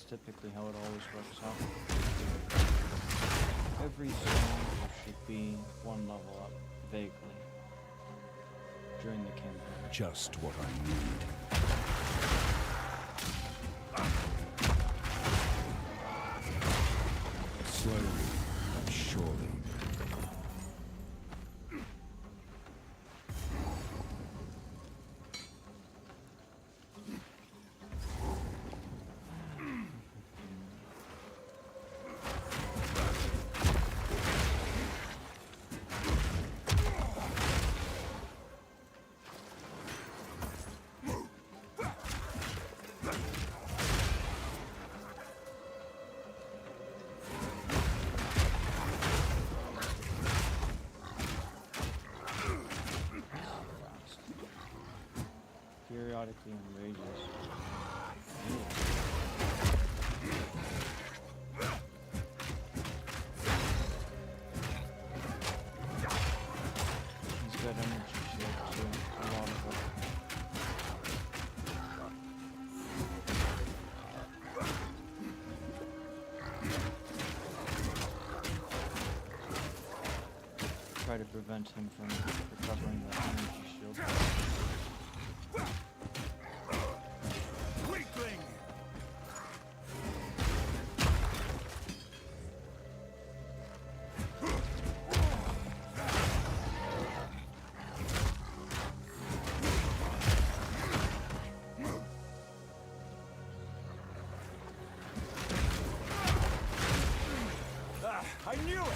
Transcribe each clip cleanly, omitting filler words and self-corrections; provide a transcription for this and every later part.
typically how it always works out. Every zone should be one level up, vaguely, during the campaign. Just what I need. Slowly but surely. Periodically enrages. He's got energy shield too, a lot of it. Try to prevent him from recovering the energy shield. I knew it!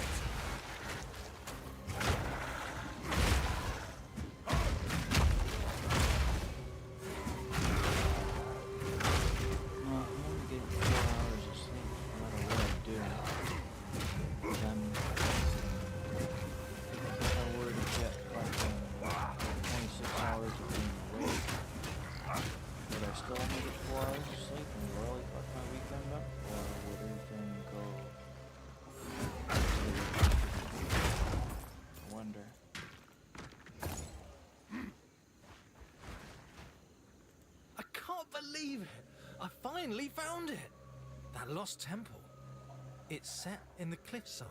Believe it! I finally found it! That lost temple. It's set in the cliffside,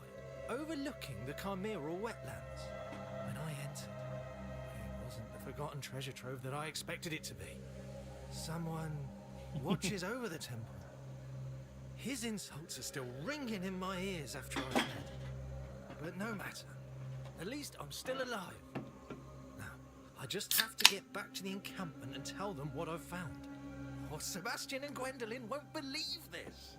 overlooking the Chimeral wetlands. When I entered, it wasn't the forgotten treasure trove that I expected it to be. Someone watches over the temple. His insults are still ringing in my ears after I've fled. But no matter. At least I'm still alive. Now, I just have to get back to the encampment and tell them what I've found. Or Sebastian and Gwendolyn won't believe this.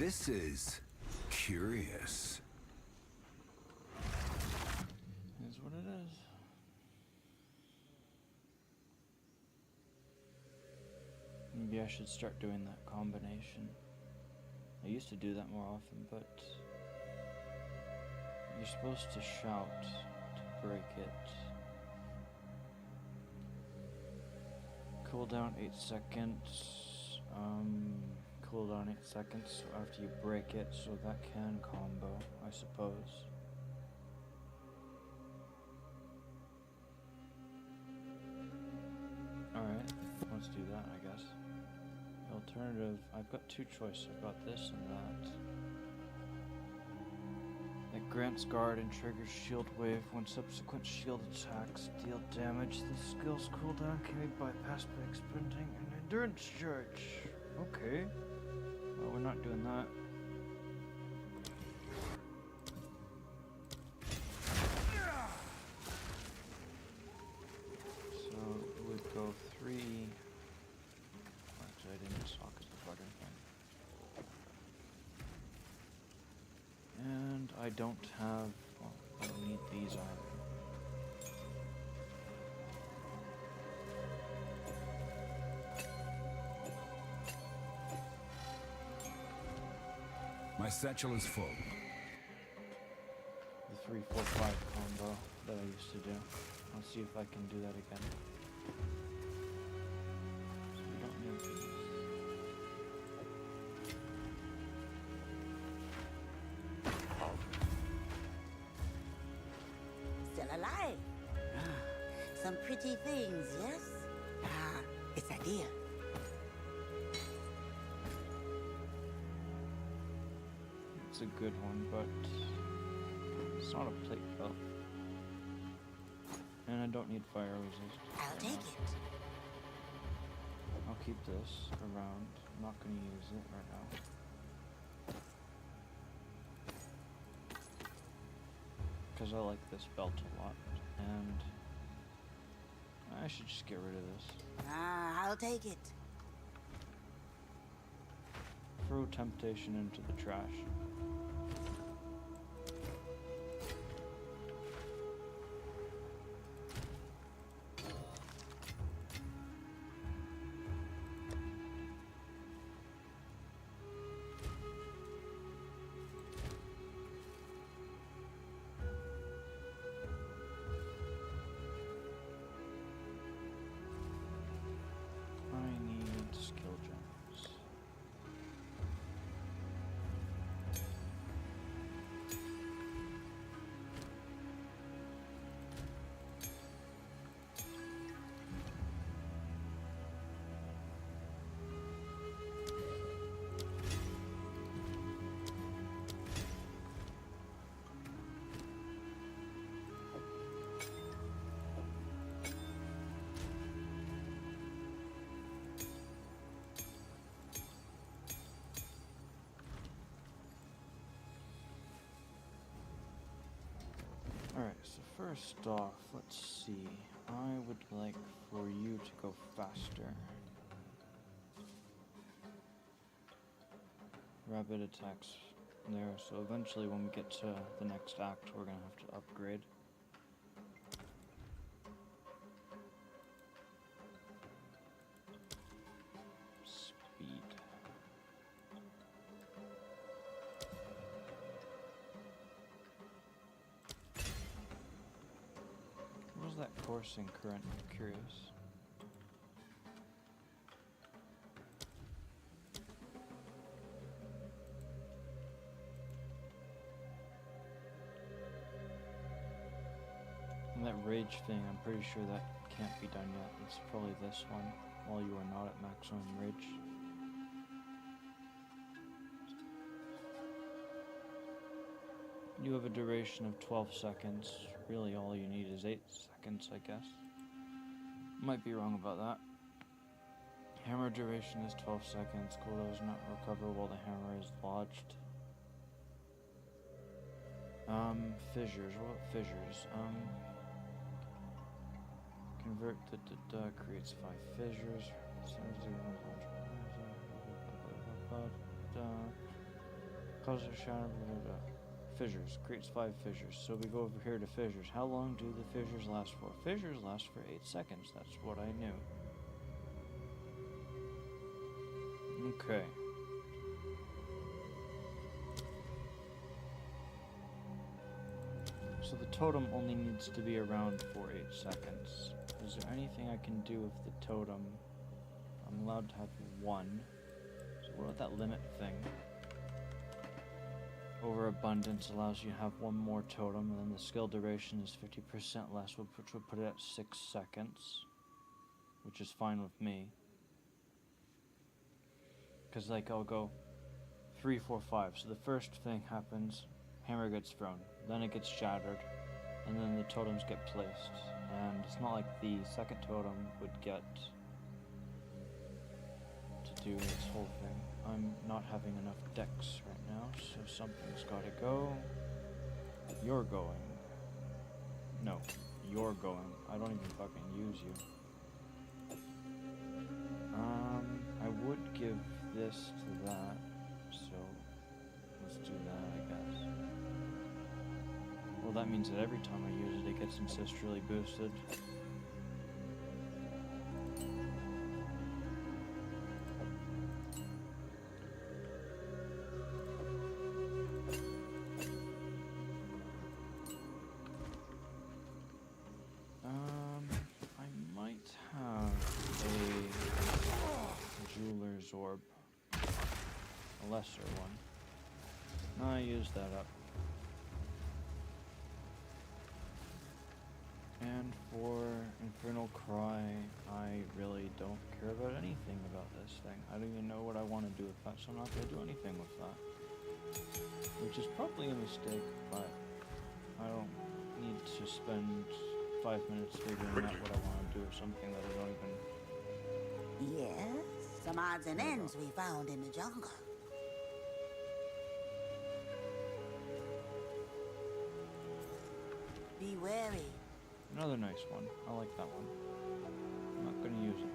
This is curious. Is what it is. Maybe I should start doing that combination. I used to do that more often, but you're supposed to shout to break it. Cooldown 8 seconds. Cooldown 8 seconds after you break it, so that can combo, I suppose. Alright, let's do that, I guess. The alternative, I've got two choices. I've got this and that. It grants guard and triggers shield wave when subsequent shield attacks deal damage. The skill's cooldown can be bypassed by expending an endurance charge. Okay. Well, we're not doing that. So it would go 3. Actually, I didn't sock as the button thing. And I don't have. Well, I don't need these either. My satchel is full. The 3, 4, 5 combo that I used to do. I'll see if I can do that again. So we don't need these. Still alive. Some pretty things, yes? It's a deal. It's a good one, but it's not a plate belt. And I don't need fire resist. I'll take it. I'll keep this around. I'm not going to use it right now. Because I like this belt a lot. And I should just get rid of this. I'll take it. Throw temptation into the trash. I need skill gems. Alright, so first off, let's see. I would like for you to go faster. Rapid attacks there, so eventually when we get to the next act, we're gonna have to upgrade. Speed. What was that coursing current? I'm curious. And that rage thing, I'm pretty sure that can't be done yet. It's probably this one, while you are not at maximum rage. You have a duration of 12 seconds. Really all you need is 8 seconds, I guess. Might be wrong about that. Hammer duration is 12 seconds. Cooldown does not recover while the hammer is lodged. Fissures. What about fissures? Convert creates 5 fissures. Causes a shadow. Fissures. Creates 5 fissures. So we go over here to fissures. How long do the fissures last for? Fissures last for 8 seconds. That's what I knew. Okay. So the totem only needs to be around for 8 seconds. Is there anything I can do with the totem? I'm allowed to have 1. So what about that limit thing? Overabundance allows you to have 1 more totem, and then the skill duration is 50% less, which would put it at 6 seconds. Which is fine with me. Because, like, I'll go 3, 4, 5. So the first thing happens, hammer gets thrown, then it gets shattered, and then the totems get placed. And it's not like the second totem would get to do its whole thing. I'm not having enough decks right now, so something's gotta go. You're going. No, you're going. I don't even fucking use you. I would give this to that, so let's do that, I guess. Well, that means that every time I use it, it gets ancestrally boosted. I might have a jeweler's orb. A lesser one. I used that up. And for Infernal Cry, I really don't care about anything about this thing. I don't even know what I want to do with that, so I'm not going to do anything with that. Which is probably a mistake, but I don't need to spend 5 minutes figuring out what I want to do or something that I don't even... Yes, some odds and ends we found in the jungle. Be wary. Another nice one. I like that one. I'm not going to use it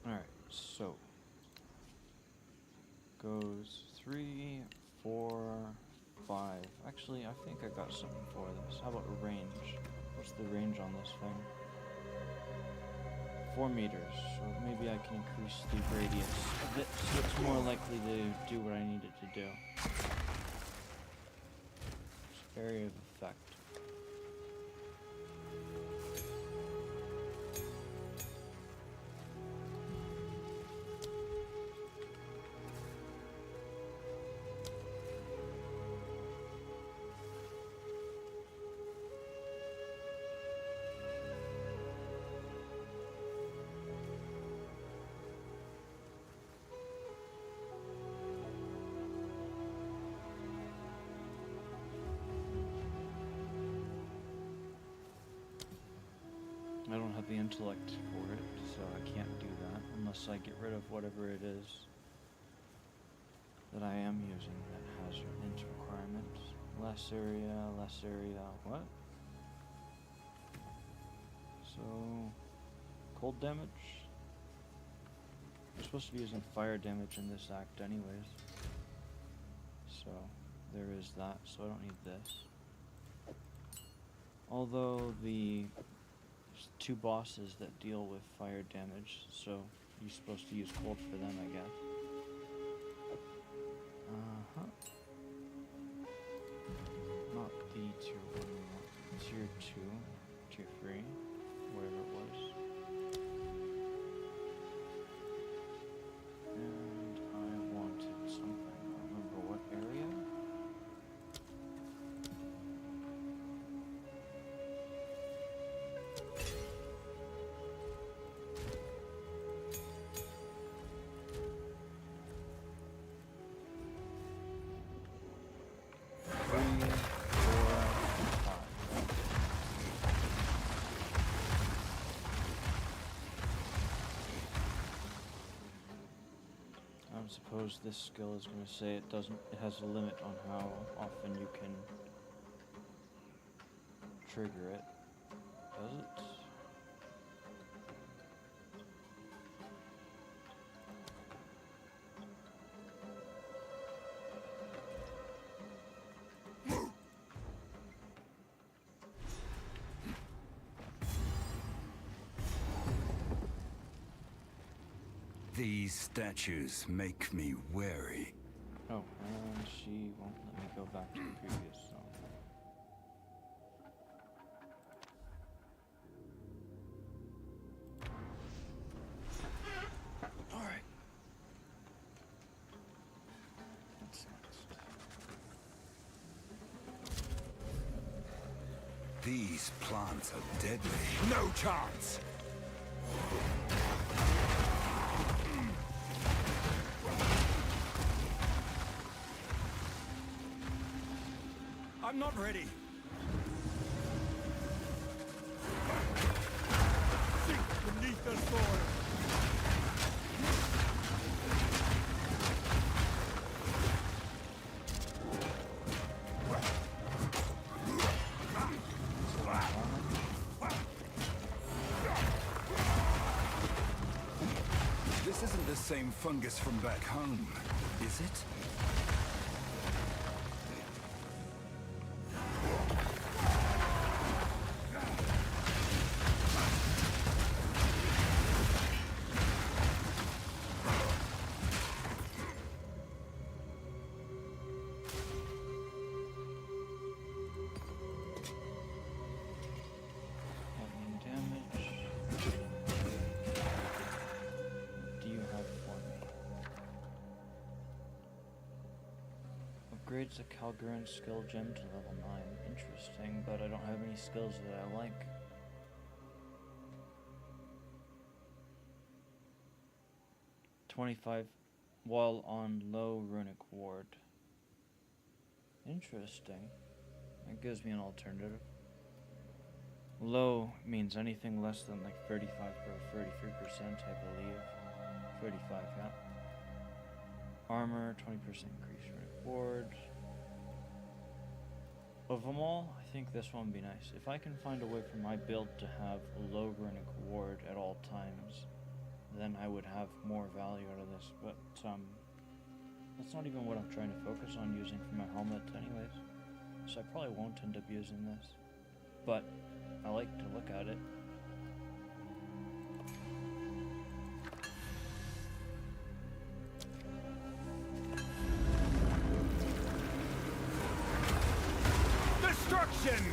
though. Alright, so goes 3, 4, 5. Actually, I think I got something for this. How about a range? What's the range on this thing? 4 meters, so maybe I can increase the radius a bit so it's more likely to do what I need it to do. Area of effect. I don't have the intellect for it, so I can't do that unless I get rid of whatever it is that I am using that has an int requirement. Less area, what? So, cold damage? We're supposed to be using fire damage in this act anyways. So, there is that, so I don't need this. Although there's 2 bosses that deal with fire damage, so you're supposed to use cold for them, I guess. Not the tier 1, tier 2, tier 3, whatever it was. And I wanted something, I don't remember what area. I suppose this skill is going to say it has a limit on how often you can trigger it. These statues make me wary. Oh, and she won't let me go back to the previous zone. Alright. What's next? These plants are deadly. No chance! I'm not ready. Sink beneath the soil. This isn't the same fungus from back home, is it? Lightning damage. What do you have for me? Upgrades the Calgarian skill gem to level 9. Interesting, but I don't have any skills that I like. $25 while on low runic ward. Interesting. That gives me an alternative. Low means anything less than like 35 or 33%, I believe. 35, yeah. Armor, 20% increase runic ward. Of them all, I think this one would be nice. If I can find a way for my build to have a low runic ward at all times, then I would have more value out of this. But that's not even what I'm trying to focus on using for my helmet anyways. So I probably won't end up using this. But I like to look at it. Destruction!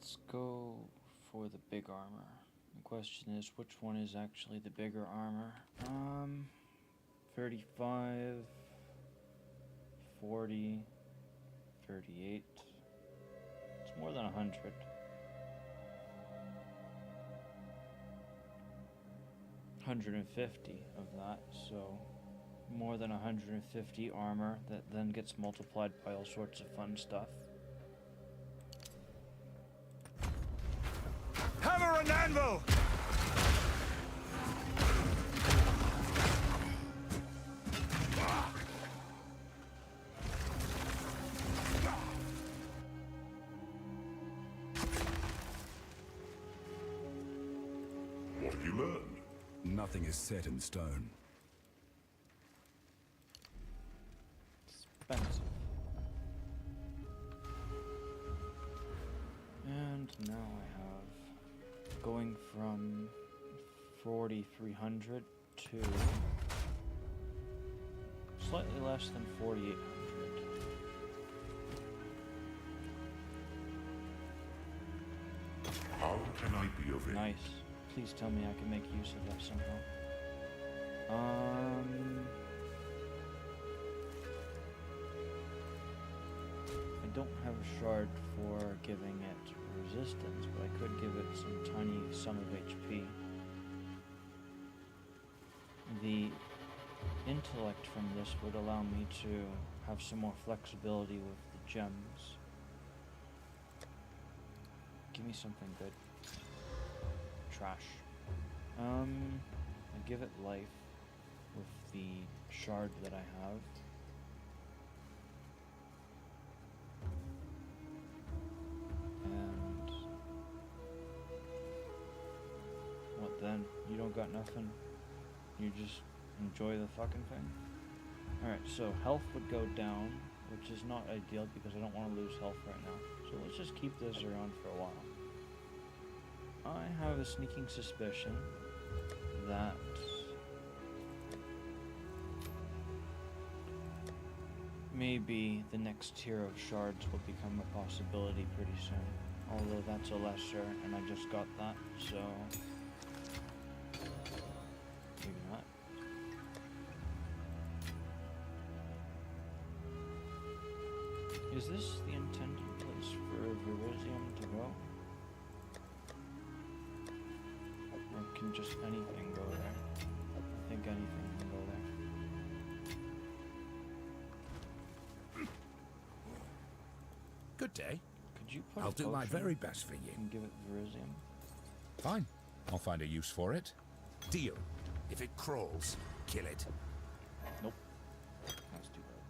Let's go for the big armor. The question is, which one is actually the bigger armor? 35, 40, 38. It's more than 100. $150 of that, so more than 150 armor that then gets multiplied by all sorts of fun stuff. Hammer and anvil! What have you learned? Nothing is set in stone. Expensive. And now I have going from 4,300 to slightly less than 4,800. How can I be of aid? Nice. Please tell me I can make use of that somehow. I don't have a shard for giving it resistance, but I could give it some tiny sum of HP. The intellect from this would allow me to have some more flexibility with the gems. Give me something good. Trash. I give it life with the shard that I have. And what then? You don't got nothing? You just enjoy the fucking thing? Alright, so health would go down, which is not ideal because I don't want to lose health right now. So let's just keep this around for a while. I have a sneaking suspicion that maybe the next tier of shards will become a possibility pretty soon. Although that's a lesser, and I just got that, so maybe not. Is this the intended place for Verisium to go? Or can just anything go there? I think anything can go there. Good day. Could you put I'll a do my potion very best for you. and give it Verisium? Fine. I'll find a use for it. Deal. If it crawls, kill it. Nope. That's too bad.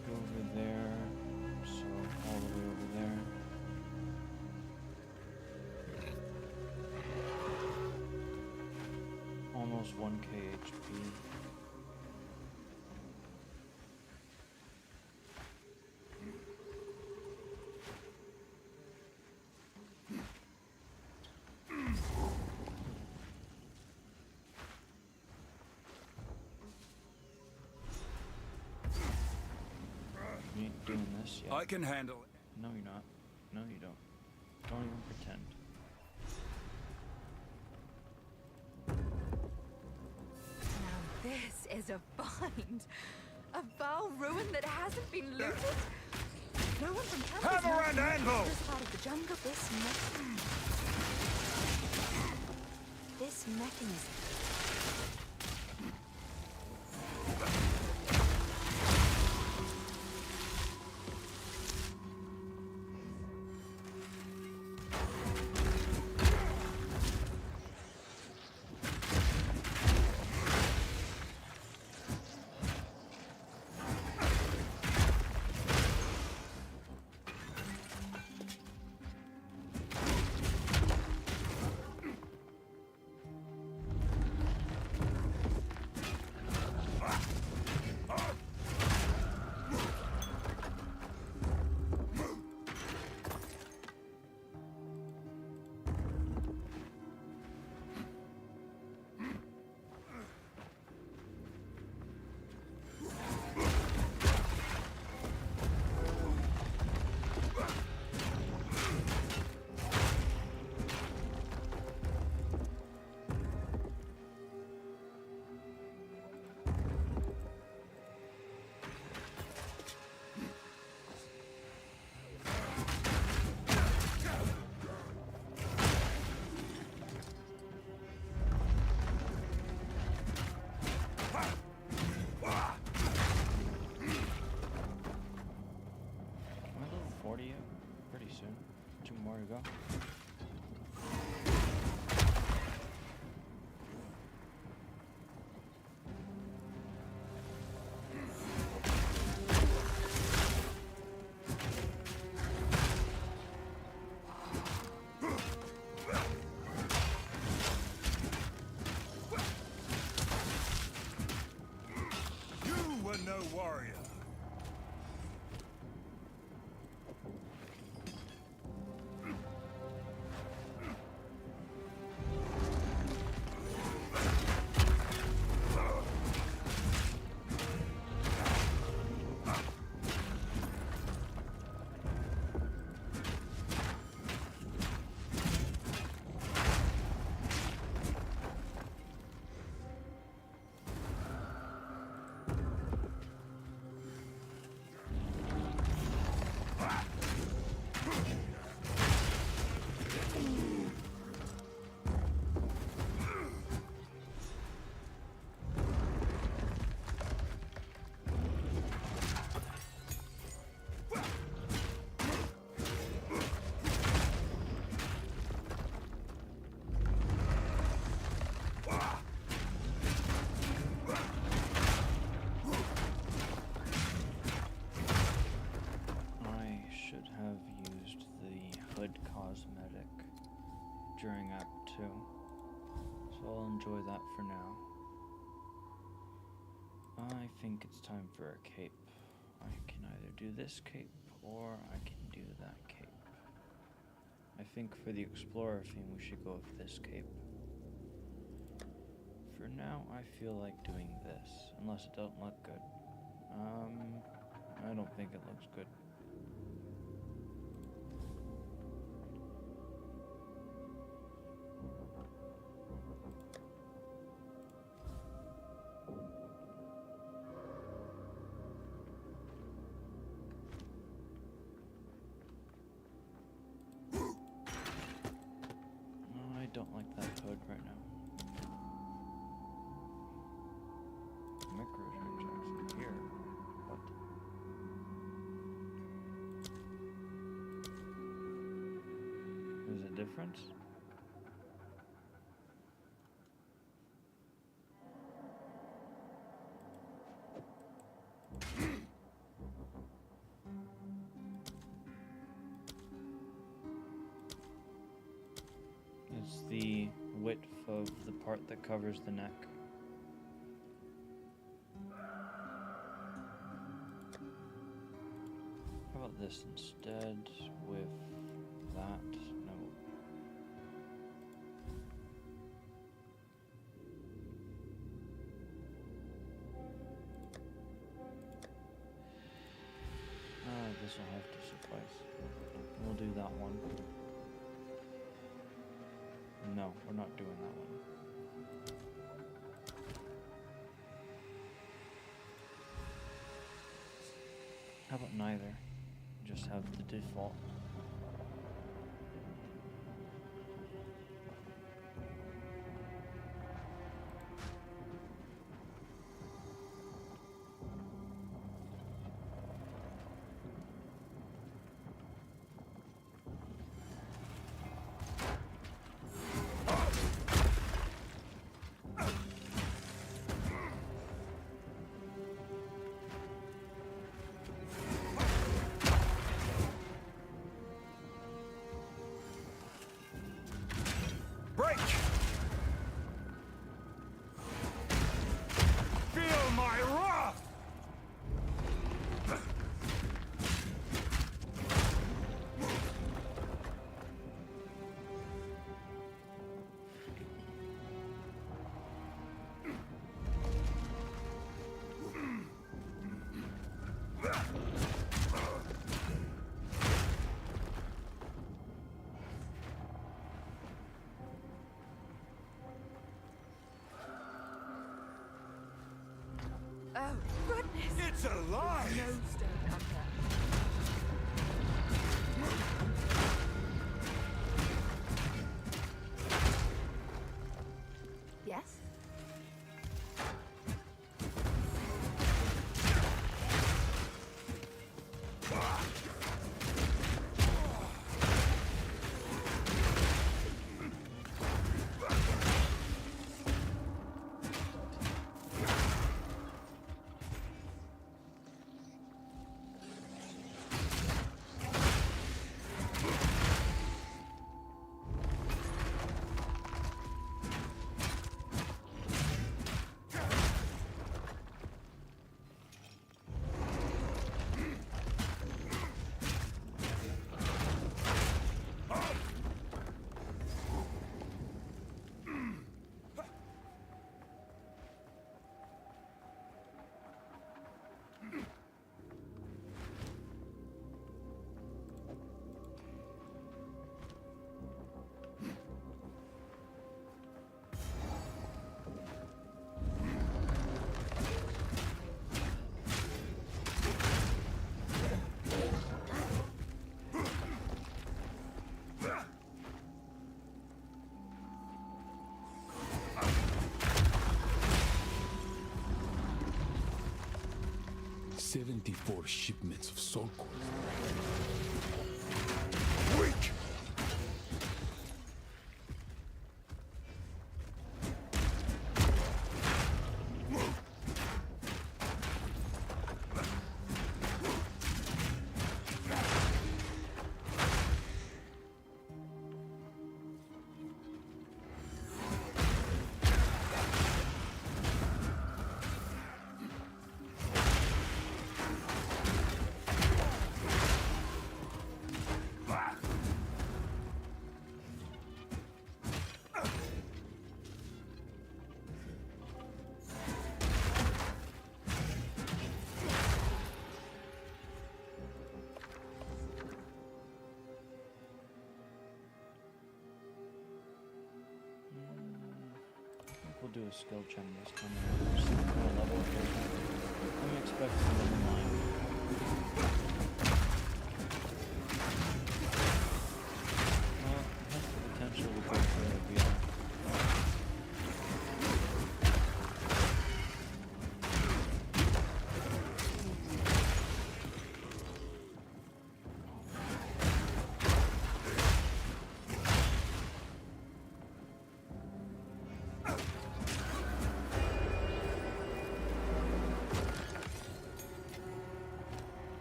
Go over there. So all the way over there. Almost 1k HP. You ain't doing this yet. I can handle it. No, you're not. No, you don't. Don't even pretend. Now this is a find. A foul ruin that hasn't been looted. No one from campus Hammer knows and about anvil! this part of the jungle. This mechanism. warrior. Cosmetic during Act 2, so I'll enjoy that for now. I think it's time for a cape. I can either do this cape or I can do that cape. I think for the Explorer theme we should go with this cape. For now I feel like doing this, unless it don't look good. I don't think it looks good. I don't like that hood right now. Microtransactions here. What? There's a difference? It's the width of the part that covers the neck. How about this instead with that? No. This will have to suffice. We'll do that one. No, we're not doing that one. How about neither? Just have the default. Break! Feel my wrath! Oh, goodness! It's alive! No stone unturned. Yes? 74 shipments of soul cores. Weak! We'll do a skill check this time. See what kind of level it is. I'm expecting level 9. Well, it has the potential to go further beyond.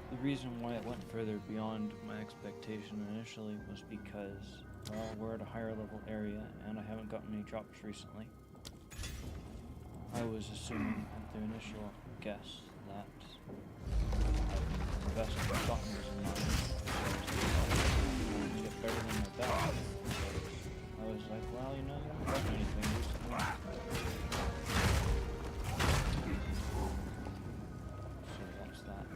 The reason why it went further beyond my expectation initially was because, well, we're at a higher level area and I haven't gotten any drops recently. I was assuming at the initial guess that the best I've gotten was a 9. So get better than my best. I was like, well, you know, I haven't gotten anything recently. So what's that?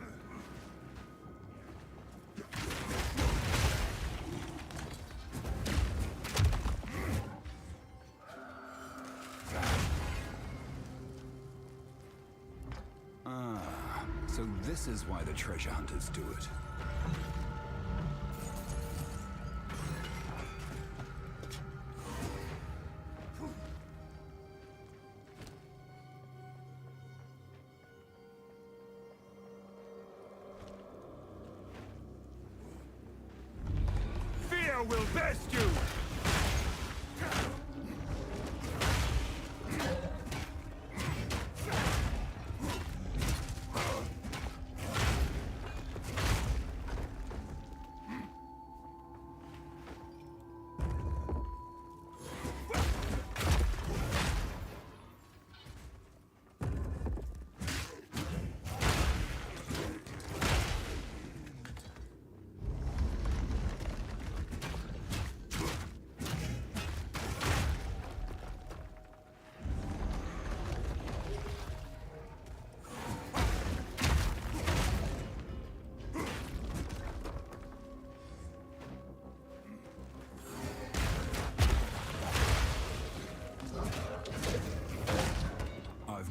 So this is why the treasure hunters do it. Fear will best you!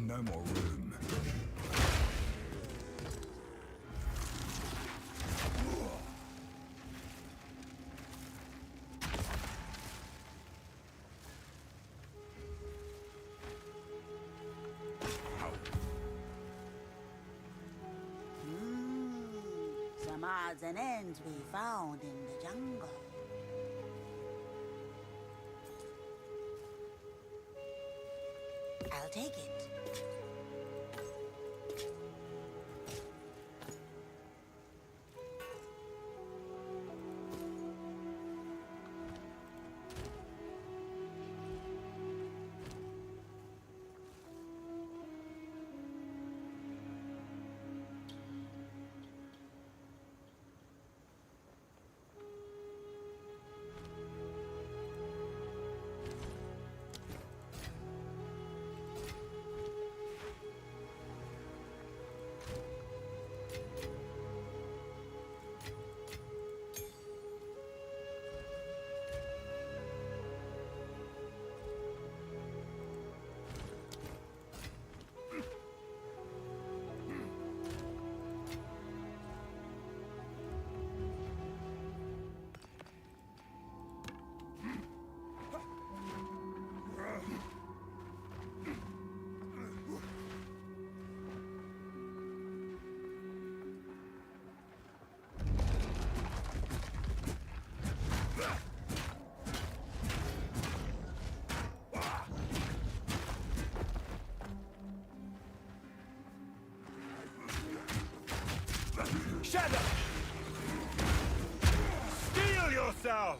No more room. Some odds and ends we found in the jungle. I'll take it. Shadow! Steel yourself!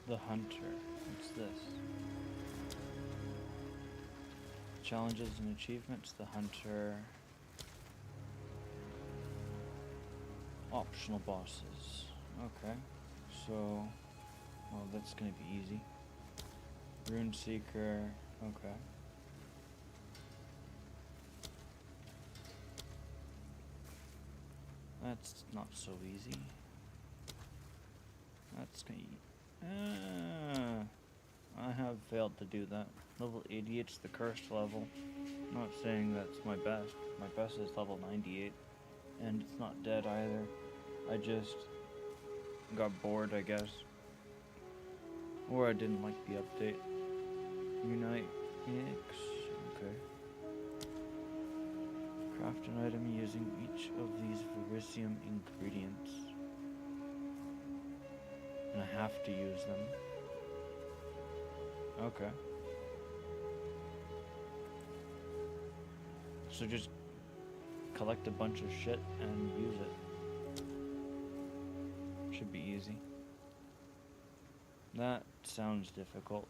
The Hunter. What's this? Challenges and achievements. The Hunter. Optional bosses. Okay. So, well, that's gonna be easy. Rune Seeker. Okay. That's not so easy. That's gonna. I have failed to do that. Level 88's the cursed level. I'm not saying that's my best. My best is level 98. And it's not dead either. I just got bored, I guess. Or I didn't like the update. Unite Phoenix. Okay. Craft an item using each of these Verisium ingredients. And I have to use them. Okay. So just collect a bunch of shit and use it. Should be easy. That sounds difficult.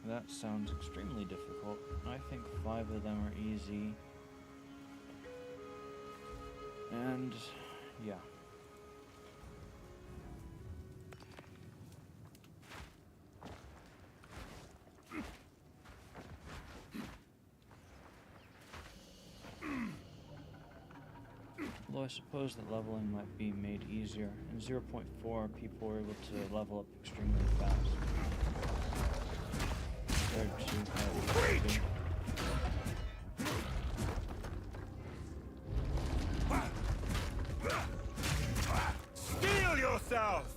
That sounds extremely difficult. I think 5 of them are easy. And yeah. Although I suppose that leveling might be made easier. In 0.4, people were able to level up extremely fast. Compared to how it used to be. Steel yourself!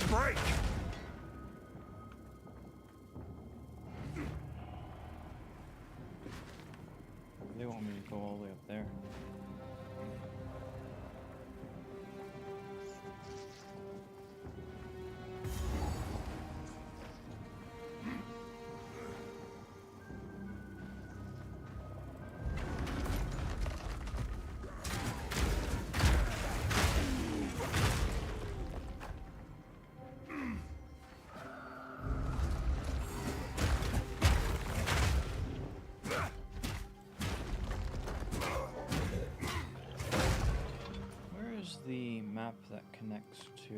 Break! They want me to go all the way up there. The map that connects to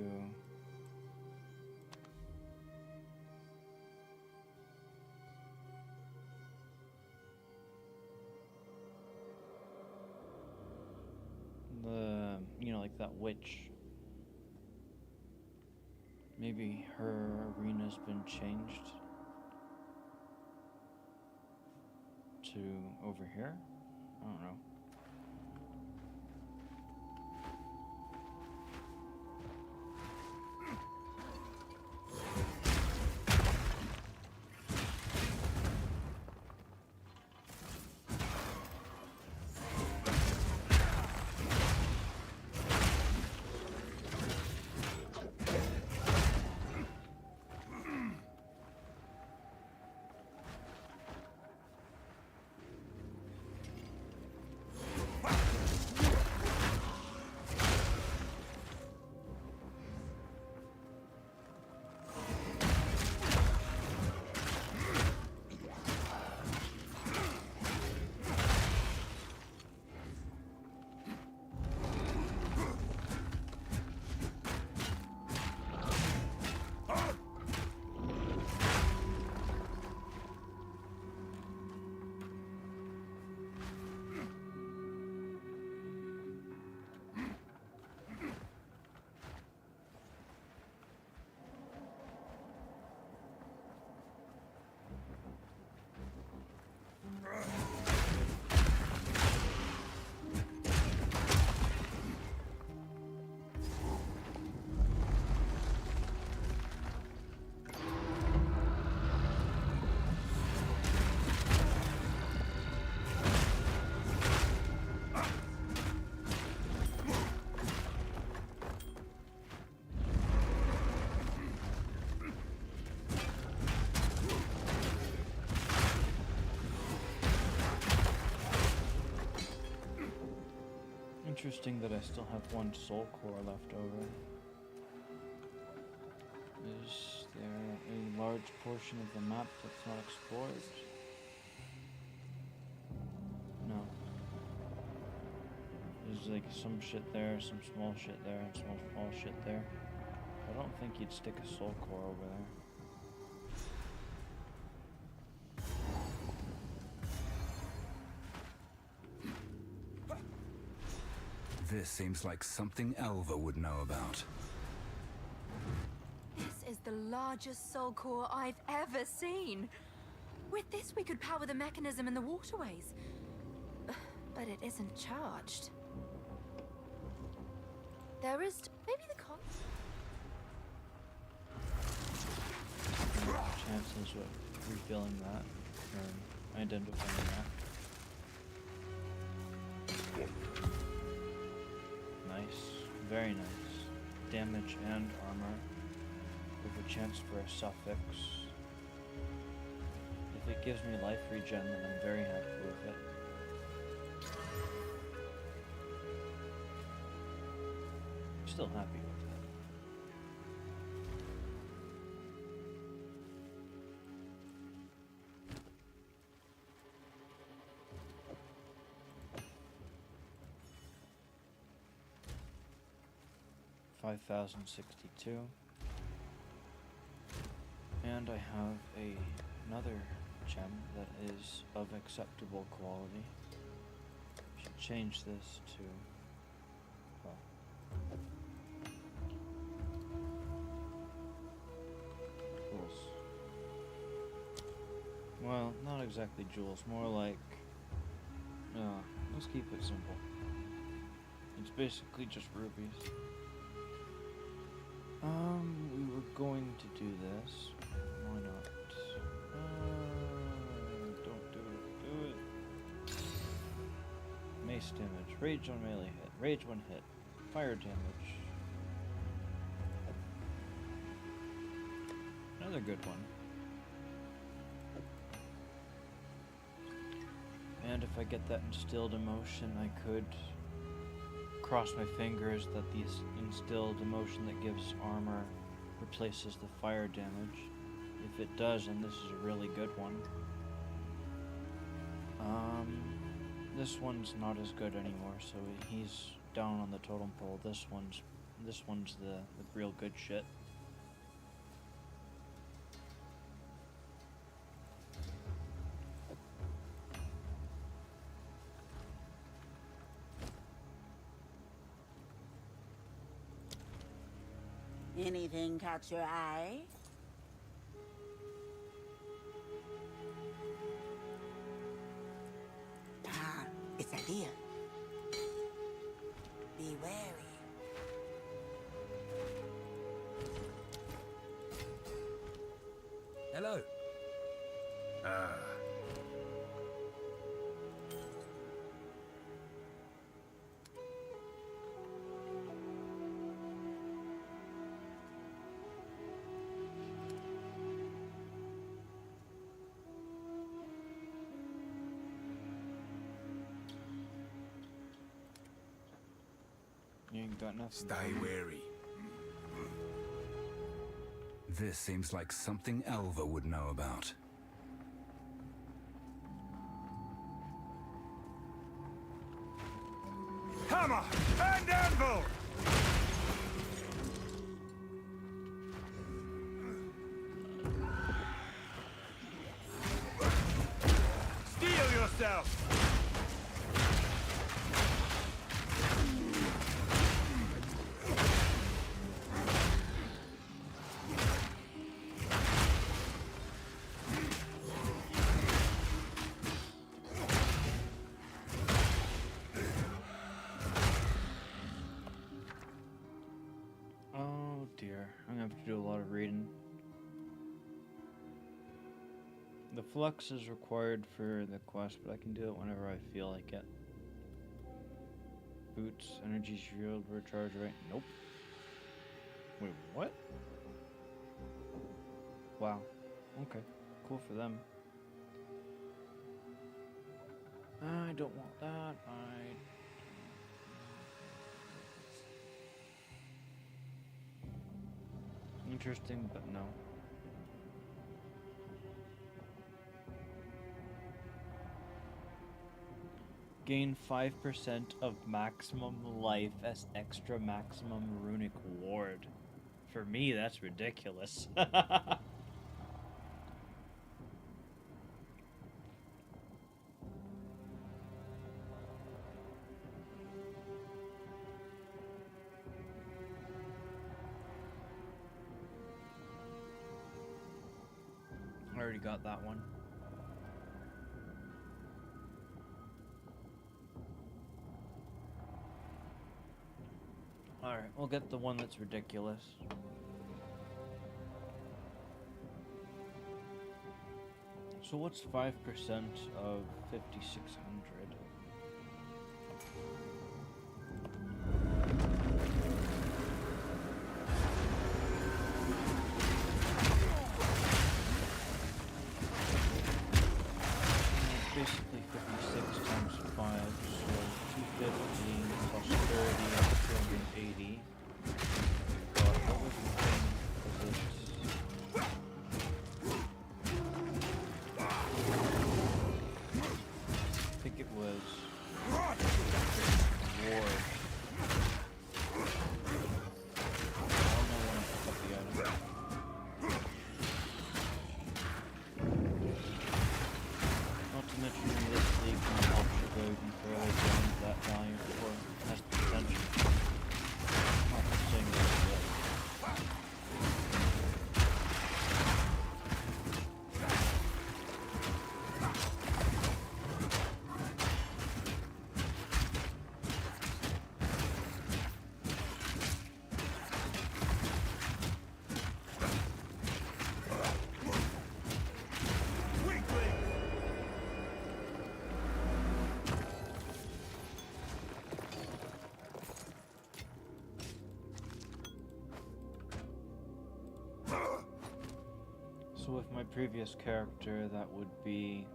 the, you know, like that witch. Maybe her arena's been changed to over here? I don't know. Interesting that I still have one soul core left over. Is there a large portion of the map that's not explored? No. There's like some shit there, some small shit there, and some small shit there. I don't think you'd stick a soul core over there. This seems like something Elva would know about. This is the largest soul core I've ever seen. With this, we could power the mechanism in the waterways. But it isn't charged. There is maybe the con. Chances of refilling that, or identifying that. Nice, very nice. Damage and armor with a chance for a suffix. If it gives me life regen, then I'm very happy with it. Still happy with it. $5,062, and I have another gem that is of acceptable quality. Should change this to, well, jewels. Well, not exactly jewels, more like, let's keep it simple. It's basically just rubies. We were going to do this. Why not? Don't do it. Do it. Mace damage. Rage on melee hit. Rage one hit. Fire damage. Another good one. And if I get that instilled emotion, I could cross my fingers that the instilled emotion that gives armor replaces the fire damage. If it does, then this is a really good one. This one's not as good anymore, so he's down on the totem pole. This one's the real good shit. Anything catch your eye? Ah, it's a deer. Be wary. Hello. You ain't got nothing. Stay wary. This seems like something Elva would know about. Hammer and anvil! Steel yourself! Oh dear, I'm gonna have to do a lot of reading. The flux is required for the quest, but I can do it whenever I feel like it. Boots, energy shield, recharge rate. Nope. Wait, what? Wow. Okay. Cool for them. I don't want that. interesting, but no. Gain 5% of maximum life as extra maximum runic ward. For me, that's ridiculous. I already got that one. Alright, we'll get the one that's ridiculous. So what's 5% of 5,600? Basically 56 times 5, so 250 plus 30 is 280. But what was the thing? I think it was Ward. I don't know when I pick up the item. Not to mention in this league, my option go even further beyond that value before it has the potential. Not saying that it will. So with my previous character, that would be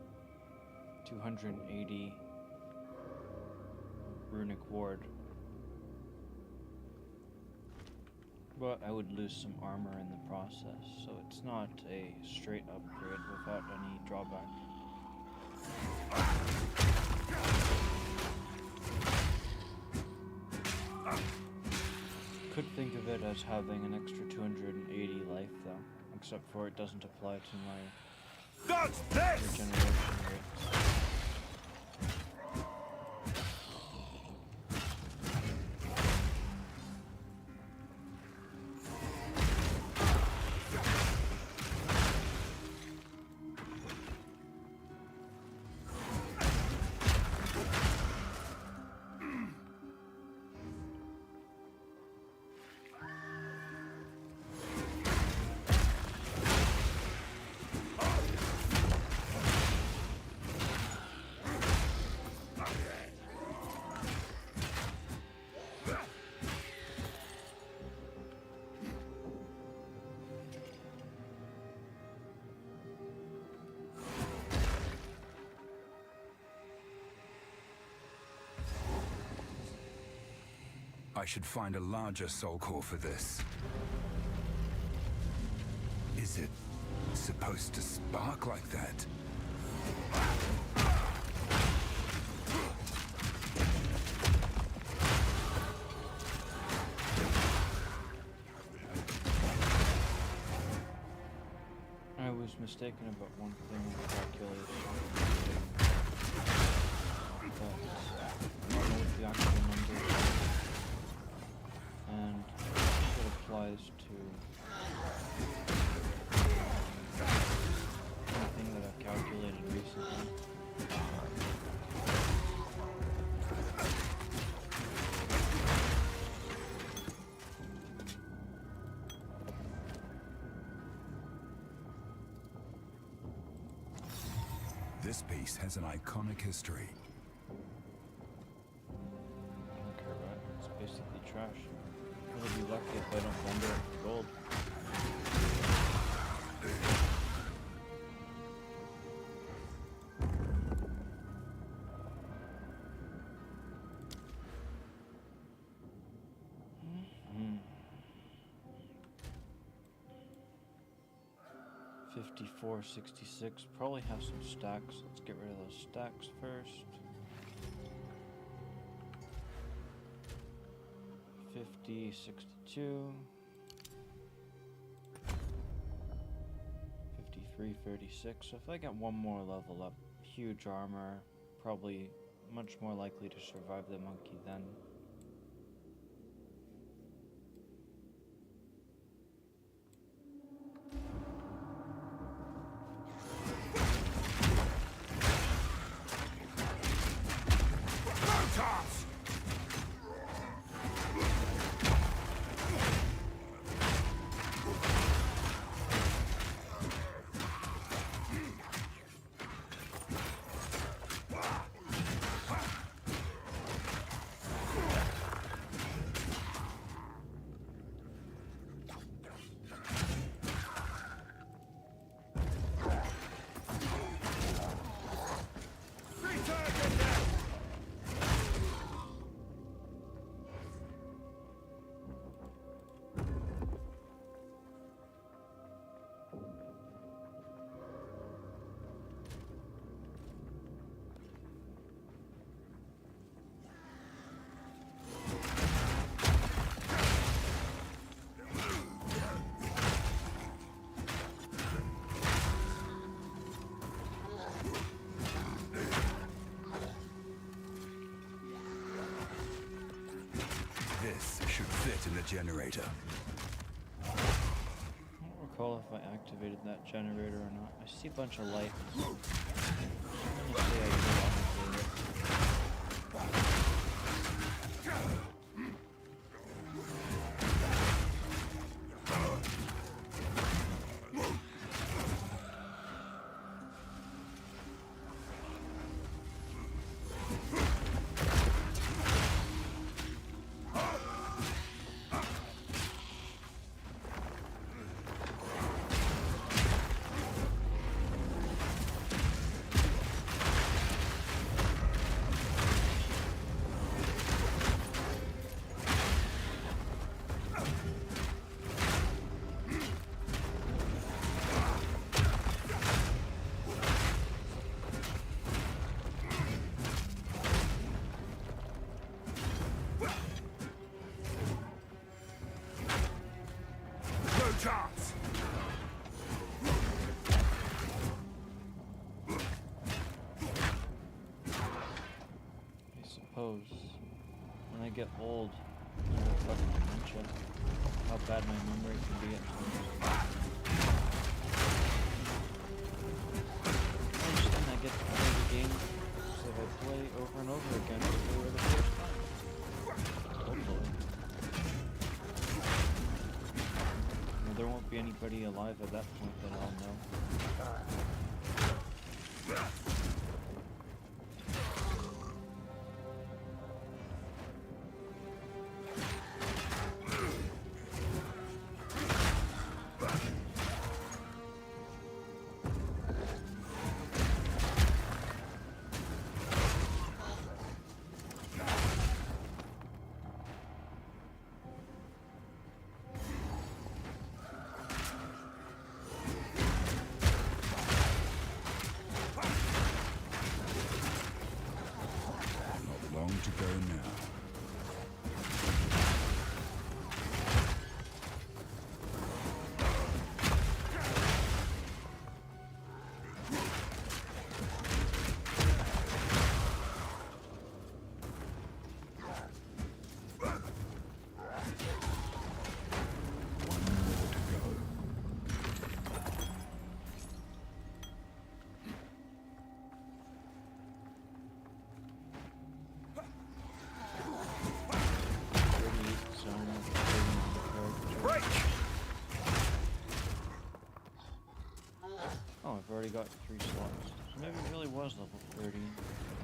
280 runic ward. But I would lose some armor in the process, so it's not a straight upgrade without any drawback. Could think of it as having an extra 280 life though. Except for it doesn't apply to my regeneration rates. I should find a larger soul core for this. Is it supposed to spark like that? I was mistaken about one thing with the calculation. But I don't know what the actual number is. And it applies to anything that I've calculated recently. This piece has an iconic history. I don't care about it. It's basically trash. I'll be lucky if I don't render it for gold. 5466. Probably have some stacks. Let's get rid of those stacks first. 5062. 5336. So if I get one more level up, huge armor, probably much more likely to survive the monkey then. This should fit in the generator. I don't recall if I activated that generator or not. I see a bunch of lights. I'm gonna say I did activate it. When I get old, I have fucking dementia. How bad my memory can be at times. I understand I get to play the game so that I play over and over again as if they were the first time. Hopefully. Well, there won't be anybody alive at that point that I'll know. To go now. Oh, I've already got 3 slots. So maybe it really was level 30.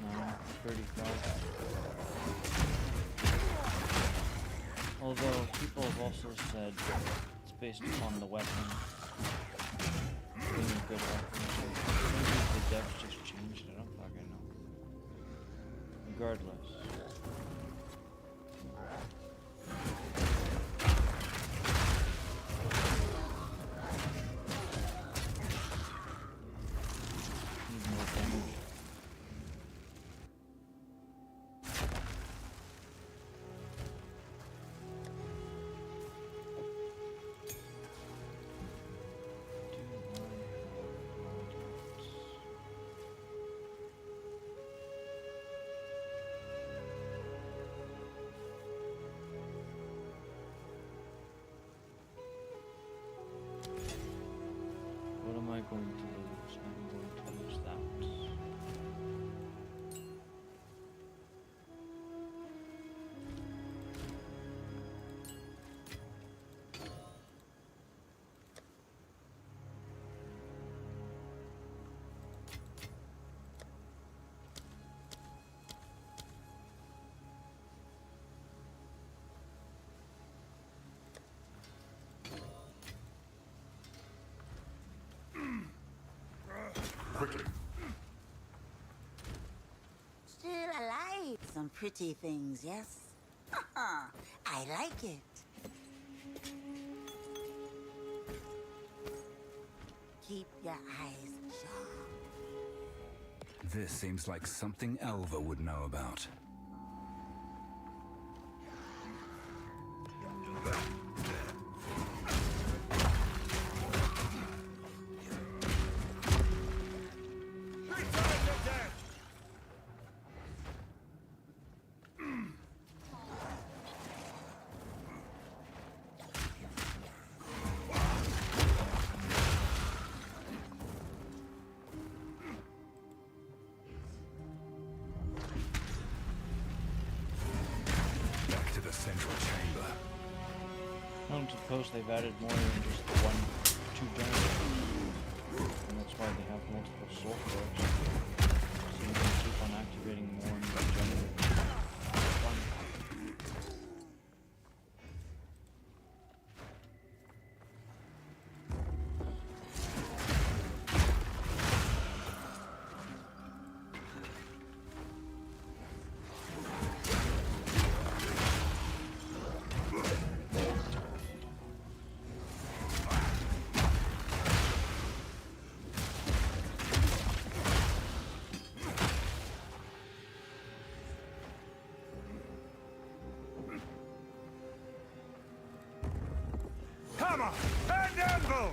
No, 35. Although, people have also said it's based upon the weapon being a good weapon. So maybe the devs just changed it, I don't fucking know. Regardless. pretty things, yes? I like it. Keep your eyes sharp. This seems like something Elva would know about. Back to the central chamber. I don't suppose they've added more than just the two generators. And that's why they have multiple soul cores. So you can keep on activating more and more generators. Fun. Hammer and anvil!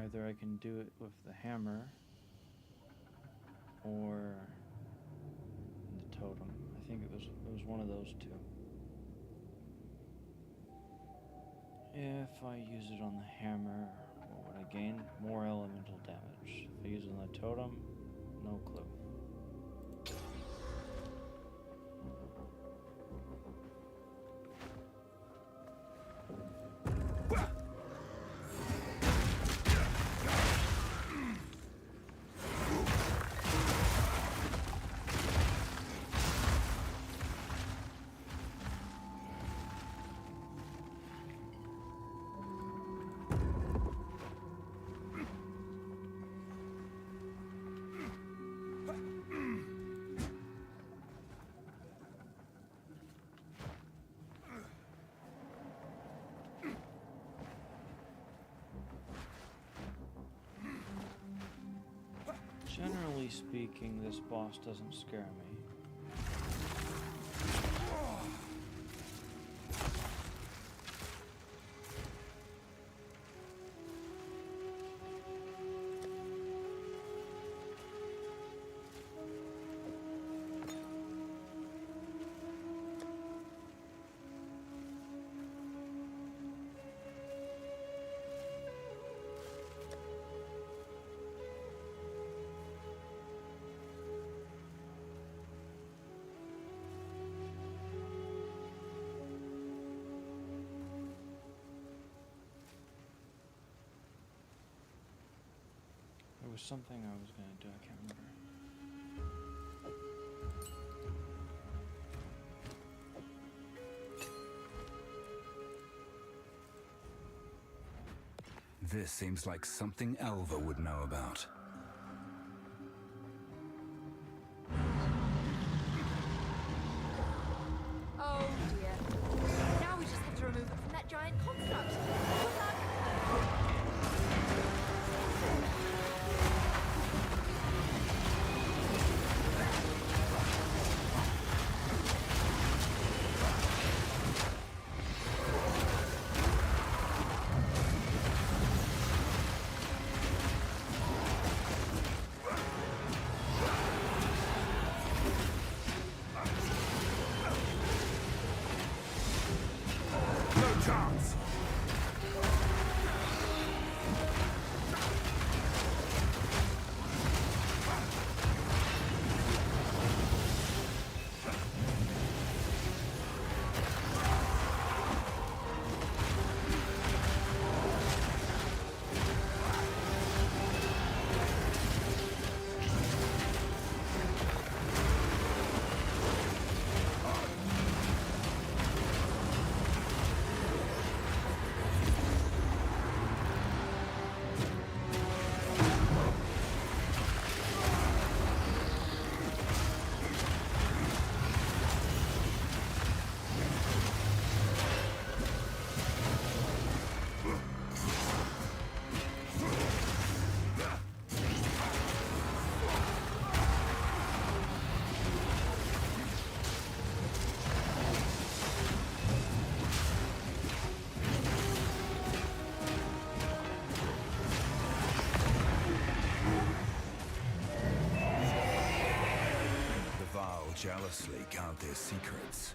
Either I can do it with the hammer or the totem. I think it was one of those two. If I use it on the hammer, what would I gain? More elemental damage. If I use it on the totem, no clue. Generally speaking, this boss doesn't scare me. something I was gonna do, I can't remember. This seems like something Elva would know about. Oh dear. Now we just have to remove it from that giant construct. Good luck. No chance! Jealously count their secrets.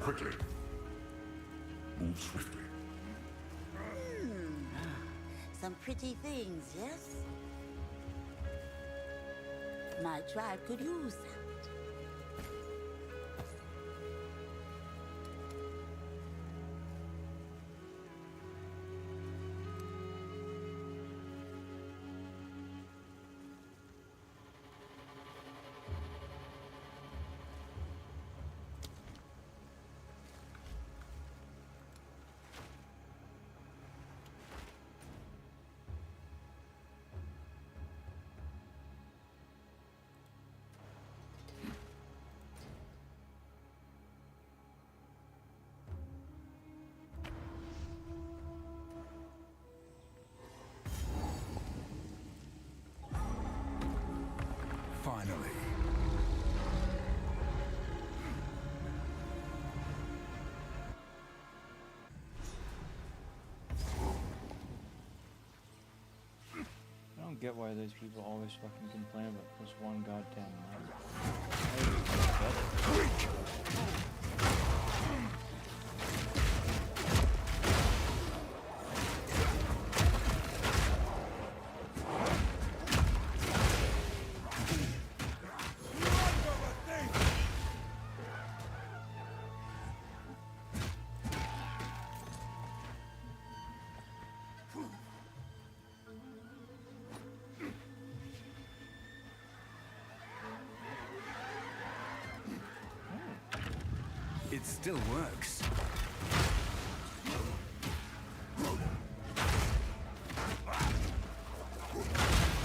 Quickly. Move swiftly. Some pretty things, yes? My tribe could use that. Finally. I don't get why those people always fucking complain about this one goddamn map. It still works.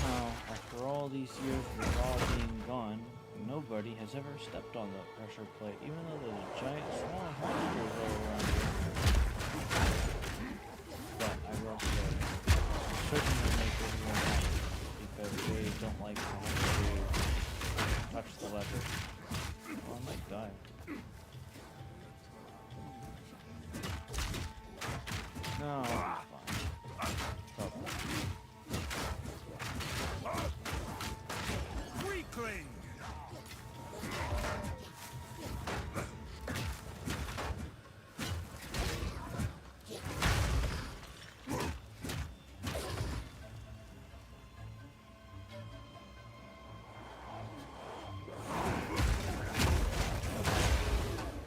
Now, after all these years of it all being gone, nobody has ever stepped on that pressure plate, even though there's a giant swarm of monsters all around here. But I will say, certainly make everyone happy because they don't like to have to touch the lever. Oh, I might die. No, I'll be fine. Probably. Weakling!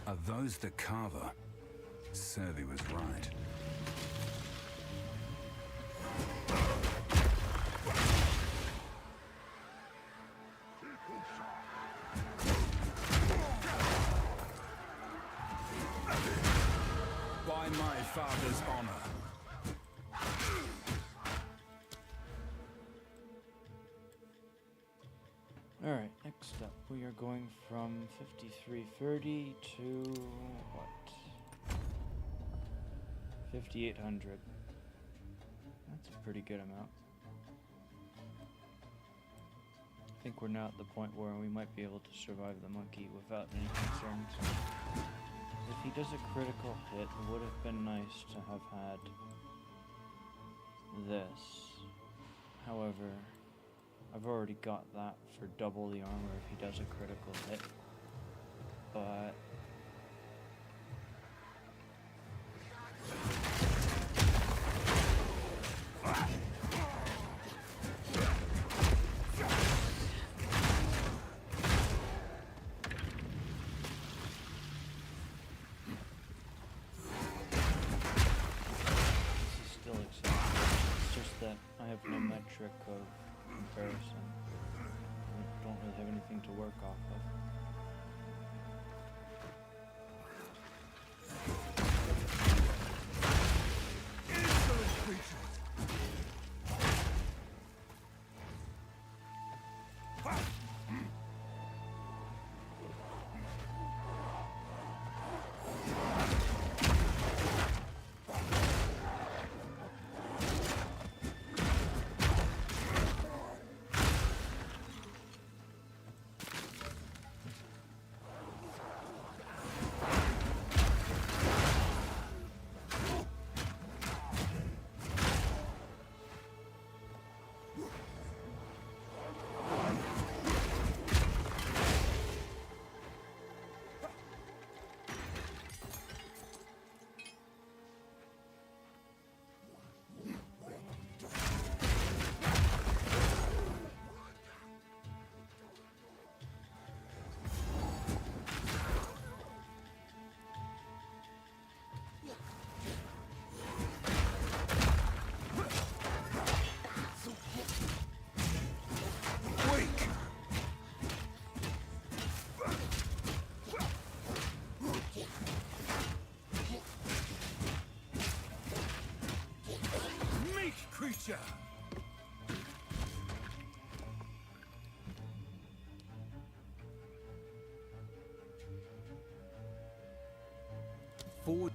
Are those the carver? Survey was right. By my father's honor. Alright, next up, we are going from 5330 to what? 5800. That's a pretty good amount. I think we're now at the point where we might be able to survive the monkey without any concerns. If he does a critical hit, it would have been nice to have had this. However, I've already got that for double the armor if he does a critical hit. But no metric of comparison. I don't really have anything to work off of. Insolent creature! Creature! Forward.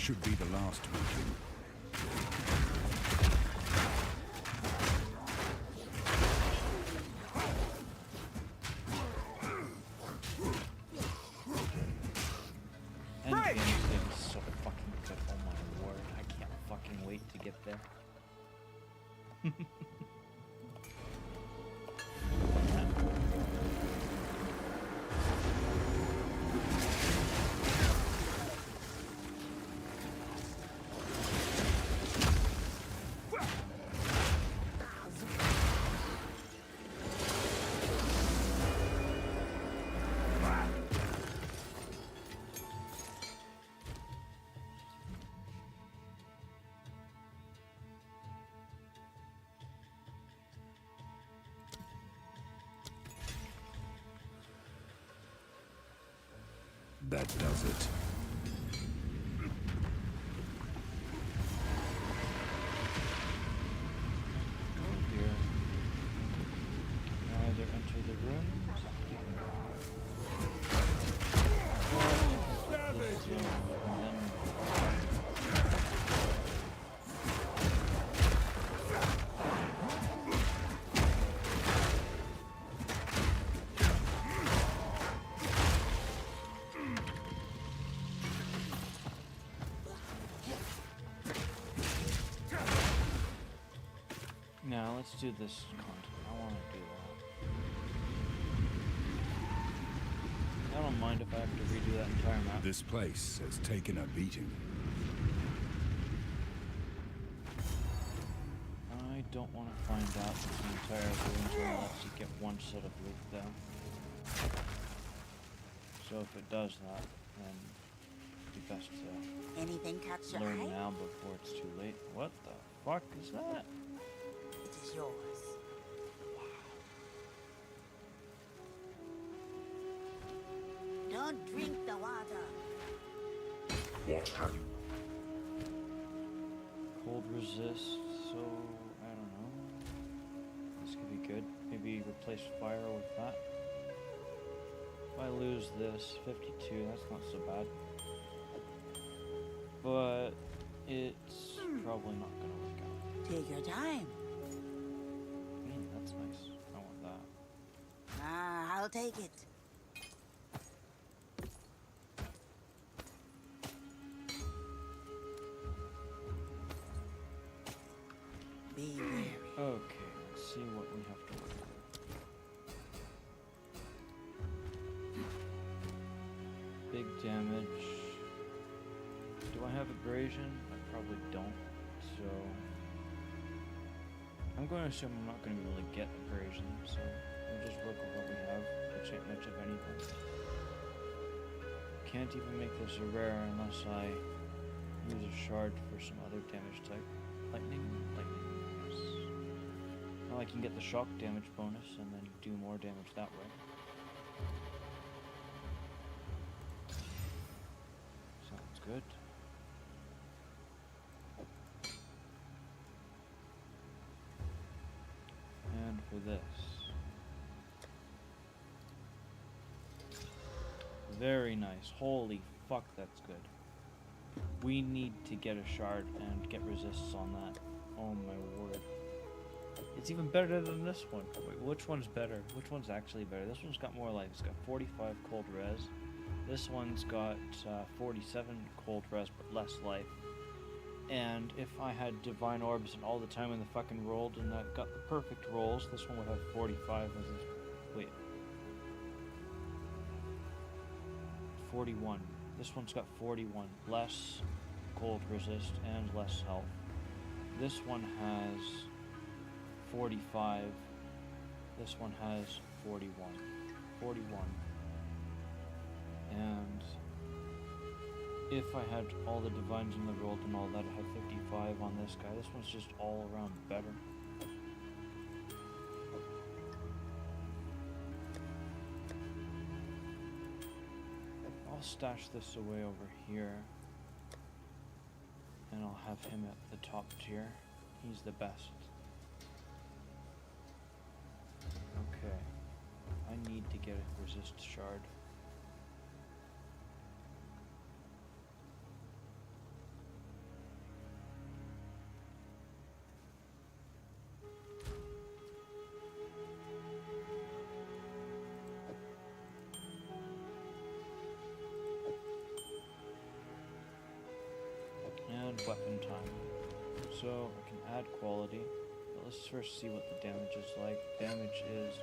should be the last meeting. Endgame thing is so fucking good. Oh my word. I can't fucking wait to get there. That does it. Oh dear. Now either enter the rooms. Or you can flip this room and then now let's do this content. I want to do that. I don't mind if I have to redo that entire map. This place has taken a beating. I don't want to find out if the entire room will lets you get one set of loot though. So if it does that, then it'd be best to Anything catch your learn eye? now before it's too late. What the fuck is that? It is yours. Don't drink the water. What have you? Cold resist, so I don't know. This could be good. Maybe replace fire with that. If I lose this, 52, that's not so bad. But it's probably not gonna work out. Take your time. That's nice. I want that. Ah, I'll take it. Be wary. Okay, let's see what we have to work with. Big damage. Do I have abrasion? I probably don't, so I'm going to assume I'm not going to be able to get abrasion, so we'll just work with what we have, which ain't much of anything. Can't even make this a rare unless I use a shard for some other damage type. Lightning, yes. Well, I can get the shock damage bonus and then do more damage that way. Sounds good. And for this. Very nice. Holy fuck, that's good. We need to get a shard and get resists on that. Oh my word. It's even better than this one. Wait, which one's better? Which one's actually better? This one's got more life. It's got 45 cold res. This one's got 47 cold res but less life. And if I had divine orbs and all the time in the fucking rolled and I got the perfect rolls, this one would have 45 as this. Wait. 41. This one's got 41. Less cold resist and less health. This one has 45. This one has 41. 41. And if I had all the divines in the world and all that, I'd have 55 on this guy. This one's just all around better. I'll stash this away over here. And I'll have him at the top tier. He's the best. Okay. I need to get a resist shard. weapon time. So I can add quality, but let's first see what the damage is like. Damage is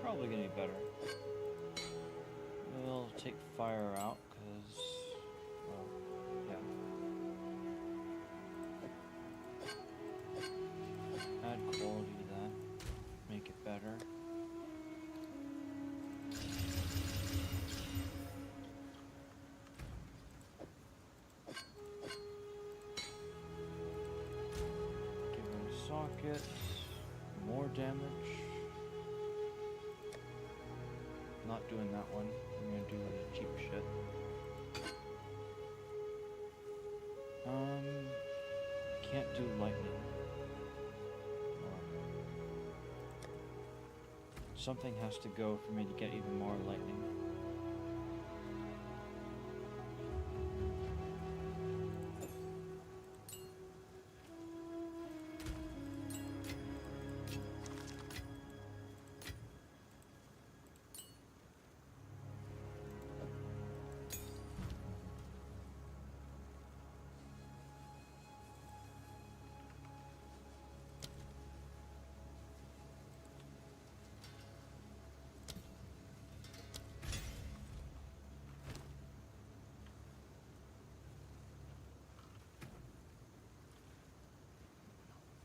probably gonna be better. We'll take fire out, because, well, yeah. Add quality to that, make it better. Give him sockets, more damage. Not doing that one. I'm gonna do the cheap shit. Can't do lightning. Something has to go for me to get even more lightning.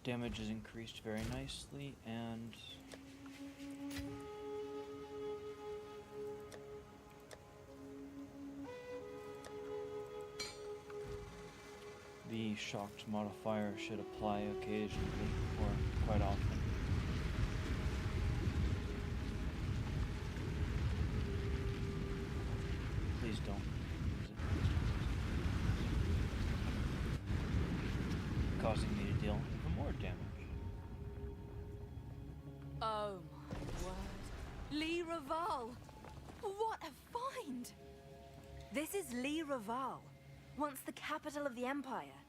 Damage is increased very nicely, and the shocked modifier should apply occasionally, or quite often. Please don't use it. Causing me to deal even more damage. Oh my word. Lee Raval! What a find! This is Lee Raval, once the capital of the Empire.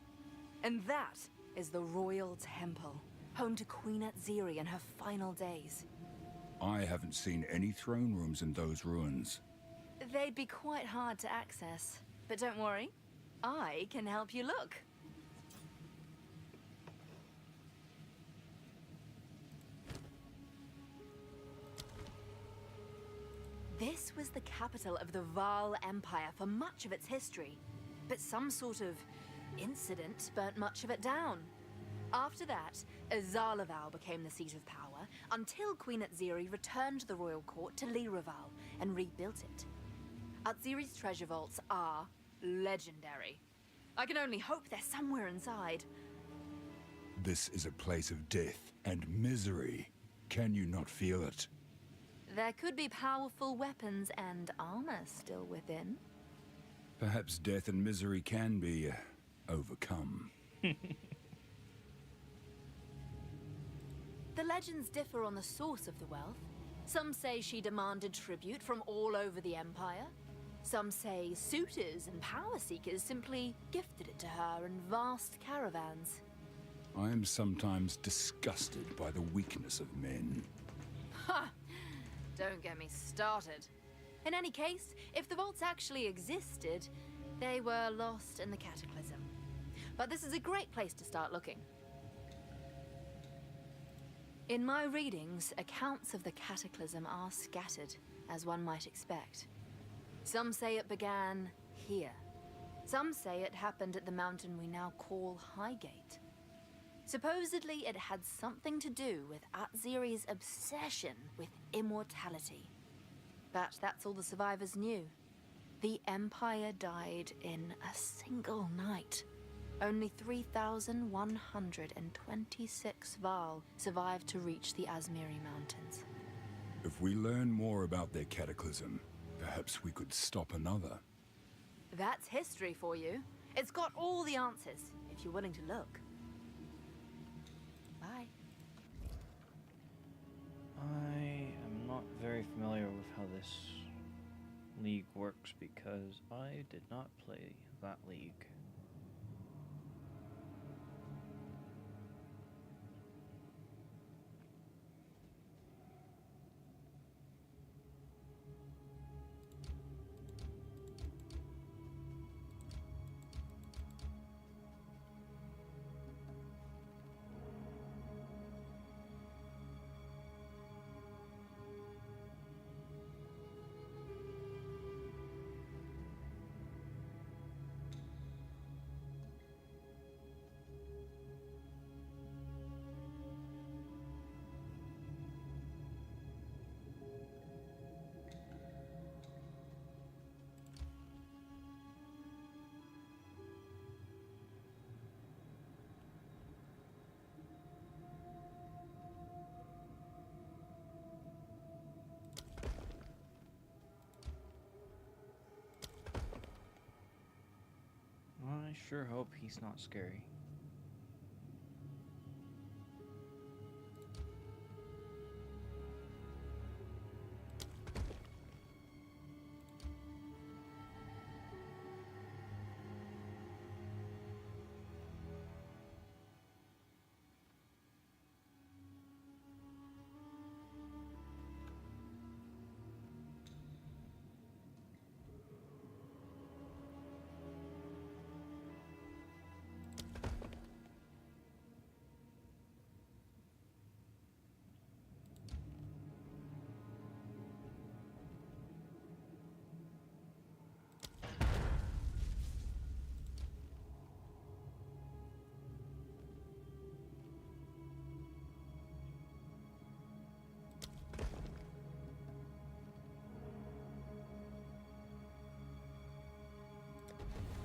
And that is the Royal Temple, home to Queen Atziri in her final days. I haven't seen any throne rooms in those ruins. They'd be quite hard to access, but don't worry, I can help you look. This was the capital of the Val Empire for much of its history, but some sort of incident burnt much of it down. After that, Exile became the seat of power until Queen Atziri returned the royal court to Lee Raval and rebuilt it. Atziri's treasure vaults are legendary. I can only hope they're somewhere inside. This is a place of death and misery. Can you not feel it? There could be powerful weapons and armor still within. Perhaps death and misery can be overcome. The legends differ on the source of the wealth. Some say she demanded tribute from all over the Empire. Some say suitors and power seekers simply gifted it to her in vast caravans. I am sometimes disgusted by the weakness of men. Ha! Don't get me started. In any case, if the vaults actually existed, they were lost in the Cataclysm. But this is a great place to start looking. In my readings, accounts of the Cataclysm are scattered, as one might expect. Some say it began here. Some say it happened at the mountain we now call Highgate. Supposedly, it had something to do with Atziri's obsession with immortality. But that's all the survivors knew. The Empire died in a single night. Only 3,126 Val survived to reach the Azmiri Mountains. If we learn more about their cataclysm, perhaps we could stop another. That's history for you. It's got all the answers, if you're willing to look. Bye. I am not very familiar with how this league works because I did not play that league. I sure hope he's not scary.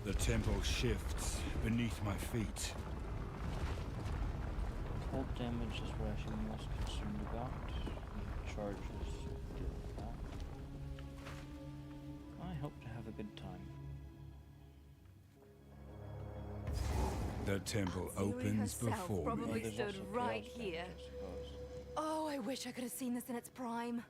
The temple shifts beneath my feet. Cold damage is what I should be most concerned about. Charges deal with that. I hope to have a good time. The temple Theory opens herself before probably me. There's stood also right chaos here. damage, I suppose. Oh, I wish I could have seen this in its prime.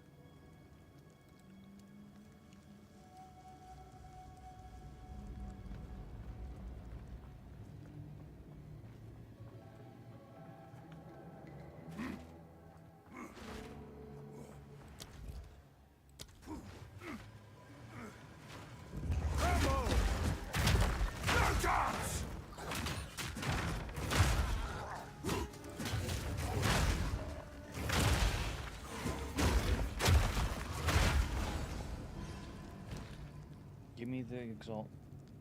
Give me the exalt.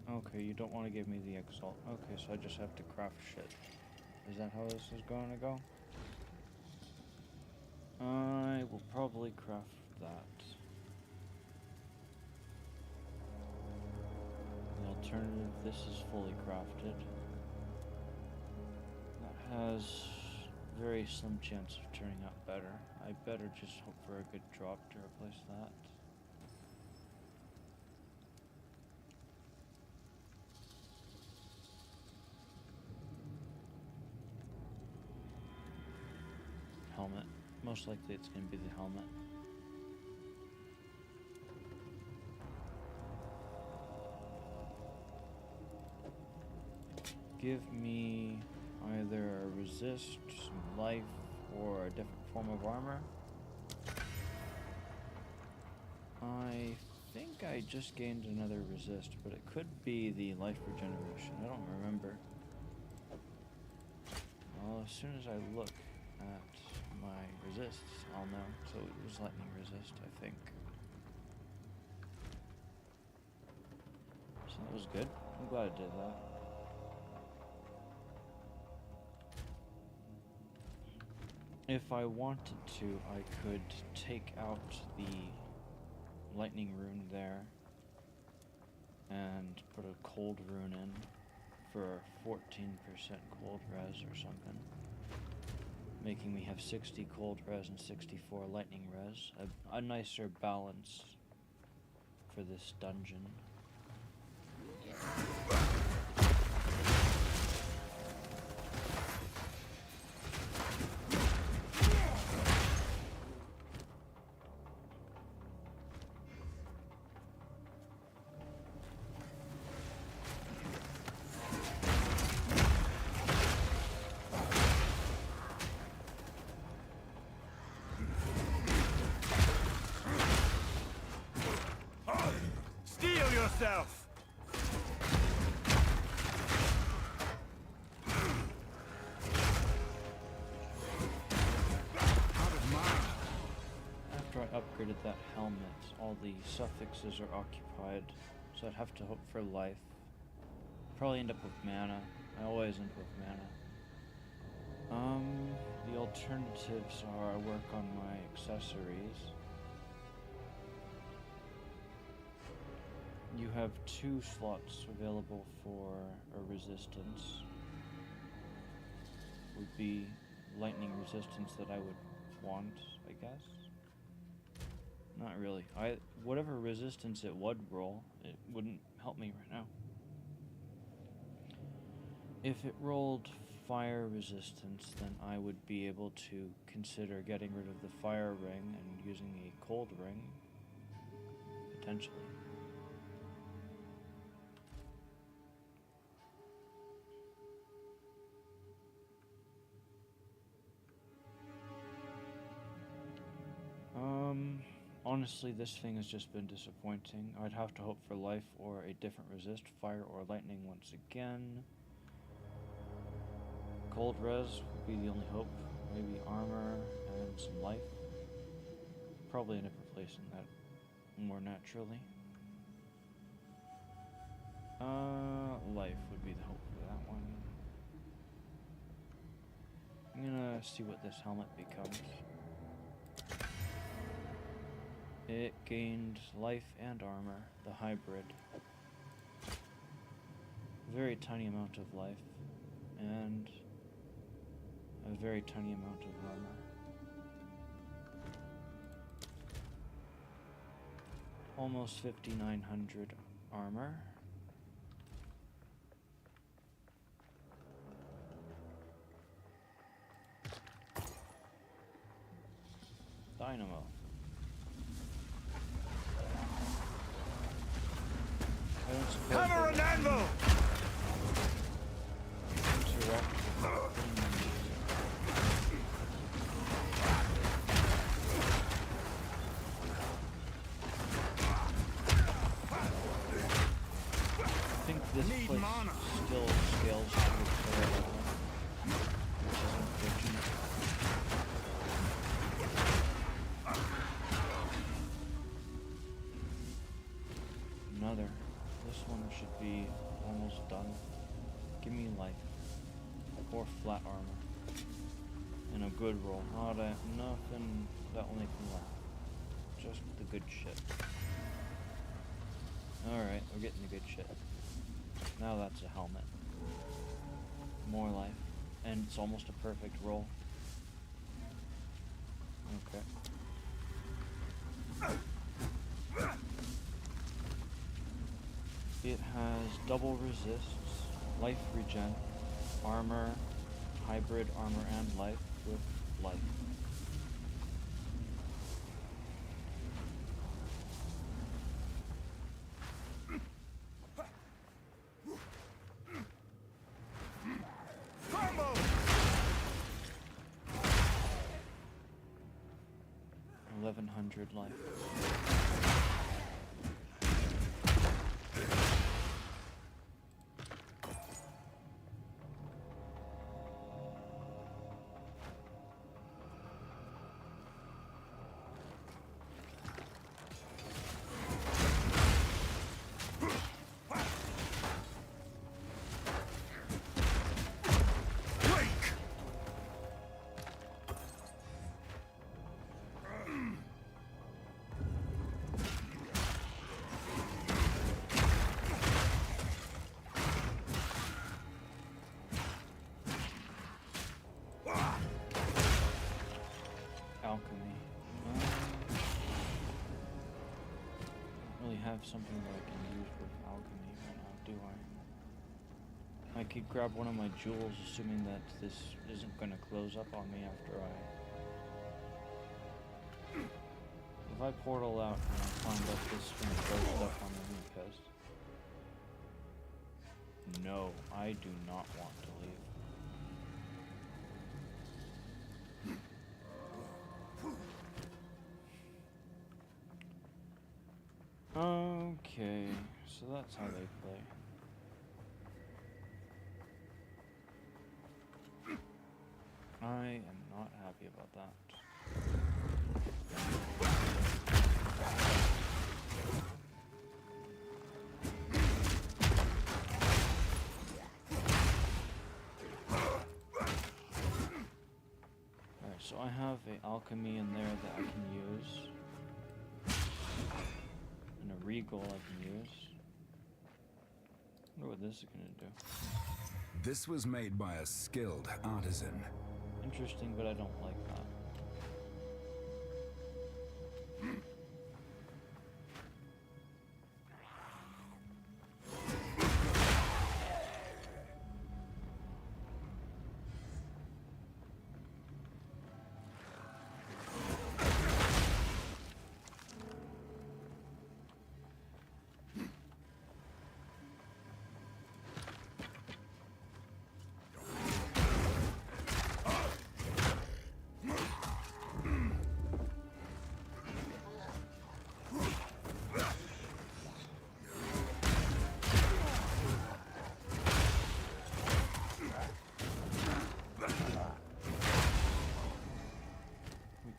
Okay, you don't want to give me the exalt. Okay, so I just have to craft shit. Is that how this is going to go? I will probably craft that. The alternative, this is fully crafted. That has very slim chance of turning out better. I better just hope for a good drop to replace that. Helmet. Most likely it's going to be the helmet. Give me either a resist, some life, or a different form of armor. I think I just gained another resist, but it could be the life regeneration. I don't remember. Well, as soon as I look at my resists, I'll know. So it was lightning resist, I think. So that was good. I'm glad I did that. If I wanted to, I could take out the lightning rune there and put a cold rune in for 14% cold res or something, making me have 60 cold res and 64 lightning res. A nicer balance for this dungeon. Steel yourself! After I upgraded that helmet, all the suffixes are occupied, so I'd have to hope for life. Probably end up with mana. I always end up with mana. The alternatives are I work on my accessories. You have 2 slots available for a resistance. Would be lightning resistance that I would want, I guess. Not really. Whatever resistance it would roll, it wouldn't help me right now. If it rolled fire resistance, then I would be able to consider getting rid of the fire ring and using a cold ring. Potentially. Honestly, this thing has just been disappointing. I'd have to hope for life or a different resist, fire or lightning once again. Cold res would be the only hope. Maybe armor and some life. Probably end up replacing that more naturally. Life would be the hope for that one. I'm gonna see what this helmet becomes. It gained life and armor, the hybrid. Very tiny amount of life, and a very tiny amount of armor. Almost 5,900 armor. Dynamo. I don't suppose Hammer and anvil! I think this place still scales to the player level, which is unfortunate. Another. This one should be almost done. Give me life. Or flat armor. And a good roll. Not nothing that will make me laugh. Just the good shit. Alright, we're getting the good shit. Now that's a helmet. More life. And it's almost a perfect roll. Okay. It has double resists, life regen, armor, hybrid armor and life with life. Combo! 1,100 life. Alchemy. Don't really have something that I can use with alchemy right now, do I? I could grab one of my jewels, assuming that this isn't going to close up on me after I... If I portal out and I find that this is going to close up on me, I'm pissed. No, I do not want to leave. Okay, so that's how they play. I am not happy about that. Alright, so I have an alchemy in there that I can use. And a regal I can use. I wonder what this is gonna do. This was made by a skilled artisan. Interesting, but I don't like that.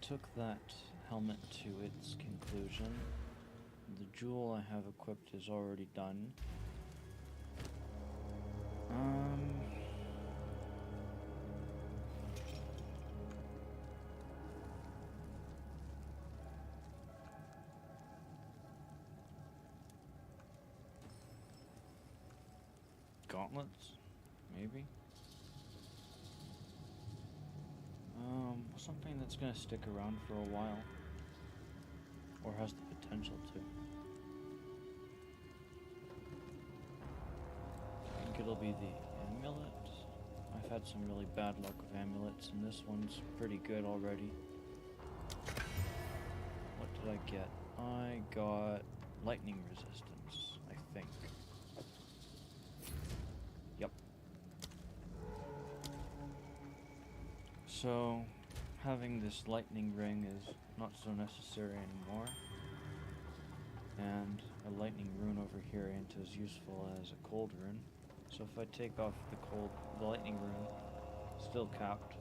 took that helmet to its conclusion. The jewel I have equipped is already done. Gauntlets, maybe. Something that's gonna stick around for a while, or has the potential to. I think it'll be the amulet. I've had some really bad luck with amulets, and this one's pretty good already. What did I get? I got lightning resistance, I think. Yep. So, having this lightning ring is not so necessary anymore. And a lightning rune over here ain't as useful as a cold rune. So if I take off the lightning rune, still capped.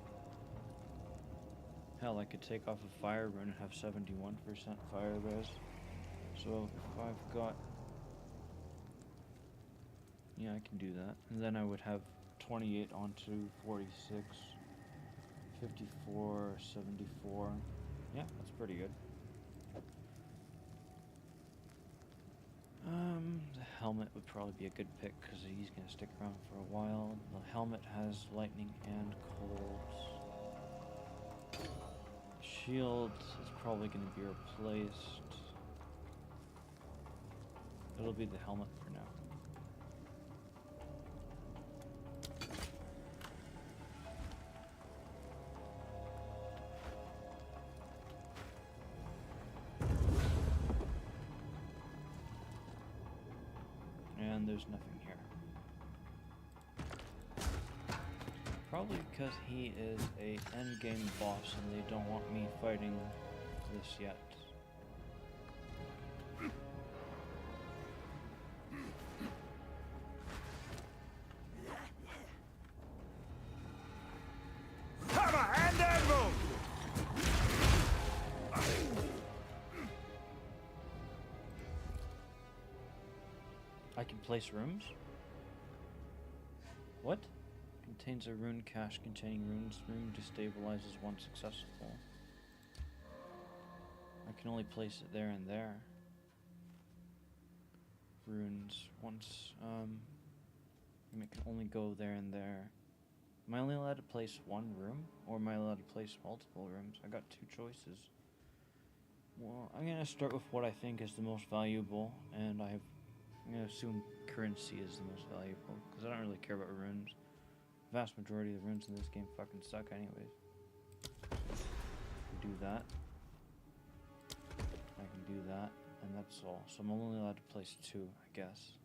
Hell, I could take off a fire rune and have 71% fire res. So if I've got... yeah, I can do that. And then I would have 28 onto 46, 54, 74. Yeah, that's pretty good. The helmet would probably be a good pick because he's going to stick around for a while. The helmet has lightning and cold. Shield is probably going to be replaced. It'll be the helmet for now. And there's nothing here. Probably because he is a endgame boss and they don't want me fighting this yet. Hammer and anvil! I can place rooms? What? Contains a rune cache containing runes. Rune destabilizes once successful. I can only place it there and there. Runes once, it can only go there and there. Am I only allowed to place one room? Or am I allowed to place multiple rooms? I got two choices. Well, I'm gonna start with what I think is the most valuable, and I'm gonna assume currency is the most valuable, because I don't really care about runes. The vast majority of the runes in this game fucking suck anyways. Do that. I can do that, and that's all. So I'm only allowed to place two, I guess.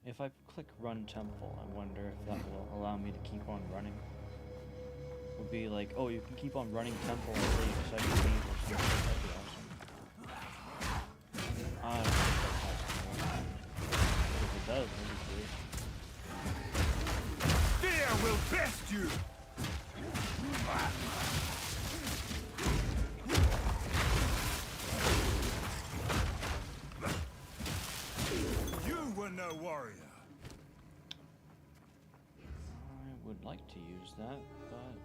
If I click Run Temple, I wonder if that will allow me to keep on running. Would be like, oh, you can keep on running Temple until you decide to leave or something. That'd be awesome. I don't think that's possible. If it does, that'd be great. Fear will best you! You were no warrior. I would like to use that, but...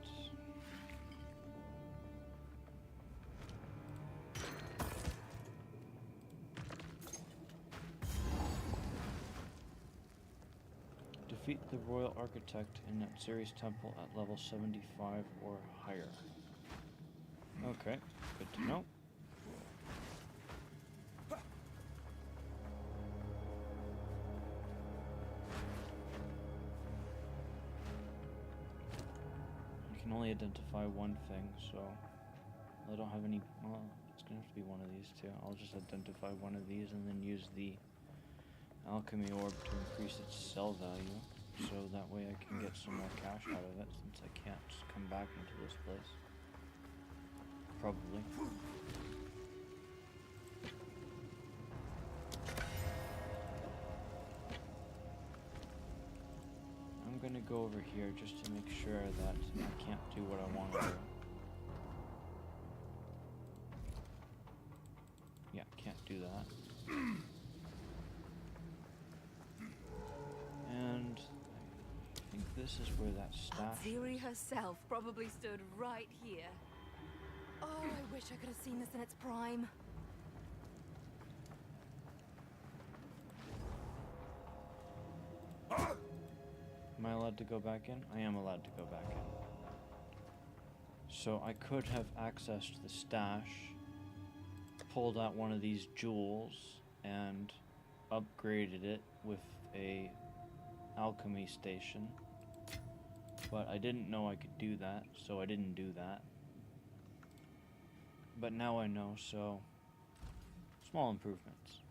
defeat the Royal Architect in that series temple at level 75 or higher. Okay, good to know. I can only identify one thing, so I don't have any... well, it's gonna have to be one of these two. I'll just identify one of these and then use the alchemy orb to increase its sell value, so that way I can get some more cash out of it, since I can't just come back into this place. Probably. I'm gonna go over here just to make sure that I can't do what I want to do. Yeah, can't do that. And I think this is where that stash Ziri herself probably stood right here. Oh, I wish I could have seen this in its prime. Am I allowed to go back in? I am allowed to go back in. So I could have accessed the stash, pulled out one of these jewels, and upgraded it with a alchemy station. But I didn't know I could do that, so I didn't do that. But now I know, so small improvements.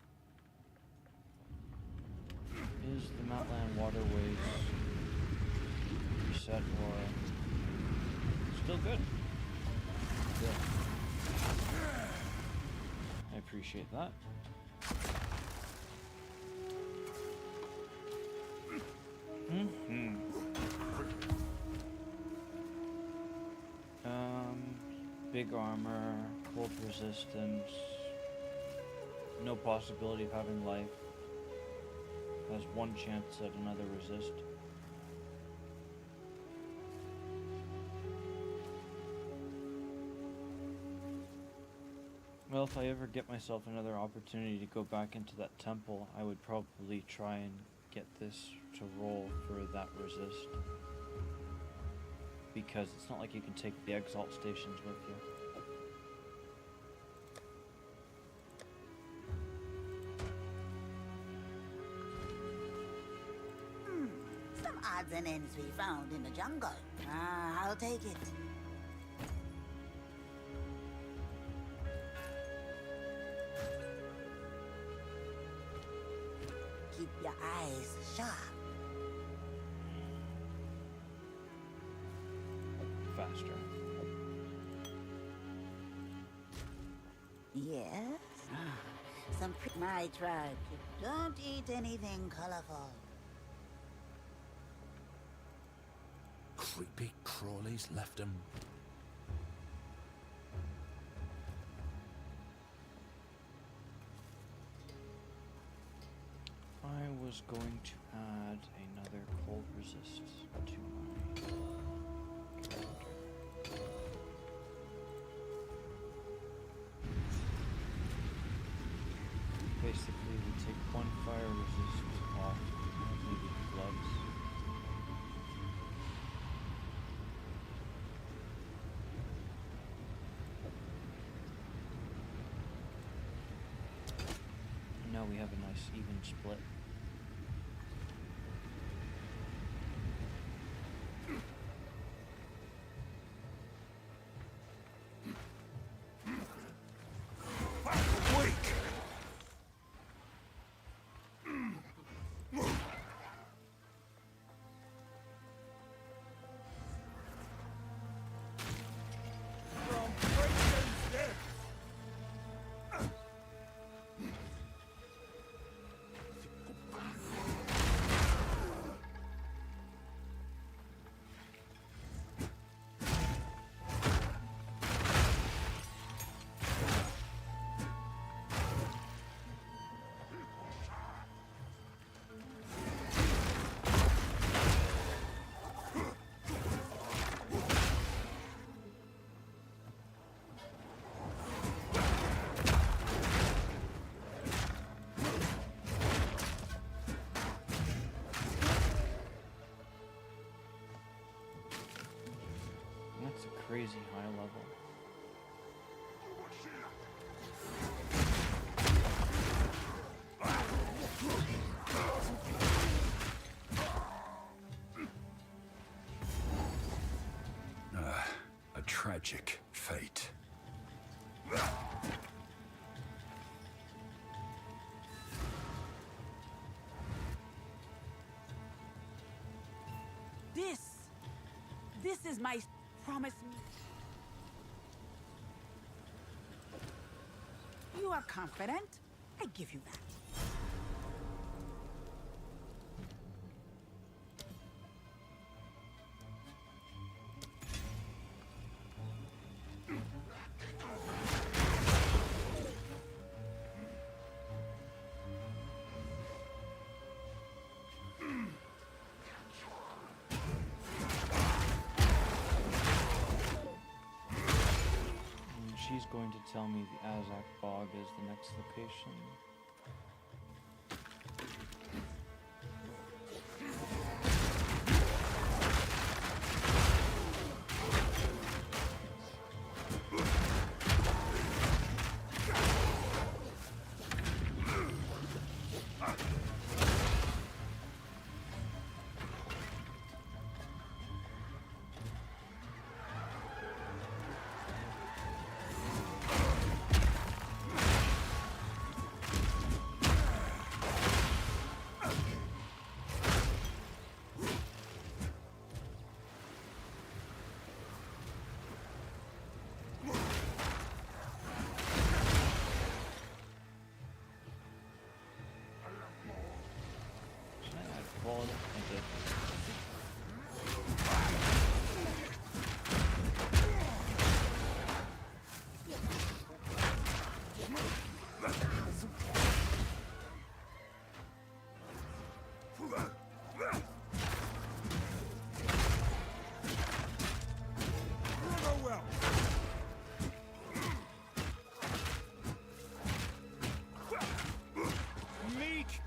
Is the Mountain waterways reset or still good? Good. I appreciate that. Big armor, cold resistance, no possibility of having life. Has one chance at another resist. Well, if I ever get myself another opportunity to go back into that temple, I would probably try and get this to roll for that resist. Because it's not like you can take the Exalt stations with you. Some odds and ends we found in the jungle. I'll take it. Keep your eyes sharp. Faster. Yes? My tribe don't eat anything colorful. Creepy crawlies left them. I was going to add another cold resist to my character. Basically, we take one fire resist off, maybe gloves. And now we have a nice even split. That's a crazy high level. A tragic fate. This is my promise me. You are confident? I give you that. going to tell me the Azak Bog is the next location.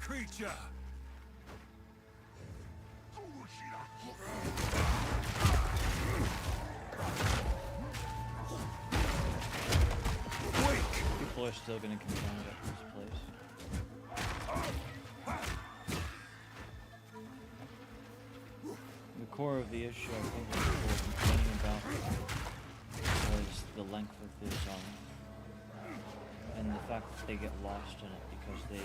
Creature! People are still gonna contend at this place. The core of the issue I think that people were complaining about was the length of the zone. And the fact that they get lost in it because they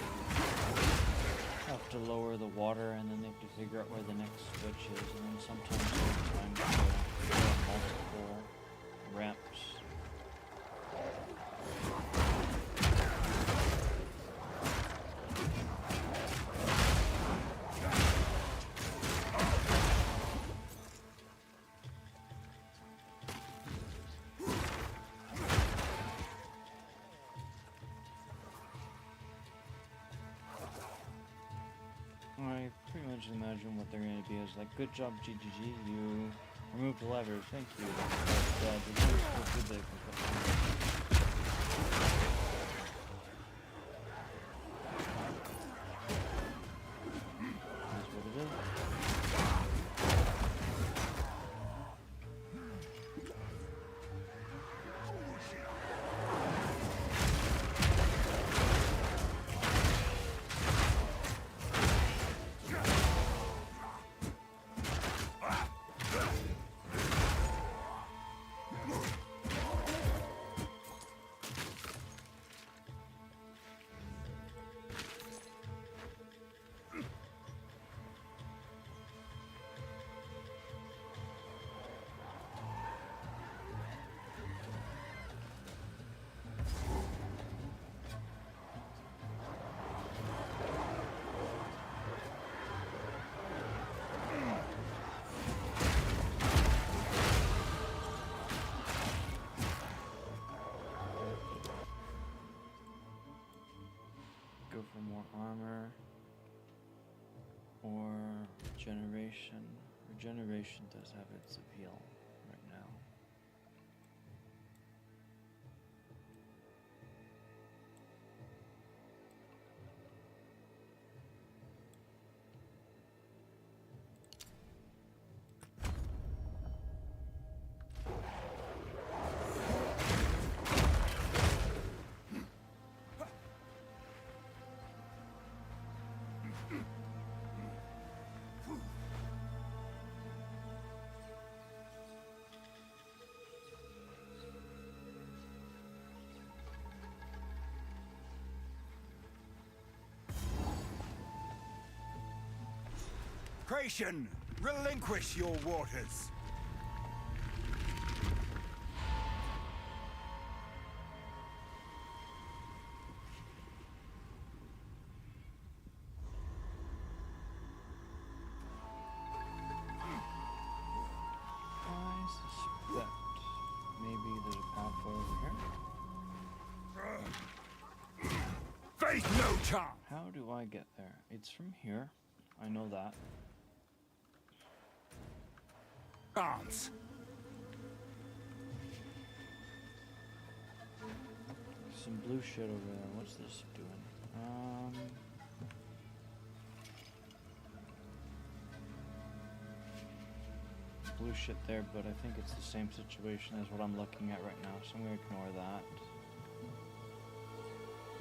have to lower the water and then they have to figure out where the next switch is, and then sometimes they're trying to go multiple ramps. I pretty much imagine what they're going to be is like, good job GGG, you removed the levers, thank you. But the levers were too big. That's what it is. Go for more armor or regeneration. Regeneration does have its appeal right now. Creation, relinquish your waters. I suspect maybe there's a pathway over here. Face no charm. How do I get there? It's from here. I know that. Arms. some blue shit over there. What's this doing? Blue shit there, but I think it's the same situation as what I'm looking at right now, so I'm gonna ignore that.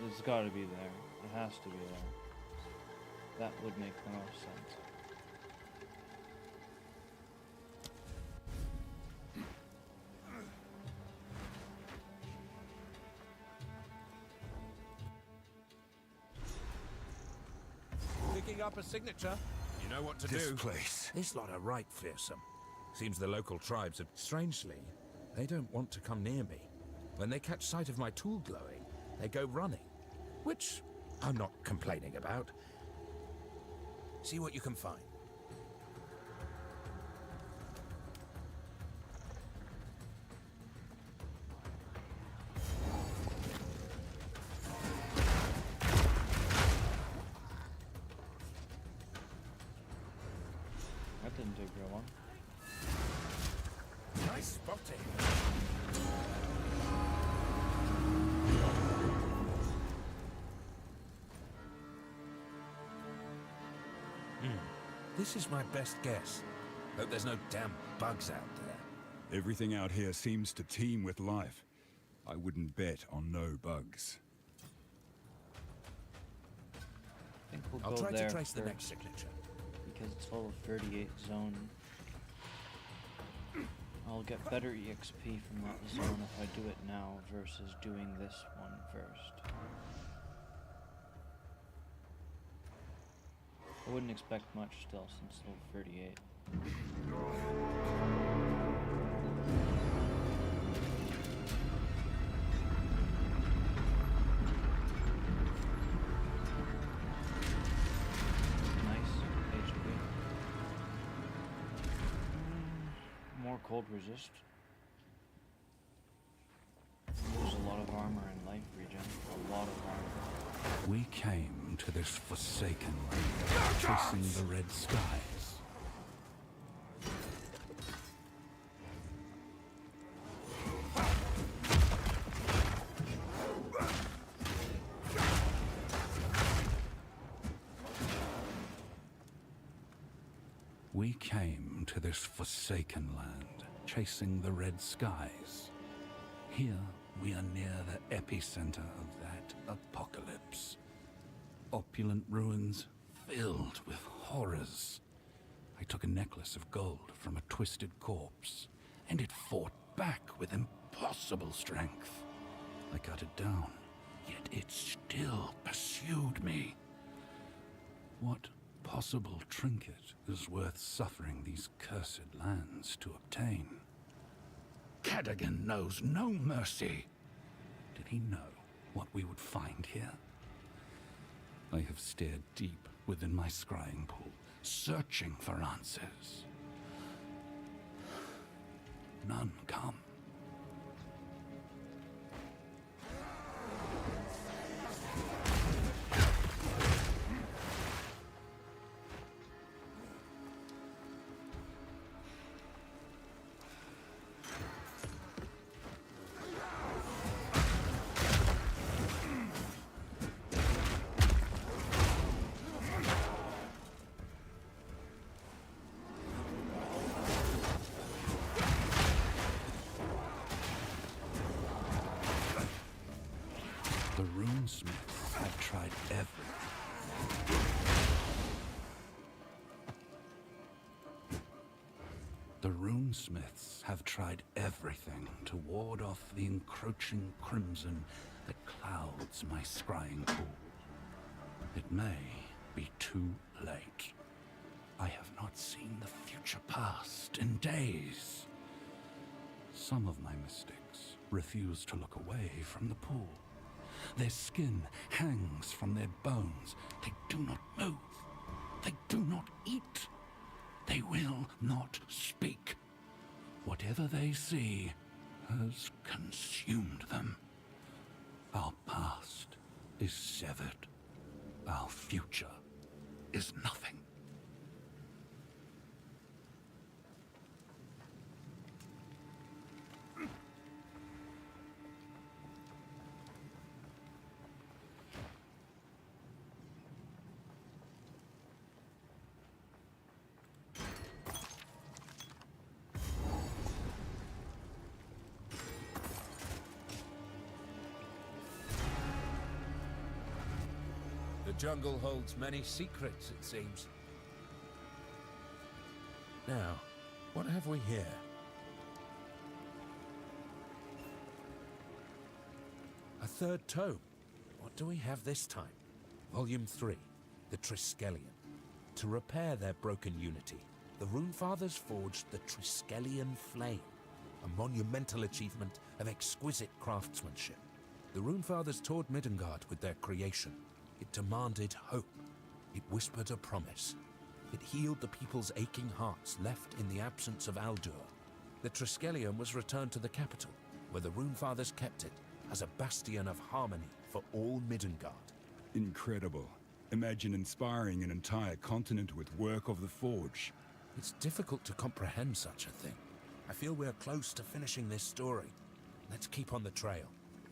It's gotta be there. It has to be there. That would make the most sense. Picking up a signature. You know what to This do. place. This lot are right fearsome. Seems the local tribes have... Strangely, they don't want to come near me. When they catch sight of my tool glowing, they go running. Which I'm not complaining about. See what you can find. That didn't take very long. Nice spotting. This is my best guess. Hope there's no damn bugs out there. Everything out here seems to teem with life. I wouldn't bet on no bugs. I think we'll I'll go try there to trace the first, next signature. because it's level 38 zone. I'll get better EXP from that zone if I do it now versus doing this one first. I wouldn't expect much still since level 38. Nice HP. More cold resist. Lose a lot of armor and life regen. A lot of armor. We came to this forsaken land, chasing the red skies. We came to this forsaken land, chasing the red skies. Here we are near the epicenter of that apocalypse. Opulent ruins filled with horrors. I took a necklace of gold from a twisted corpse, and it fought back with impossible strength. I cut it down, yet it still pursued me. What possible trinket is worth suffering these cursed lands to obtain? Cadogan knows no mercy. Did he know what we would find here? I have stared deep within my scrying pool, searching for answers. None come. The runesmiths have tried everything. The runesmiths have tried everything to ward off the encroaching crimson that clouds my scrying pool. It may be too late. I have not seen the future past in days. Some of my mystics refuse to look away from the pool. Their skin hangs from their bones. They do not move. They do not eat. They will not speak. Whatever they see has consumed them. Our past is severed. Our future is nothing. jungle holds many secrets, it seems. Now, what have we here? A third tome. What do we have this time? Volume 3, The Triskelion. To repair their broken unity, the Runefathers forged the Triskelion Flame, a monumental achievement of exquisite craftsmanship. The Runefathers toured Midgard with their creation. It demanded hope. It whispered a promise. It healed the people's aching hearts left in the absence of Aldur. The Triskelion was returned to the capital, where the Runefathers kept it as a bastion of harmony for all Midgard. Incredible. Imagine inspiring an entire continent with work of the Forge. It's difficult to comprehend such a thing. I feel we're close to finishing this story. Let's keep on the trail.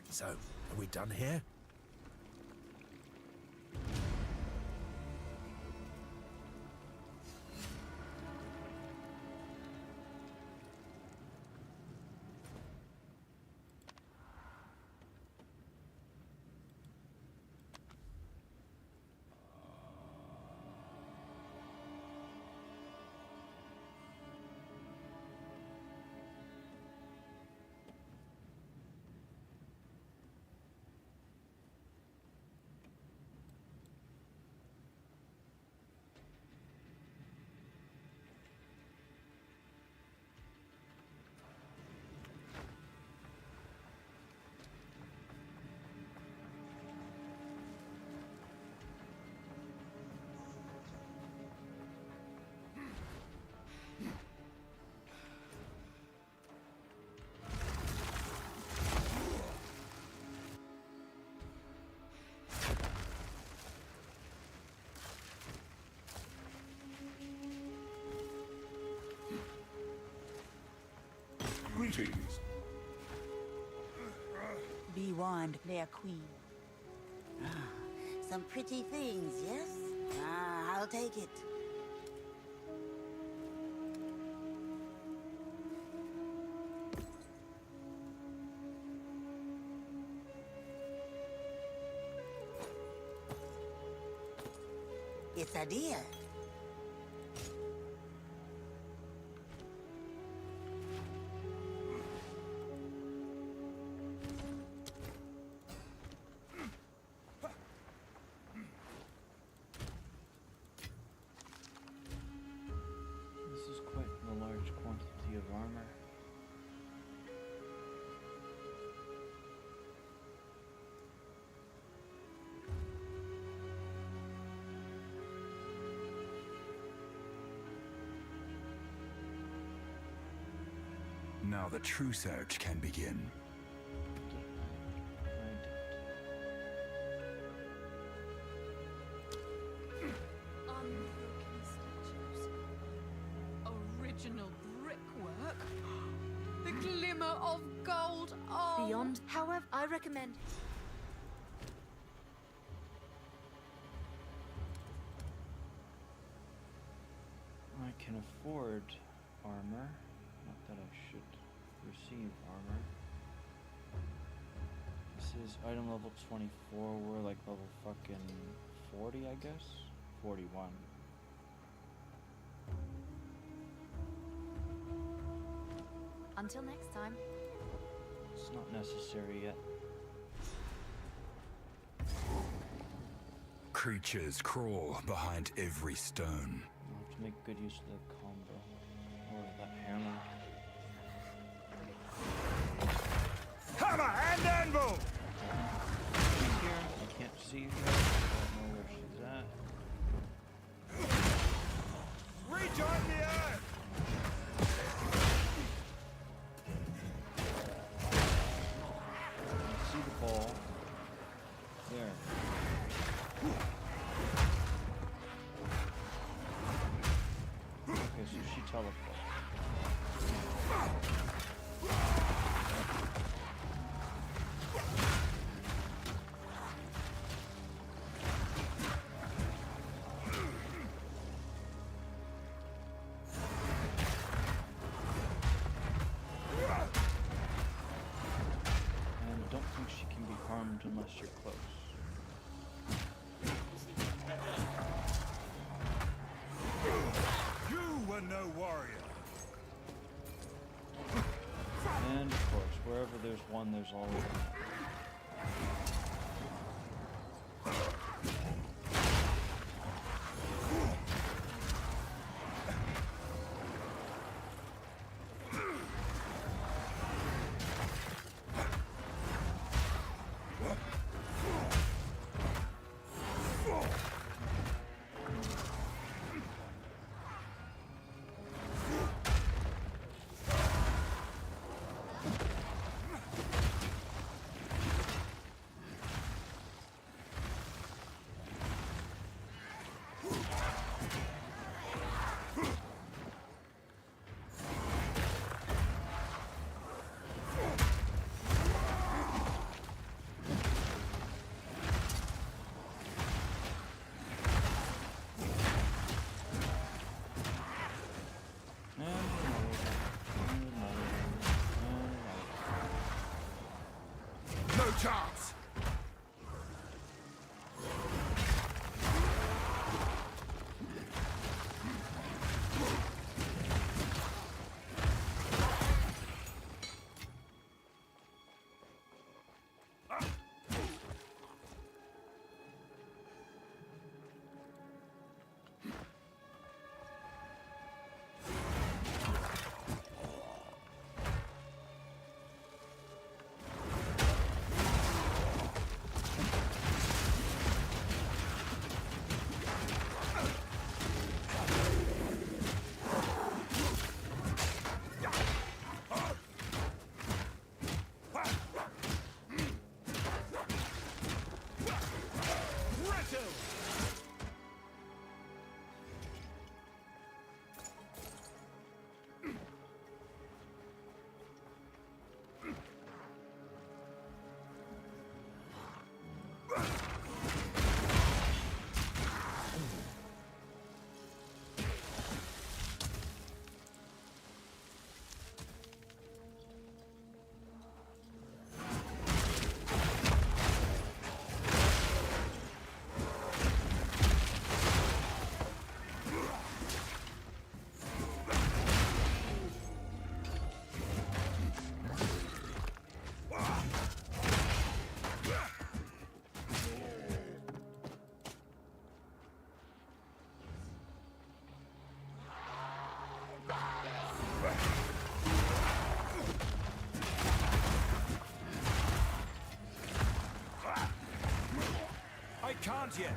So, are we done here? Greetings. Be warned, their queen. Ah, some pretty things, yes? Ah, I'll take it. It's a deal. This is quite a large quantity of armor. Now the true search can begin. Unbroken statues. Original brickwork. The glimmer of gold. Oh. Beyond, however, I recommend. I can afford armor. Not that I should receive armor. This is item level 24. We're like level fucking 40, I guess? 41. Until next time. It's not necessary yet. Creatures crawl behind every stone. I'll have to make good use of the combo. Or that hammer. Hammer and anvil! She's here. I can't see her. I don't know where she's at. Rejoin the earth! I see the ball. There. Okay, so she teleports. And I don't think she can be harmed unless you're close. there's one, there's always No chance! I can't yet.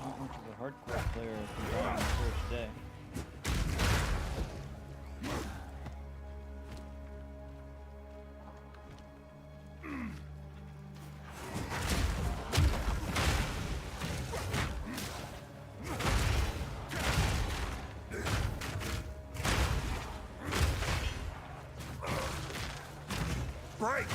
not much of a hardcore player if you die on the first day. Break!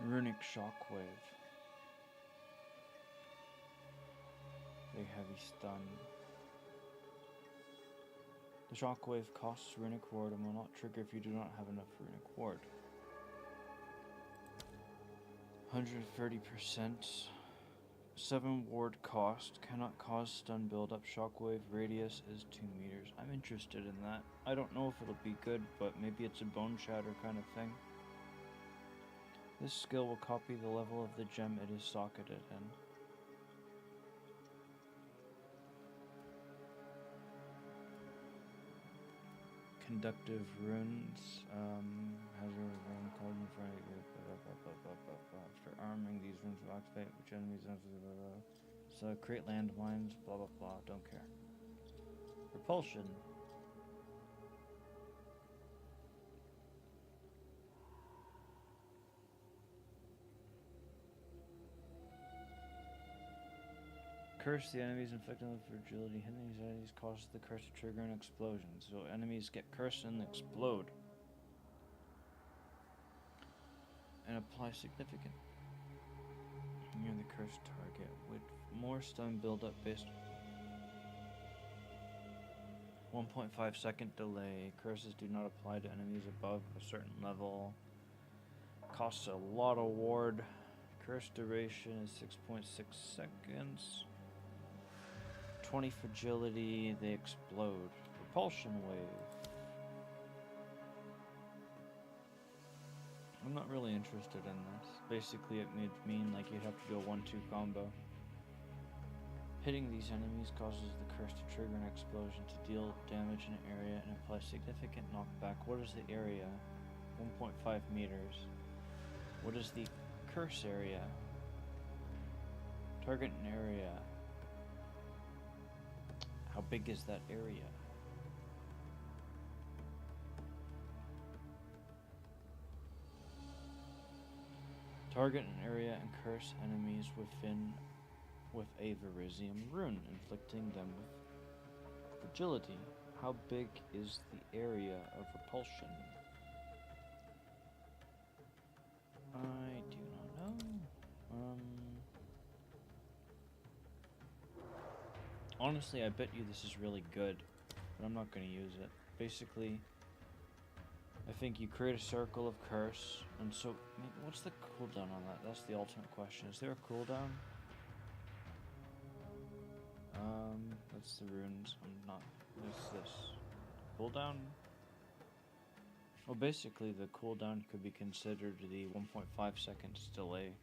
Runic Shockwave. Big heavy stun. The Shockwave costs Runic Ward and will not trigger if you do not have enough Runic Ward. 130%. 7 ward cost. Cannot cause stun buildup. Shockwave radius is 2 meters. I'm interested in that. I don't know if it'll be good, but maybe it's a bone shatter kind of thing. This skill will copy the level of the gem it is socketed in. Conductive runes. Has a rune called in front of you. After arming these runes will activate which enemies have. So create landmines. Blah blah blah. Don't care. Repulsion. Curse the enemies inflicting with fragility. Hitting these enemies causes the curse to trigger an explosion. So enemies get cursed and explode. And apply significant near the cursed target with more stun buildup based 1.5 second delay. Curses do not apply to enemies above a certain level. Costs a lot of ward. Curse duration is 6.6 seconds. 20 fragility, they explode. Repulsion wave. I'm not really interested in this. Basically, it would mean like you'd have to do a 1-2 combo. Hitting these enemies causes the curse to trigger an explosion to deal damage in an area and apply significant knockback. What is the area? 1.5 meters. What is the curse area? Target an area. How big is that area? Target an area and curse enemies with a Verisium rune, inflicting them with fragility. How big is the area of repulsion? I do not know. Honestly, I bet you this is really good, but I'm not going to use it. Basically, I think you create a circle of curse, and so what's the cooldown on that? That's the ultimate question. Is there a cooldown? That's the runes. I'm not. What's this? Cooldown? Well, basically, the cooldown could be considered the 1.5 seconds delay.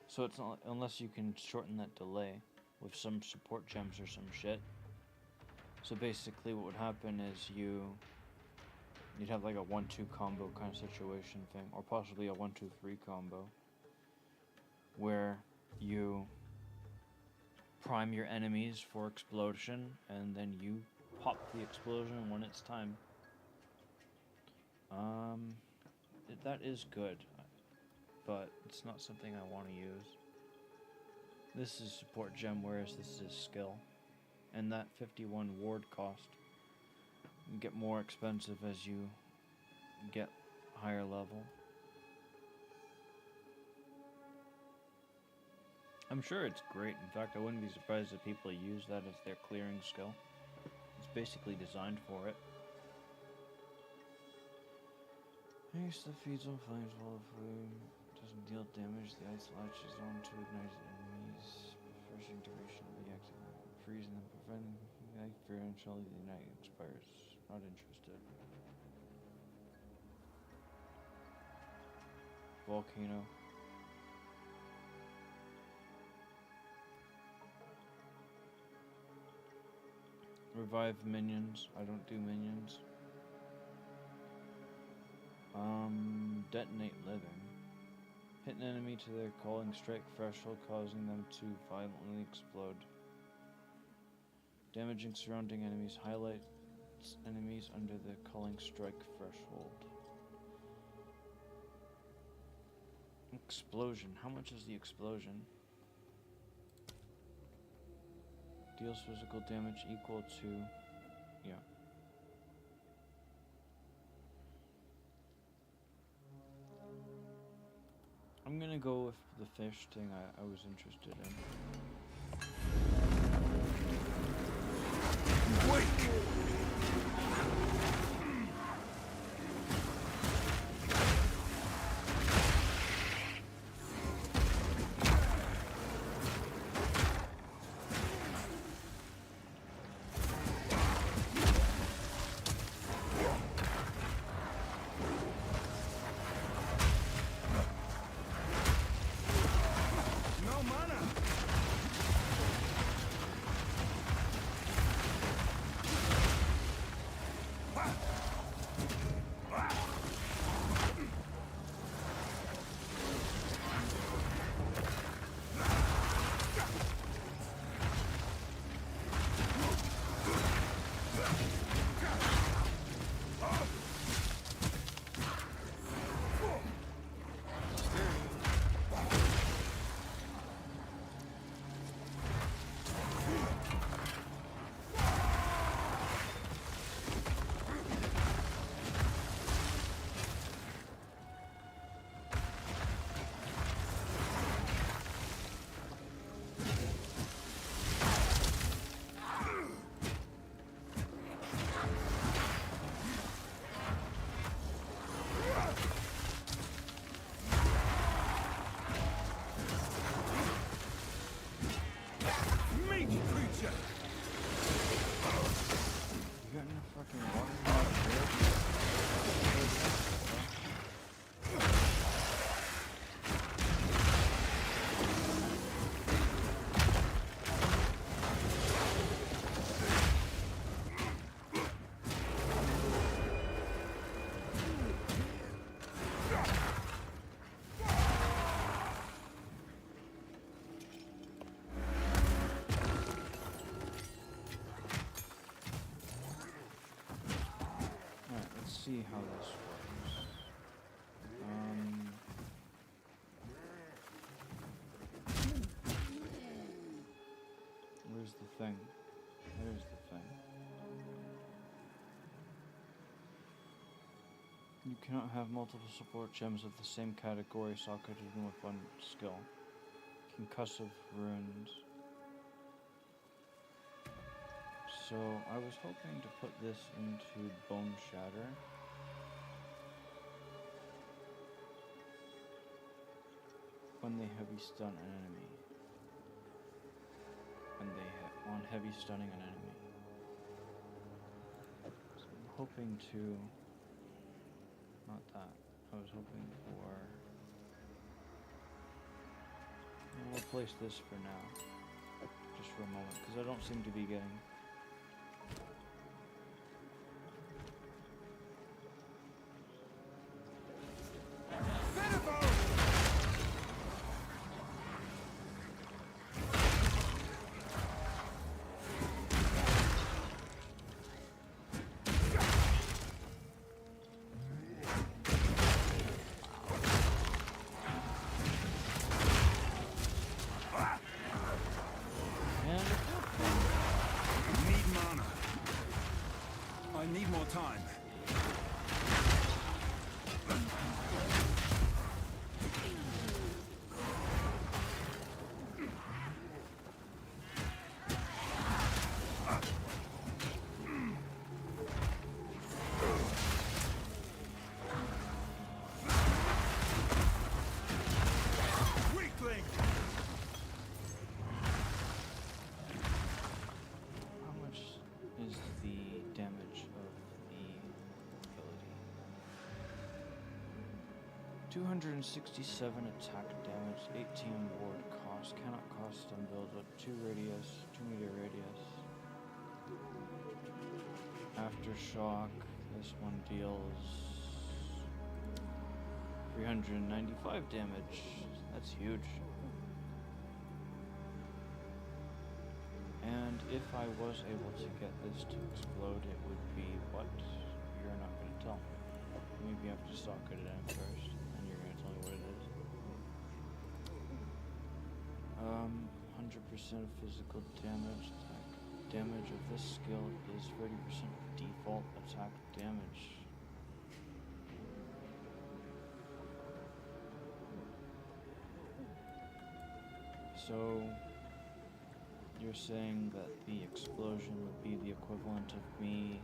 So it's not unless you can shorten that delay with some support gems or some shit. So basically, what would happen is you'd have like a 1-2 combo kind of situation thing, or possibly a 1-2-3 combo, where you prime your enemies for explosion, and then you pop the explosion when it's time. That is good, but it's not something I want to use. This is support gem, whereas this is skill. And that 51 ward cost will get more expensive as you get higher level. I'm sure it's great. In fact, I wouldn't be surprised if people use that as their clearing skill. It's basically designed for it. Haste that feeds on flames while the flame doesn't deal damage. The ice latches on to ignite enemies. Refreshing duration of the active. Freezing them, preventing the ice fear until the night expires. Not interested. Volcano. Revive minions. I don't do minions. Detonate living. Hit an enemy to their calling strike threshold, causing them to violently explode. Damaging surrounding enemies. Highlights enemies under the calling strike threshold. Explosion. How much is the explosion? Deals physical damage equal to... yeah. I'm gonna go with the fish thing I was interested in. See how this works. Where's the thing? There's the thing. You cannot have multiple support gems of the same category socketed in with one skill. Concussive runes. So I was hoping to put this into Bone Shatter. When they heavy stun an enemy. When they on heavy stunning an enemy. So I'm hoping to... Not that. I was hoping for... I'll replace this for now. Just for a moment, because I don't seem to be getting... Time. Weakling. How much is the damage of 267 attack damage, 18 ward cost, cannot cost stun build up 2 meter radius. Aftershock, this one deals 395 damage. That's huge. And if I was able to get this to explode, it would be what? You're not going to tell me. Maybe I have to socket it in first. 100% of physical damage. Attack damage of this skill is 30% of default attack damage. So you're saying that the explosion would be the equivalent of me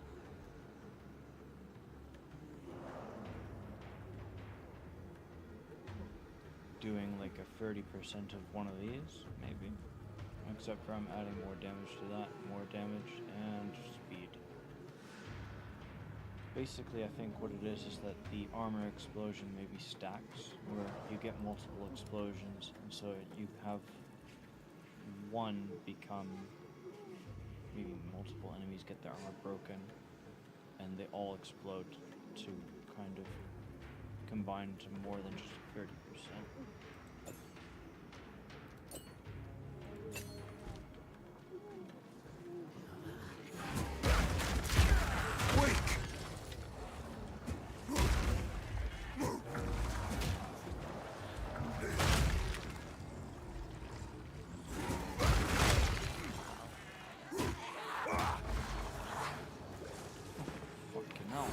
doing like a 30% of one of these, maybe. Except for I'm adding more damage to that, more damage, and speed. Basically, I think what it is that the armor explosion maybe stacks, where you get multiple explosions, and so you have one become, maybe multiple enemies get their armor broken, and they all explode to kind of combine to more than just 30%. Fucking hell.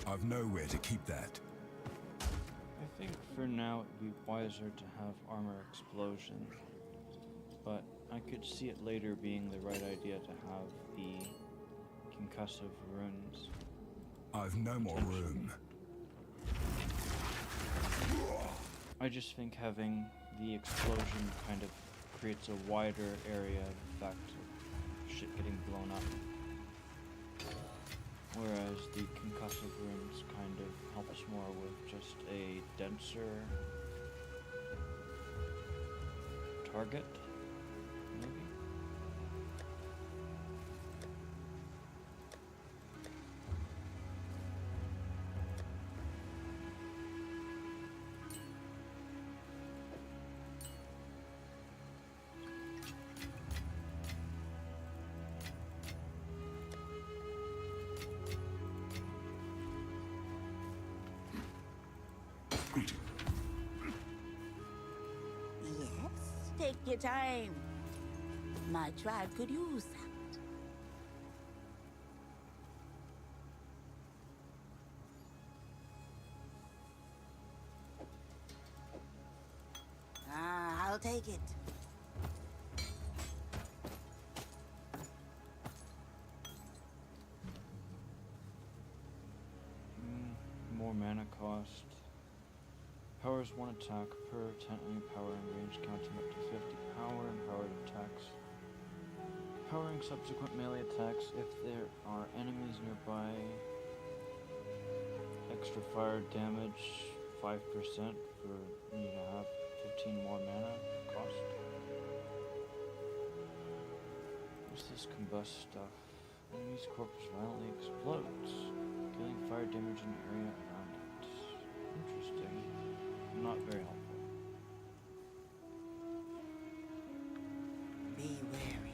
I've nowhere to keep that. I think for now it'd be wiser to have armor explosion, but I could see it later being the right idea to have the concussive runes. I've no more room. I just think having the explosion kind of creates a wider area of effect of shit getting blown up. Whereas the concussive runes kind of help us more with just a denser target, maybe? Yes, take your time. My tribe could use that. I'll take it. More mana cost. Powers one attack per 10 enemy power and range, counting up to 50 power and powered attacks. Powering subsequent melee attacks if there are enemies nearby. Extra fire damage 5% for me to have 15 more mana cost. What's this combust stuff? Enemy's corpse violently explodes, killing fire damage in the area around it. Interesting. Not very helpful. Be wary.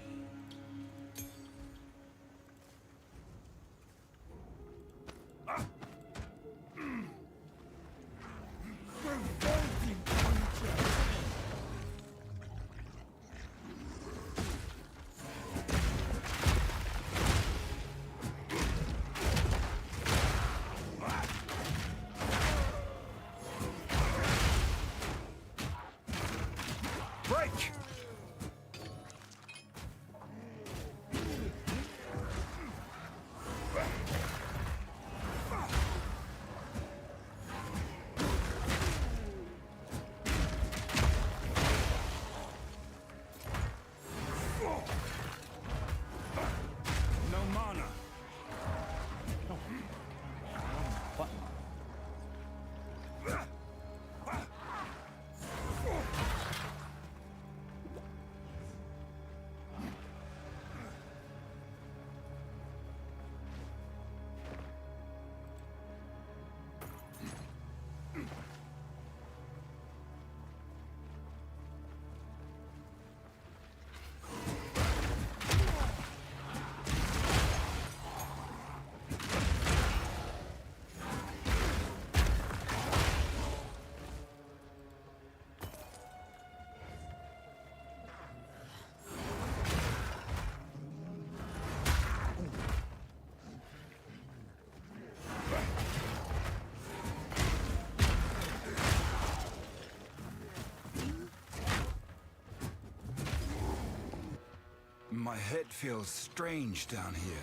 My head feels strange down here.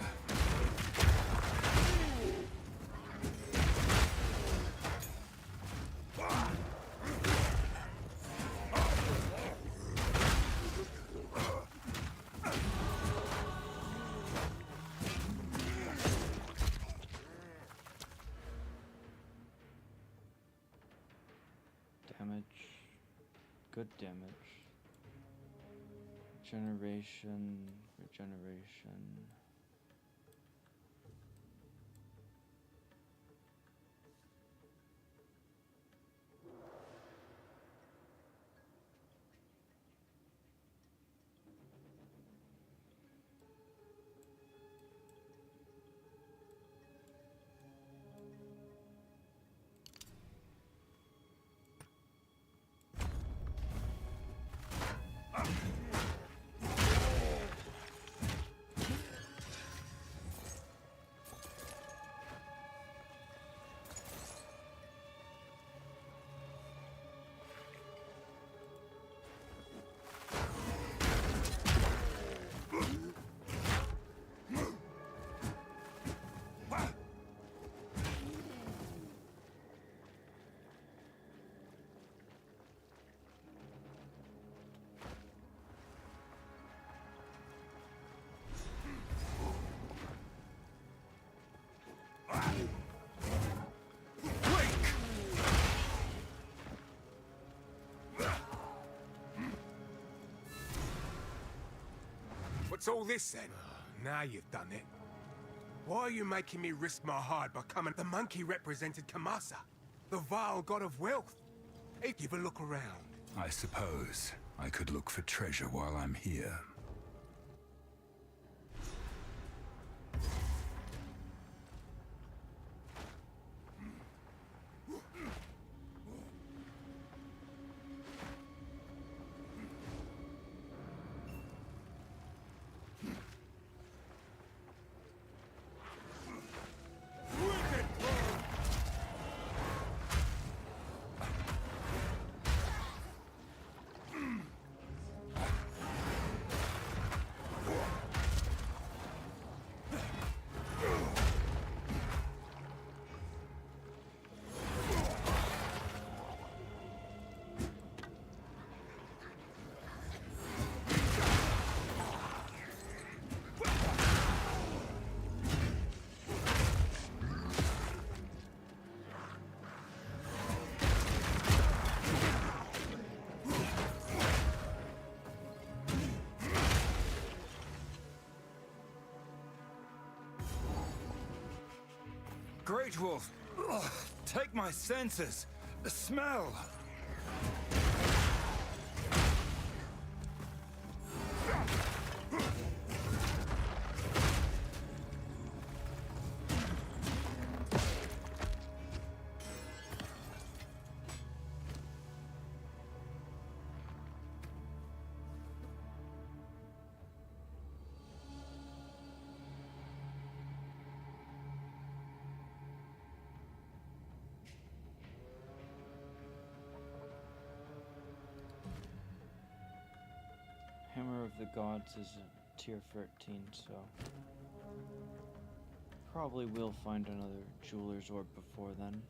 Damage. Good damage. Regeneration. What's all this then? Now you've done it. Why are you making me risk my hide by coming? The monkey represented Kamasa, the vile god of wealth. Hey, give a look around. I suppose I could look for treasure while I'm here. Great Wolf! Ugh, take my senses! The smell! Hammer of the Gods is a tier 13, so probably will find another jeweler's orb before then.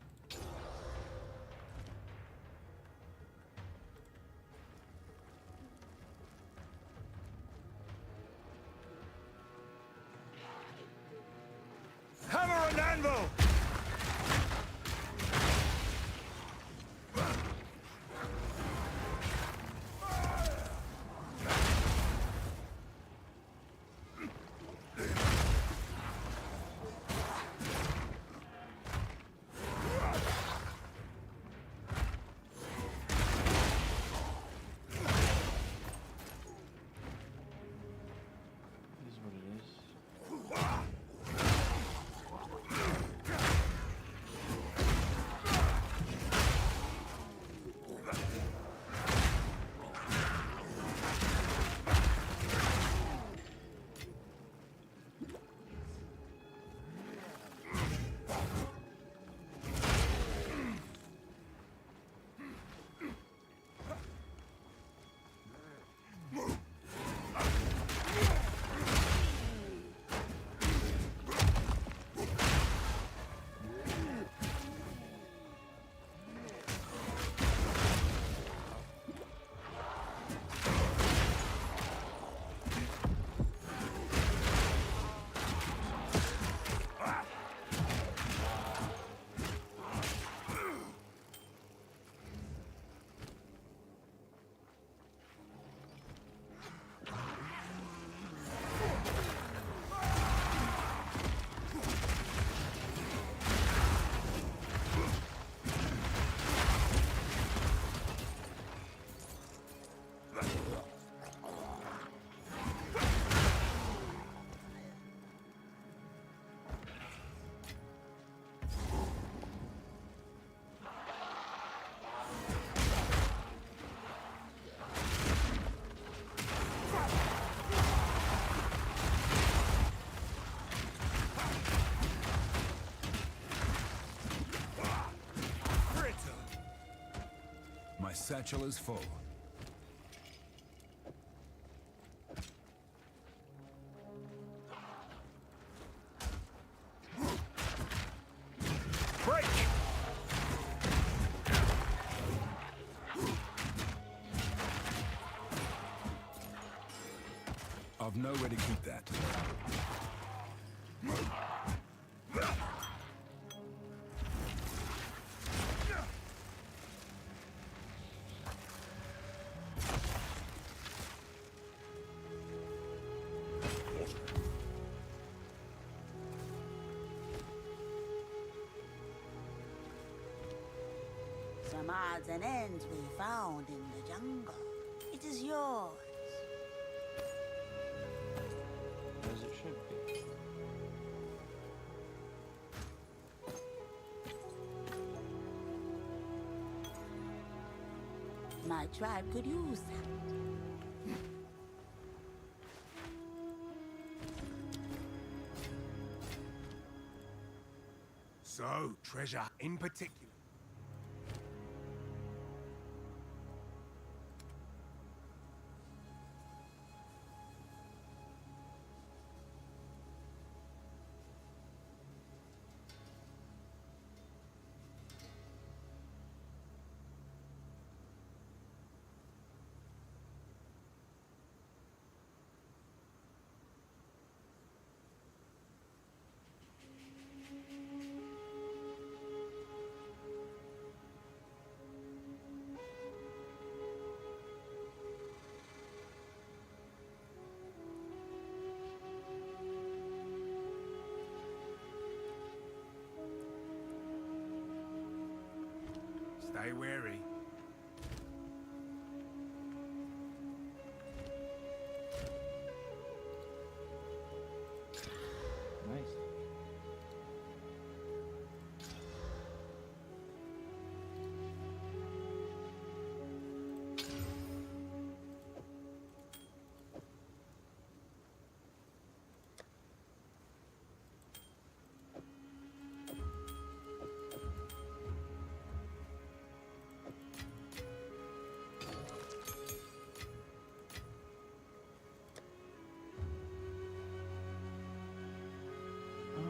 Hammer and anvil! My satchel is full. Break! I've nowhere to keep that. Some odds and ends we found in the jungle. It is yours. As it should be. My tribe could use that. So, treasure in particular. Stay wary. Nice. I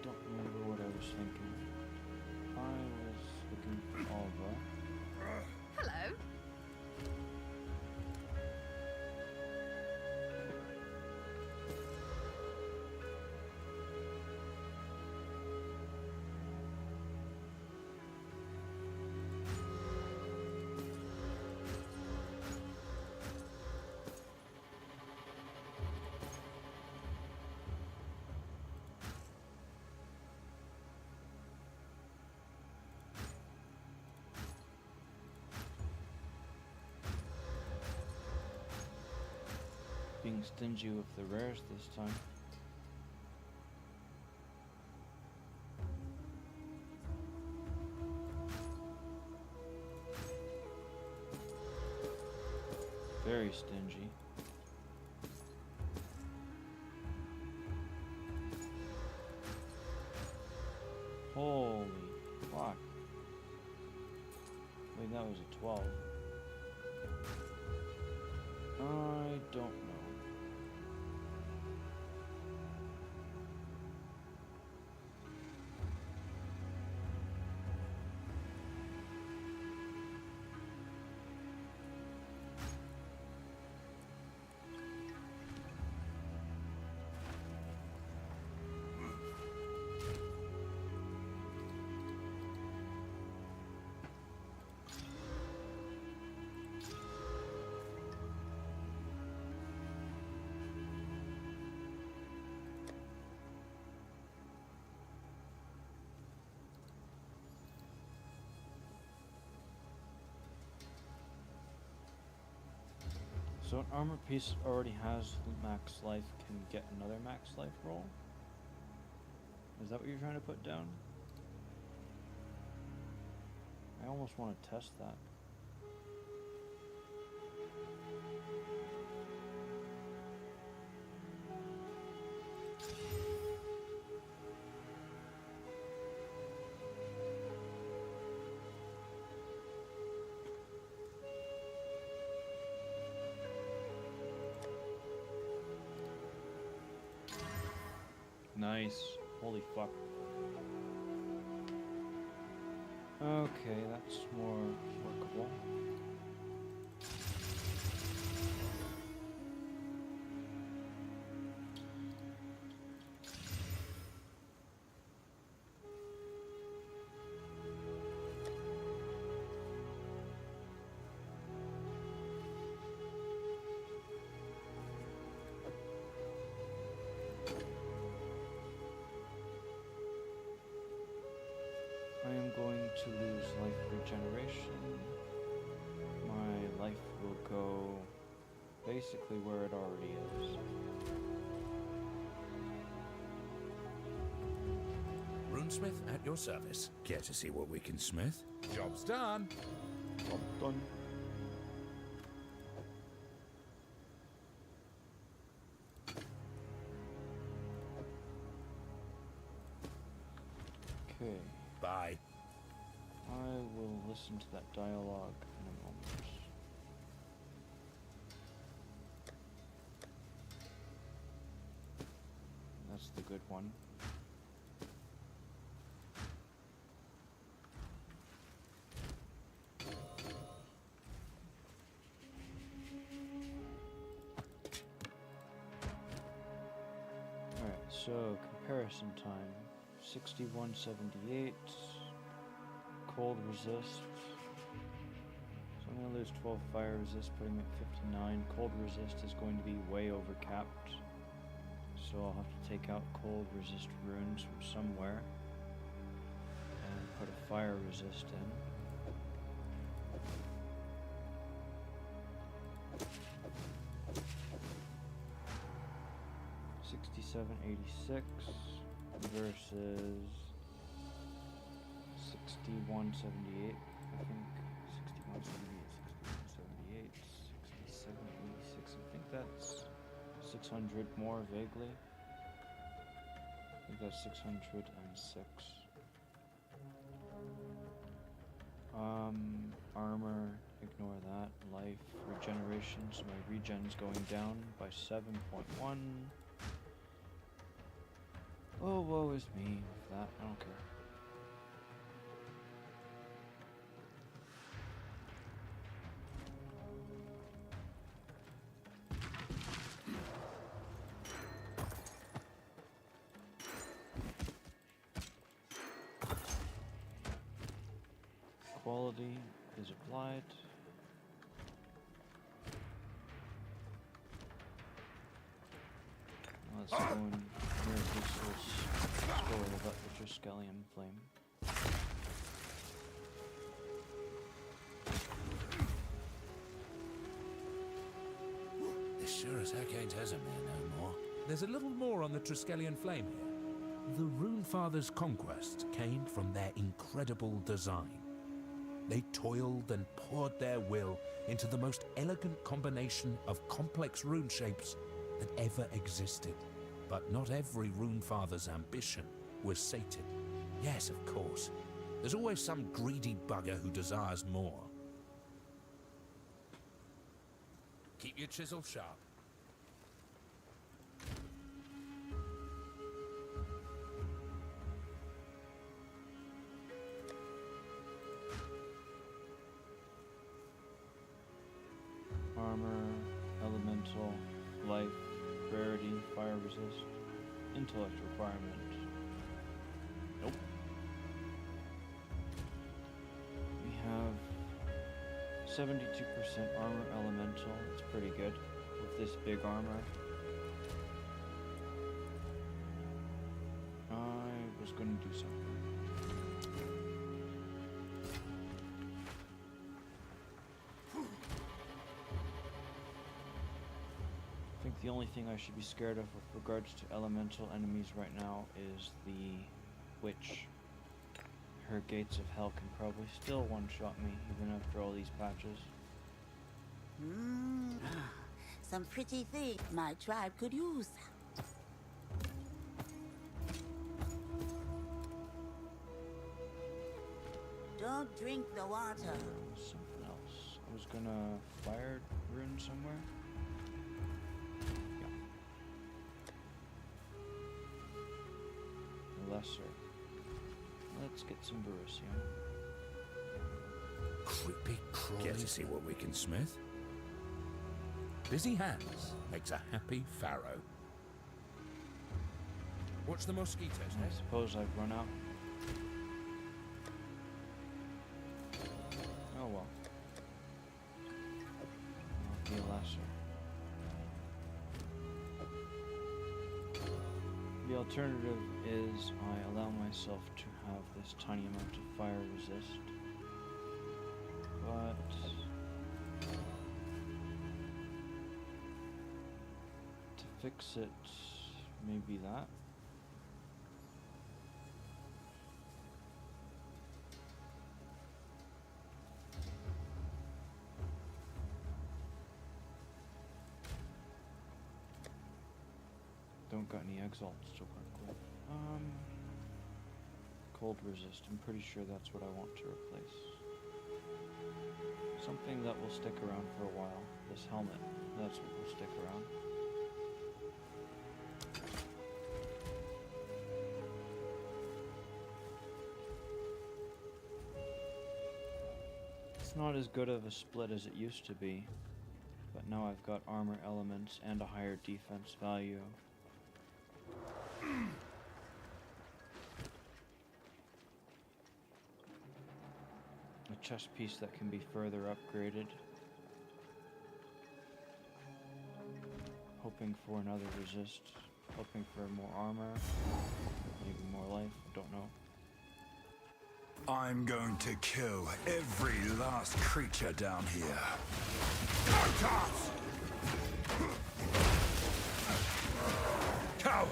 don't remember what I was thinking. I was looking for Alva. Hello. Being stingy with the rares this time. Very stingy. Holy fuck. Wait, that was a 12. I don't know. So an armor piece that already has max life can get another max life roll? Is that what you're trying to put down? I almost want to test that. Nice. Holy fuck. Okay, that's more workable. I am going to lose life regeneration. My life will go basically where it already is. Runesmith at your service. Care to see what we can smith? Job's done. Job done. Okay. Bye. I will listen to that dialogue in a moment. That's the good one. Alright, so comparison time. 6178. Cold resist. So I'm going to lose 12 fire resist, putting me at 59. Cold resist is going to be way over capped. So I'll have to take out cold resist runes from somewhere. And put a fire resist in. $67.86 versus 6178, I think. 6178, 6786. I think that's 600 more vaguely. I think that's 606. Armor, ignore that. Life, regeneration, so my regen's going down by 7.1. Oh, woe is me with that. I don't care. Quality is applied. Let's go and let's go with the Triskelion Flame. This sure as heck ain't Esamir no more. There's a little more on the Triskelion Flame here. The Runefather's conquest came from their incredible design. They toiled and poured their will into the most elegant combination of complex rune shapes that ever existed. But not every Runefather's ambition was sated. Yes, of course. There's always some greedy bugger who desires more. Keep your chisel sharp. Armor, elemental, life, rarity, fire resist, intellect requirement. Nope. We have 72% armor elemental. That's pretty good with this big armor. I was going to do something. I think the only thing I should be scared of with regards to elemental enemies right now is the witch. Her gates of hell can probably still one-shot me even after all these patches. Some pretty things my tribe could use. Don't drink the water. Something else. I was gonna fire rune somewhere. Yeah. lesser. Let's get some beryllium. Creepy crawly. Get to see what we can smith. Busy hands makes a happy pharaoh. Watch the mosquitoes, I Ned. suppose I've run out. Oh well. I'll be a lesser. The alternative is I allow myself to have this tiny amount of fire resist. But to fix it, maybe that. Don't got any exalts to work with. Cold resist. I'm pretty sure that's what I want to replace. Something that will stick around for a while. This helmet. That's what will stick around. It's not as good of a split as it used to be, but now I've got armor elements and a higher defense value. A chest piece that can be further upgraded. Hoping for another resist. Hoping for more armor. Maybe more life. Don't know. I'm going to kill every last creature down here. Cow!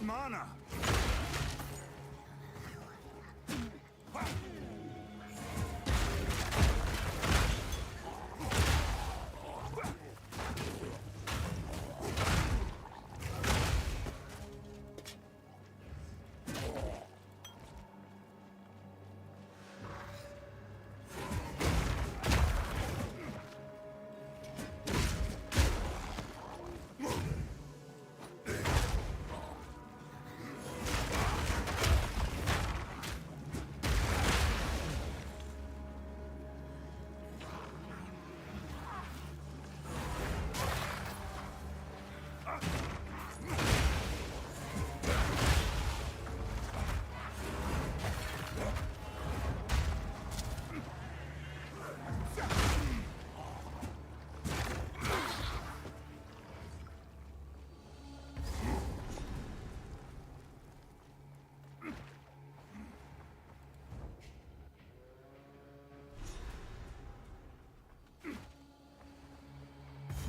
Mana.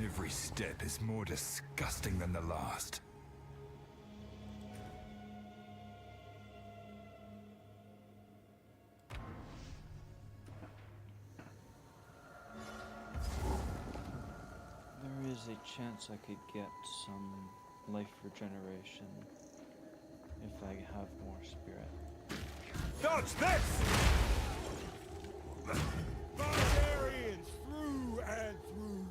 Every step is more disgusting than the last. There is a chance I could get some life regeneration if I have more spirit. Dodge this! Barbarians through and through.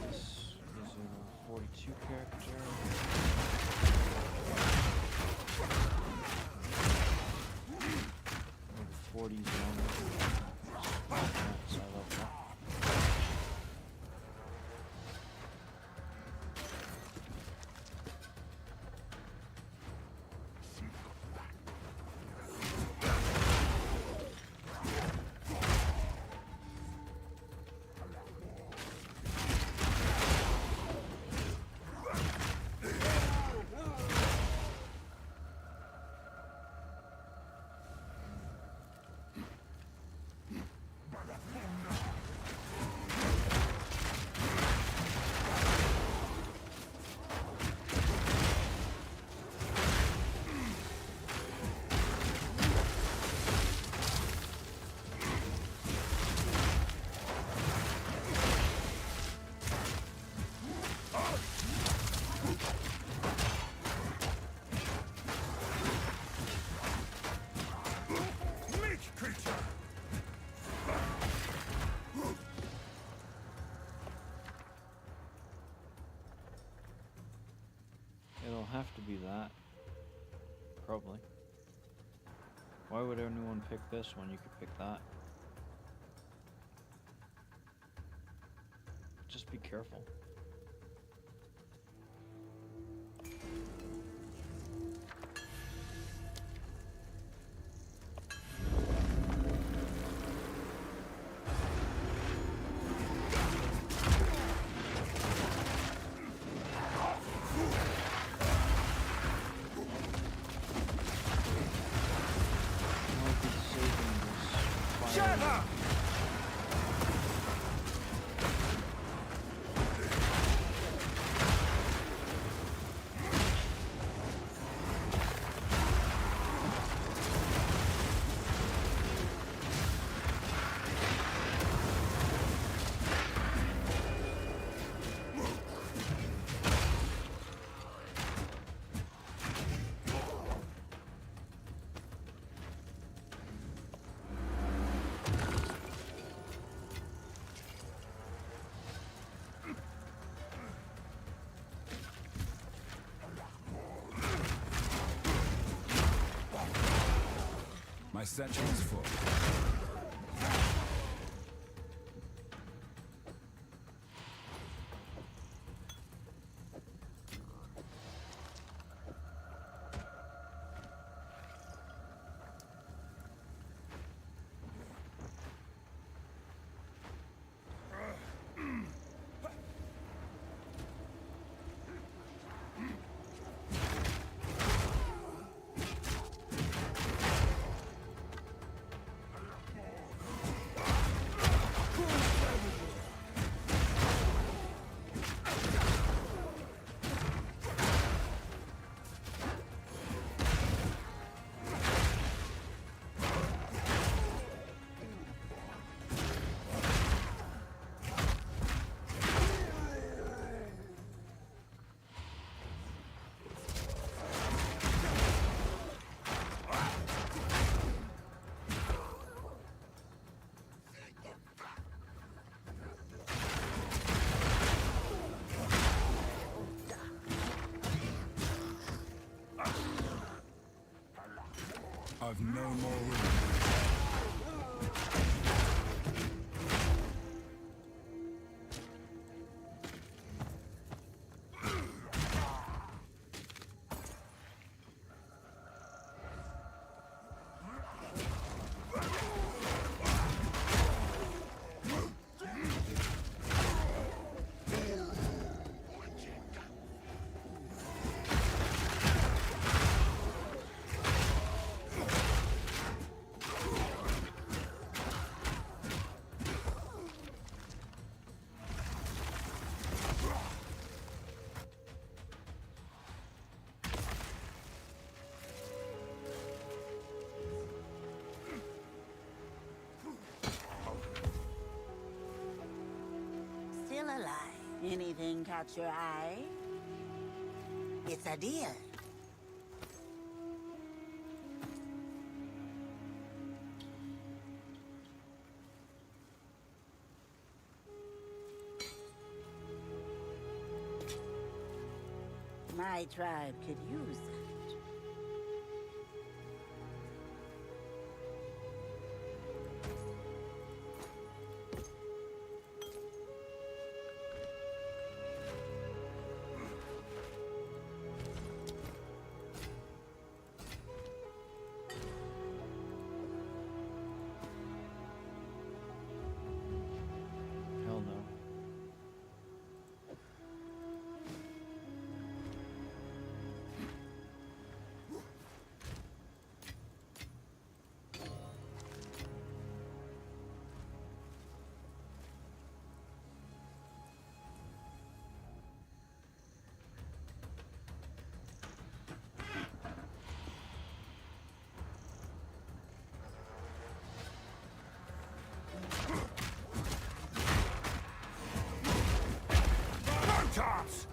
This is a 42 character. have to be that. Probably. Why would anyone pick this when you could pick that? Just be careful. My satchel is full. I've no more room. Still alive. Anything catch your eye? It's a deer. My tribe could use that. Hell no. Tops!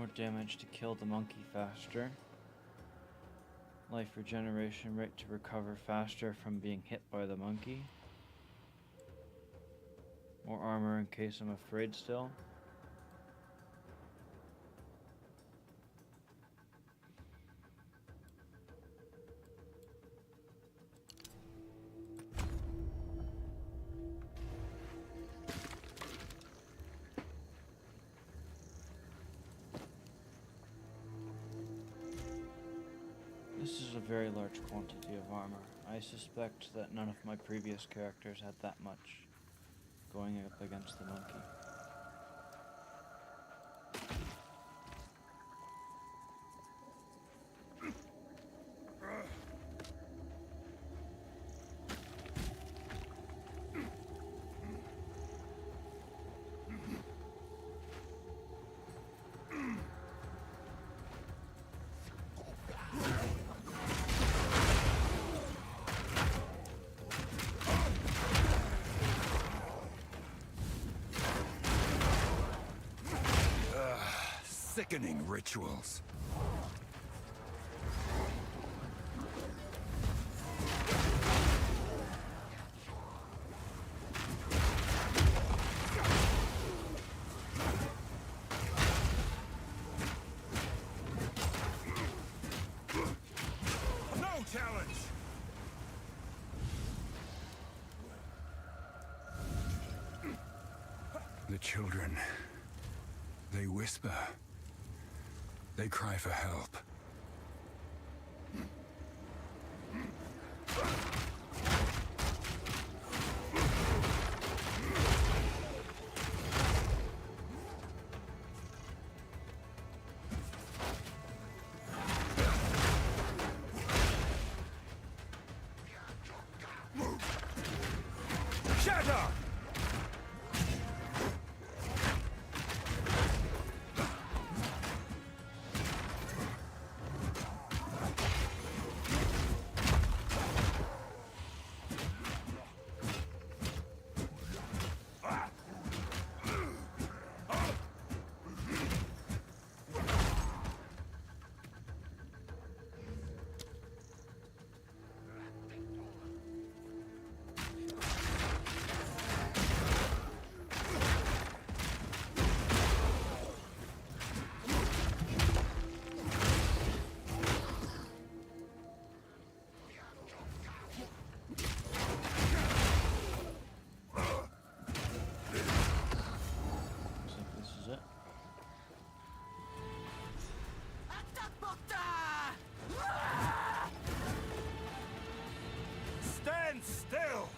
More damage to kill the monkey faster. Life regeneration rate to recover faster from being hit by the monkey. More armor in case I'm afraid still. This is a very large quantity of armor. I suspect that none of my previous characters had that much going up against the monkey. Sickening rituals. No challenge! The children, they whisper. They cry for help. Shatter! Stand still!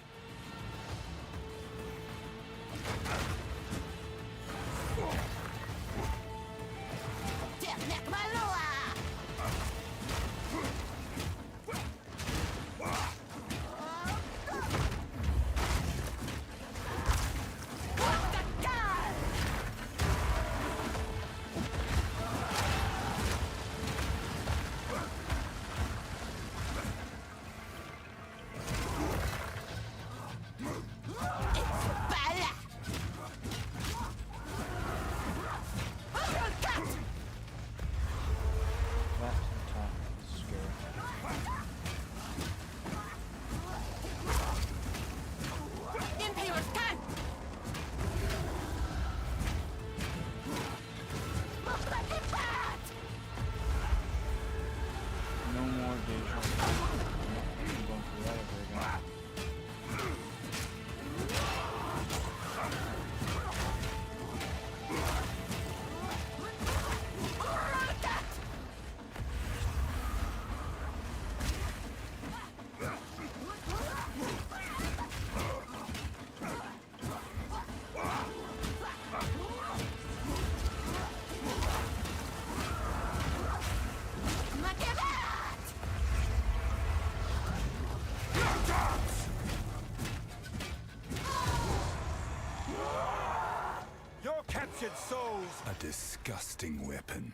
Captured souls! A disgusting weapon.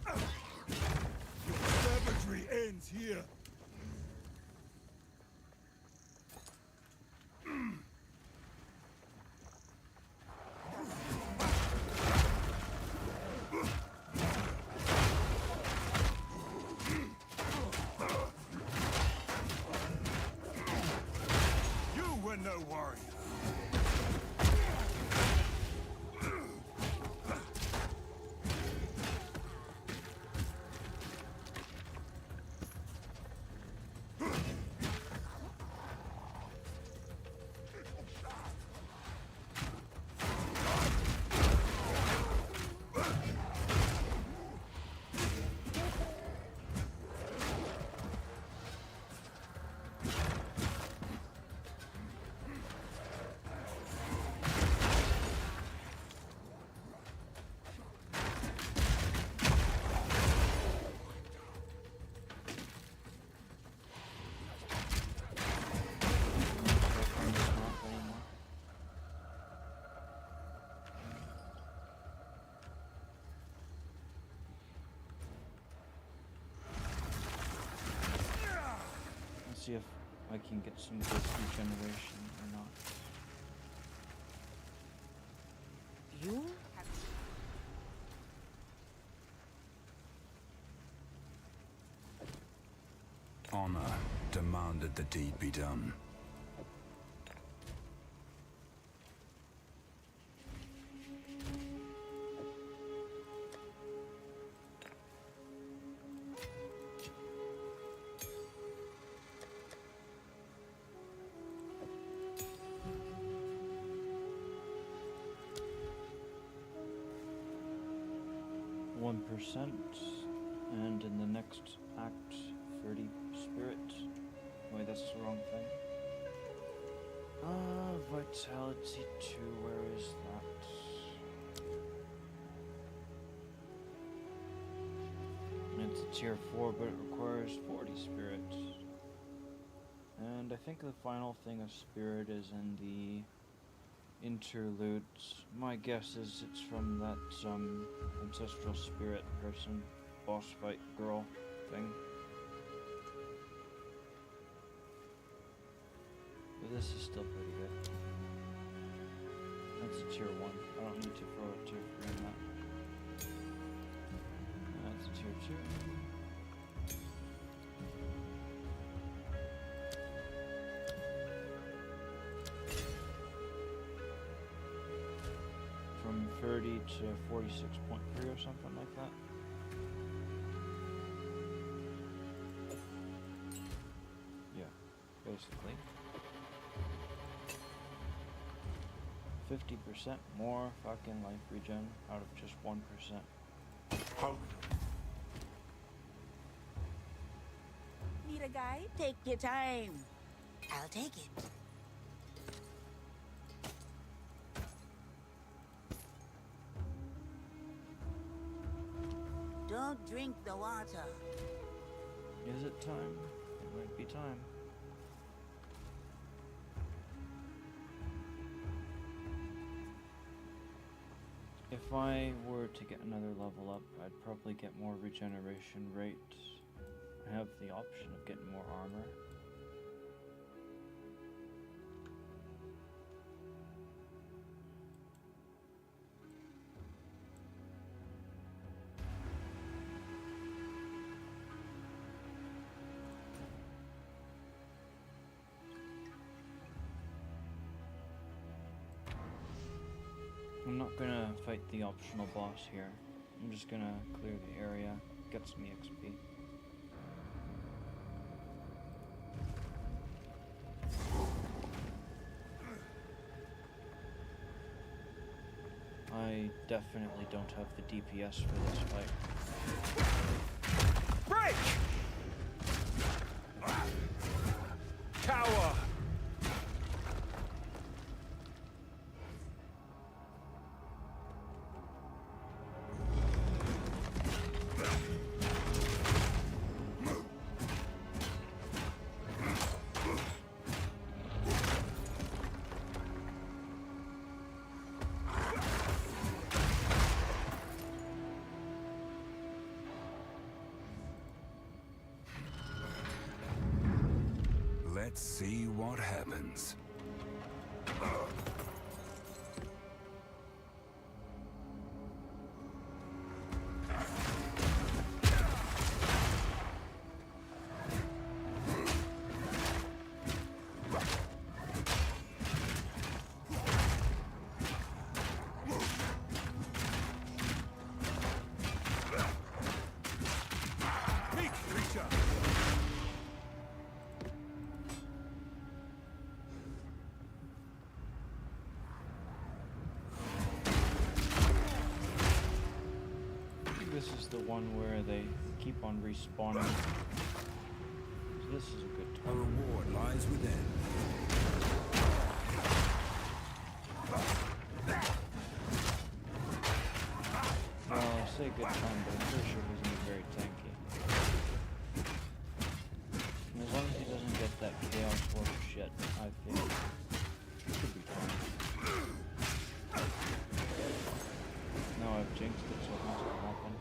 Your savagery ends here. see if I can get some good regeneration or not. You? Honor demanded the deed be done. And in the next act, 30 spirit. Wait, that's the wrong thing. Vitality 2, where is that? It's a tier 4, but it requires 40 spirit. And I think the final thing of spirit is in the interludes. My guess is it's from that ancestral spirit person, boss fight girl thing. But this is still pretty good. That's a tier 1. I don't need to throw a tier 3 in that. That's a tier 2. From 30 to 46.3 or something like that. Yeah, basically. 50% more fucking life regen out of just 1%. Hold. Need a guide? Take your time. I'll take it. Don't drink the water. Is it time? It might be time. If I were to get another level up, I'd probably get more regeneration rate. I have the option of getting more armor. I'm not gonna fight the optional boss here. I'm just gonna clear the area, get some EXP. I definitely don't have the DPS for this fight. Break! Tower! Let's see what happens. This is the one where they keep on respawning. So this is a good A time. reward lies within. Well, I say good time, but I'm pretty sure he's gonna be very tanky. And as long as he doesn't get that chaos orb shit, I think it should be fine. Now I've jinxed it, so nothing's gonna happen.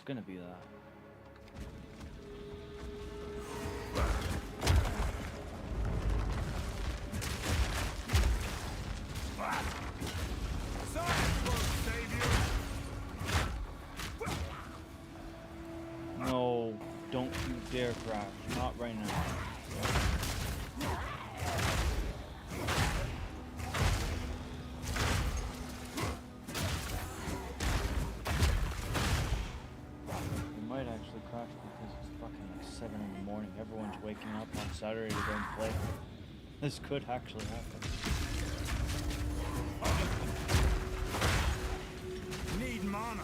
It's gonna be that. No, don't you dare crash. Not right now. We might actually crash because it's fucking like 7 in the morning. Everyone's waking up on Saturday to go and play. This could actually happen. Need mana.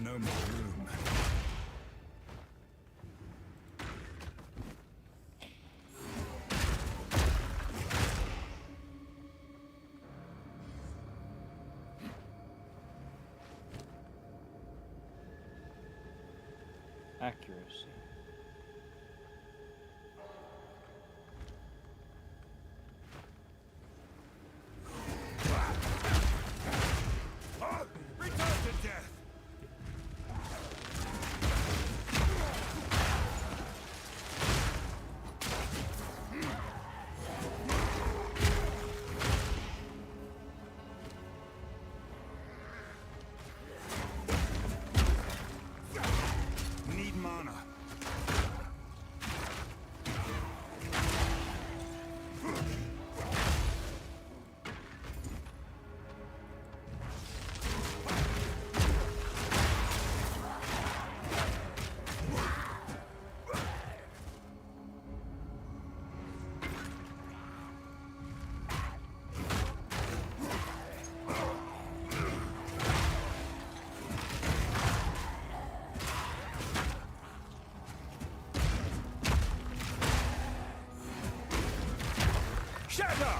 No more room. Accuracy. Return to death. Need mana. Shatter!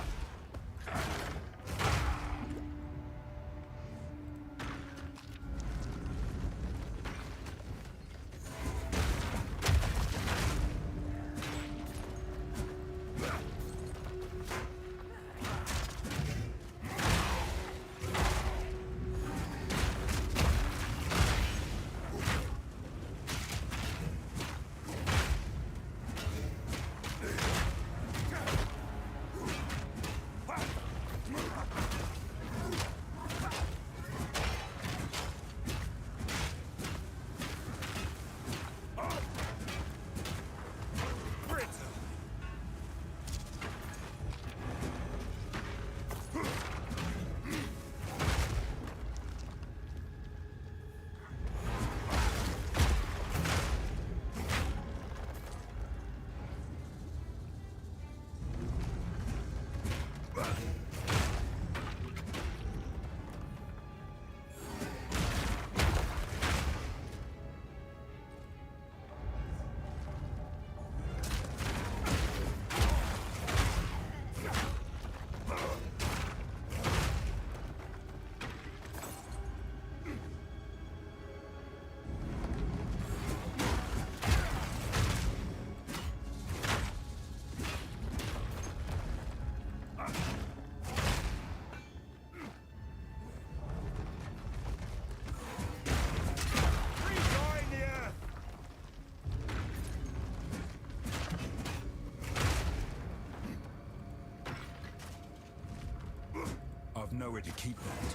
nowhere to keep that.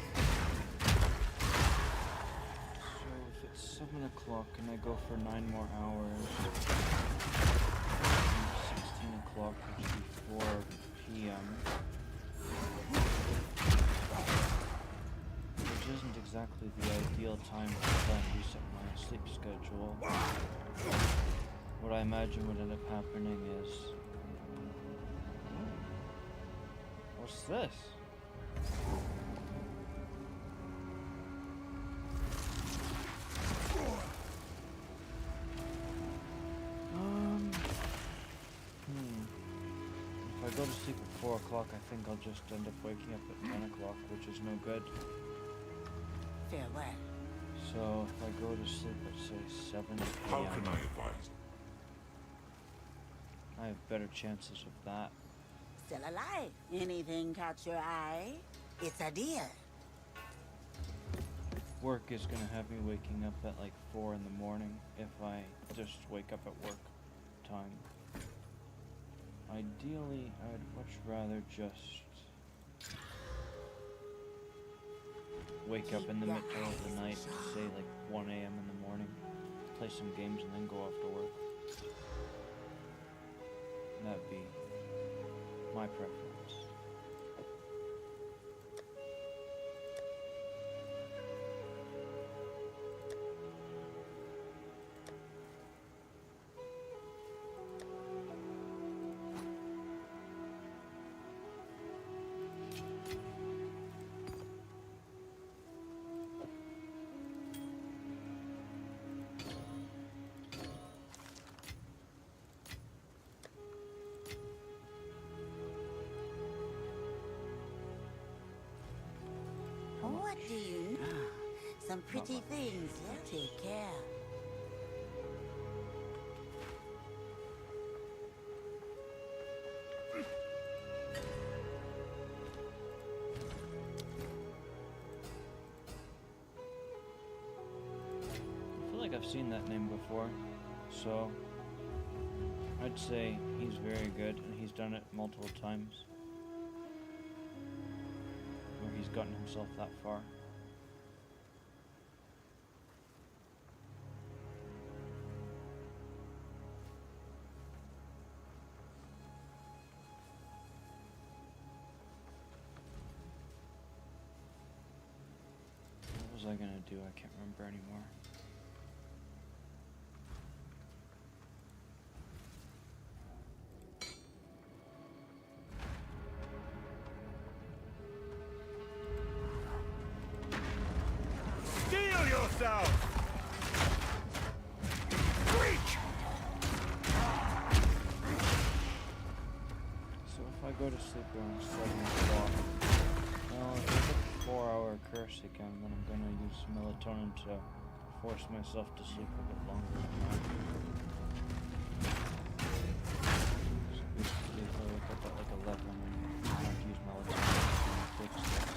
So if it's 7 o'clock and I go for 9 more hours, 16 o'clock, which would be 4 p.m. Which isn't exactly the ideal time to then reset my sleep schedule. What I imagine would end up happening is... What's this? If I go to sleep at 4 o'clock, I think I'll just end up waking up at 10 o'clock, which is no good. Farewell. So if I go to sleep at, say, 7 How p.m., can I advise? I have better chances of that. Still alive. Anything catch your eye? It's a deal. Work is gonna have me waking up at like 4 in the morning if I just wake up at work time. Ideally, I would much rather just wake up in the middle of the night, say like 1 a.m. in the morning, play some games and then go off to work. That'd be my preference. What do you know? Some pretty things, yeah? Take care. I feel like I've seen that name before, so I'd say he's very good, and he's done it multiple times. Where he's gotten himself that far. What was I gonna do? I can't remember anymore. Steel yourself! Reach! So if I go to sleep around 7 o'clock, well, if I get the 4-hour curse again, then I'm gonna use melatonin to force myself to sleep a bit longer than that. So basically, if I wake up at like 11, I have to use melatonin to fix this.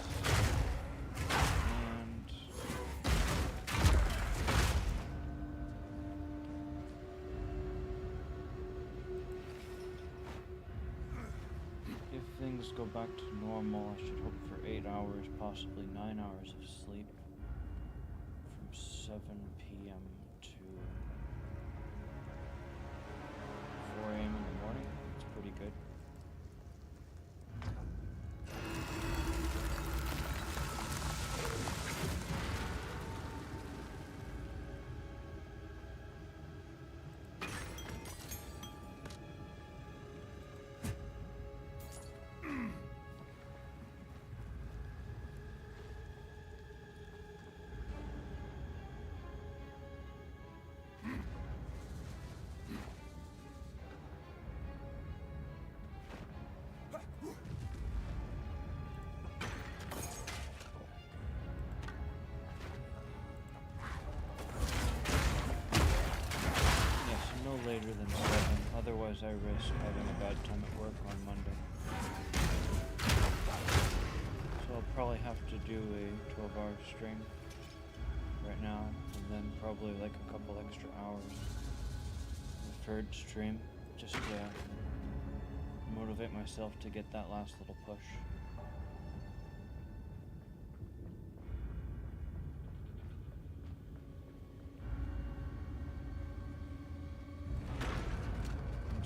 And if things go back to normal, I should hope for 8 hours, possibly 9 hours of sleep from 7 p.m. to 4 a.m. in the morning. It's pretty good. Later than 7, otherwise I risk having a bad time at work on Monday. So I'll probably have to do a 12-hour stream right now, and then probably like a couple extra hours of a third stream, just to motivate myself to get that last little push.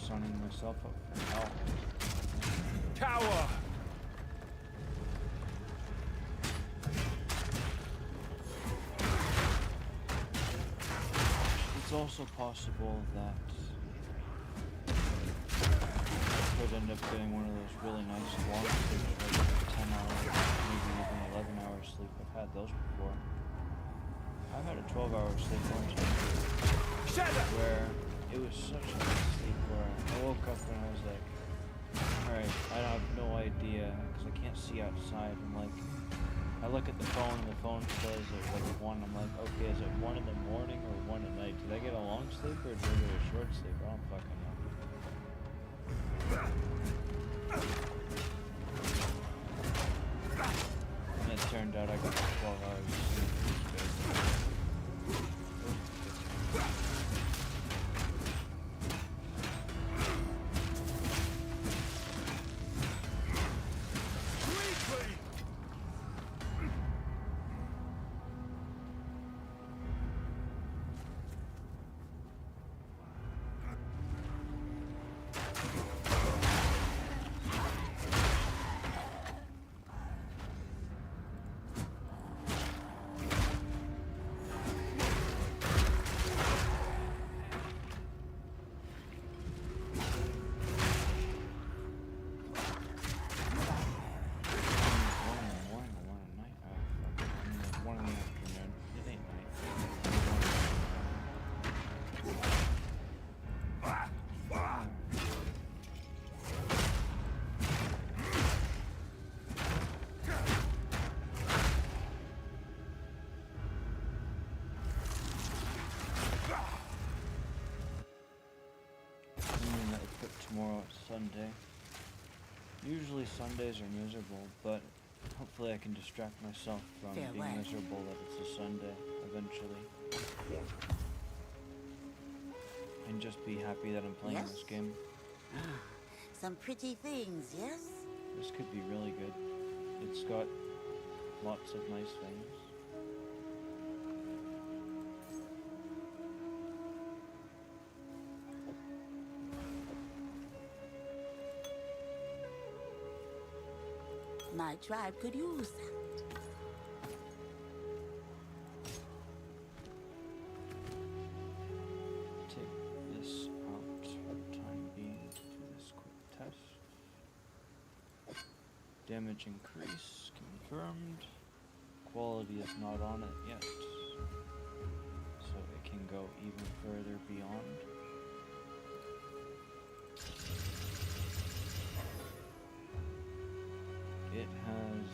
signing myself up for hell. Tower! It's also possible that I could end up getting one of those really nice long sleeps, like 10 hours, maybe even 11 hours sleep. I've had those before. I've had a 12-hour sleep one time where it was such a nice sleep where I woke up and I was like, alright, I have no idea because I can't see outside. I'm like, I look at the phone and the phone says it's like 1. I'm like, okay, is it 1 in the morning or 1 at night? Did I get a long sleep or did I get a short sleep? I don't fucking know. And it turned out I got 12 hours of sleep. Tomorrow it's Sunday. Usually Sundays are miserable, but hopefully I can distract myself from being miserable that it's a Sunday eventually. And just be happy that I'm playing this game. Some pretty things, yes? This could be really good. It's got lots of nice things. My tribe could use that. Take this out for the time being to do this quick test. Damage increase confirmed. Quality is not on it yet, so it can go even further beyond. It has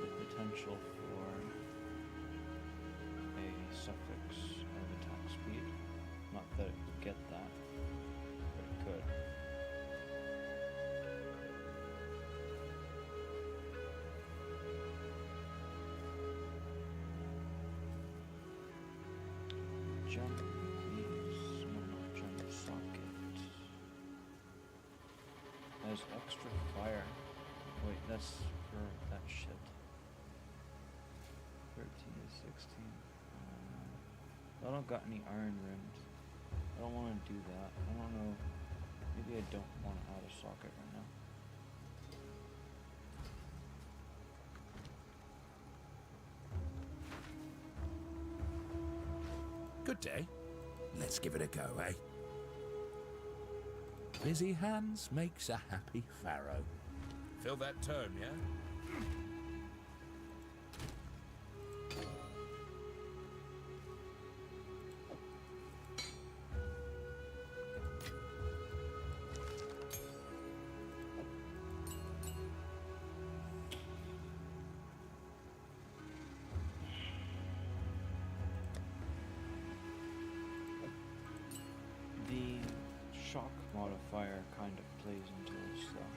the potential for a suffix of attack speed. Not that it could get that, but it could. Jump, please. No, not jump socket. Has extra fire. Wait, that's for that shit. 13 to 16. I don't got any iron rims. I don't want to do that. I don't know. Maybe I don't want to add a socket right now. Good day. Let's give it a go, eh? Busy hands makes a happy pharaoh. Feel that tone, yeah? The shock modifier kind of plays into this though.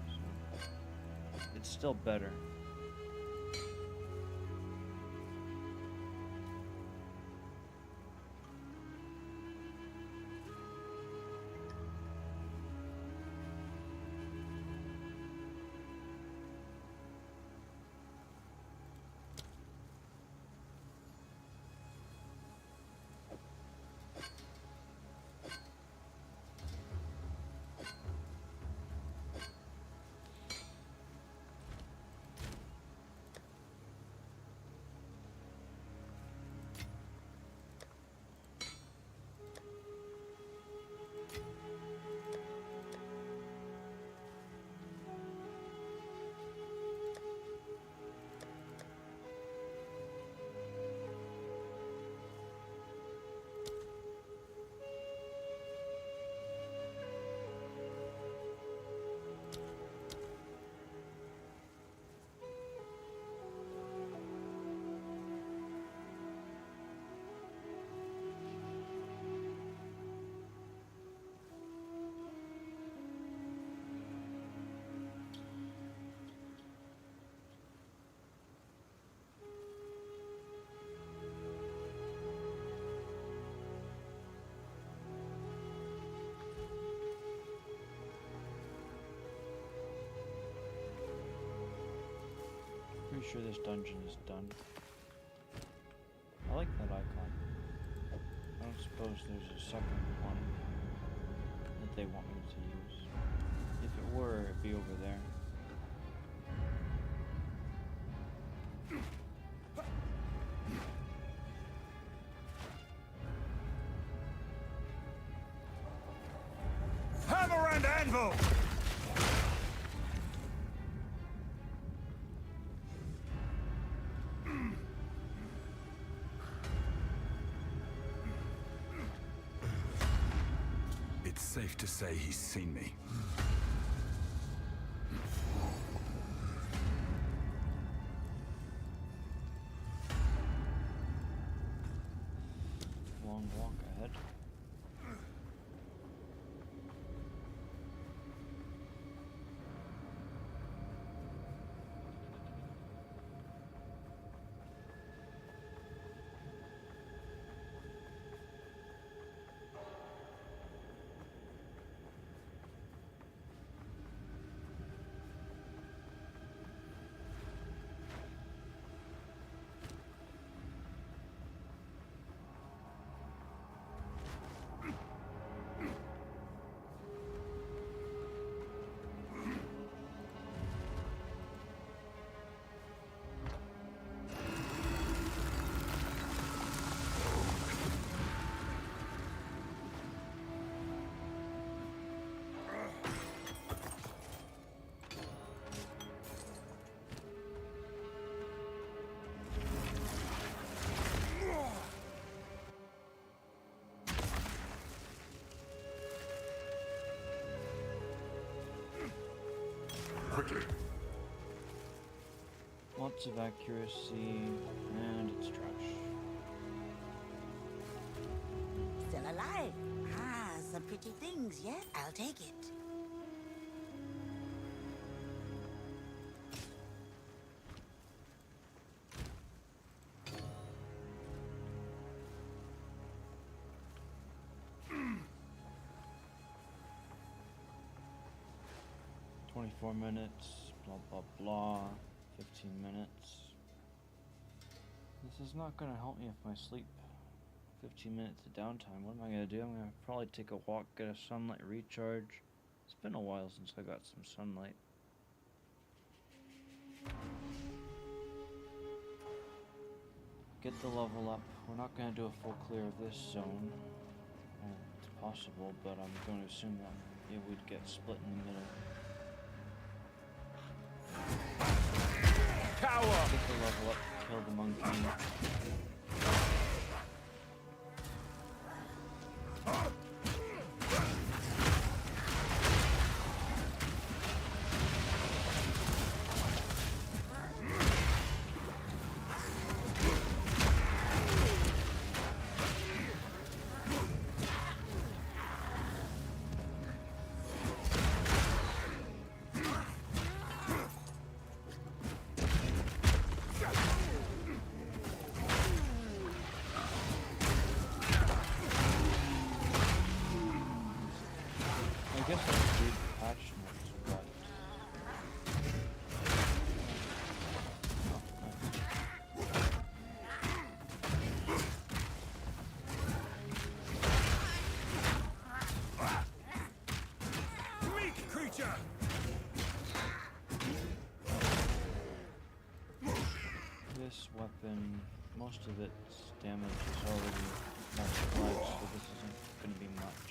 So it's still better. sure this dungeon is done. I like that icon. I don't suppose there's a second one that they want me to use. If it were, it'd be over there. Hammer and anvil! It's safe to say he's seen me. Long walk ahead. Quickly. Lots of accuracy, and it's trash. Still alive. Ah, some pretty things, yes? I'll take it. "24 minutes, blah blah blah, 15 minutes. This is not gonna help me with my sleep. 15 minutes of downtime. What am I gonna do? I'm gonna probably take a walk, get a sunlight recharge. It's been a while since I got some sunlight. Get the level up. We're not gonna do a full clear of this zone. Well, it's possible, but I'm going to assume that it would get split in the middle. Power! Get the level up, kill the monkey. I guess that's a big patch notes, but... Weak creature! This weapon, most of its damage is already multiplied, so this isn't going to be much.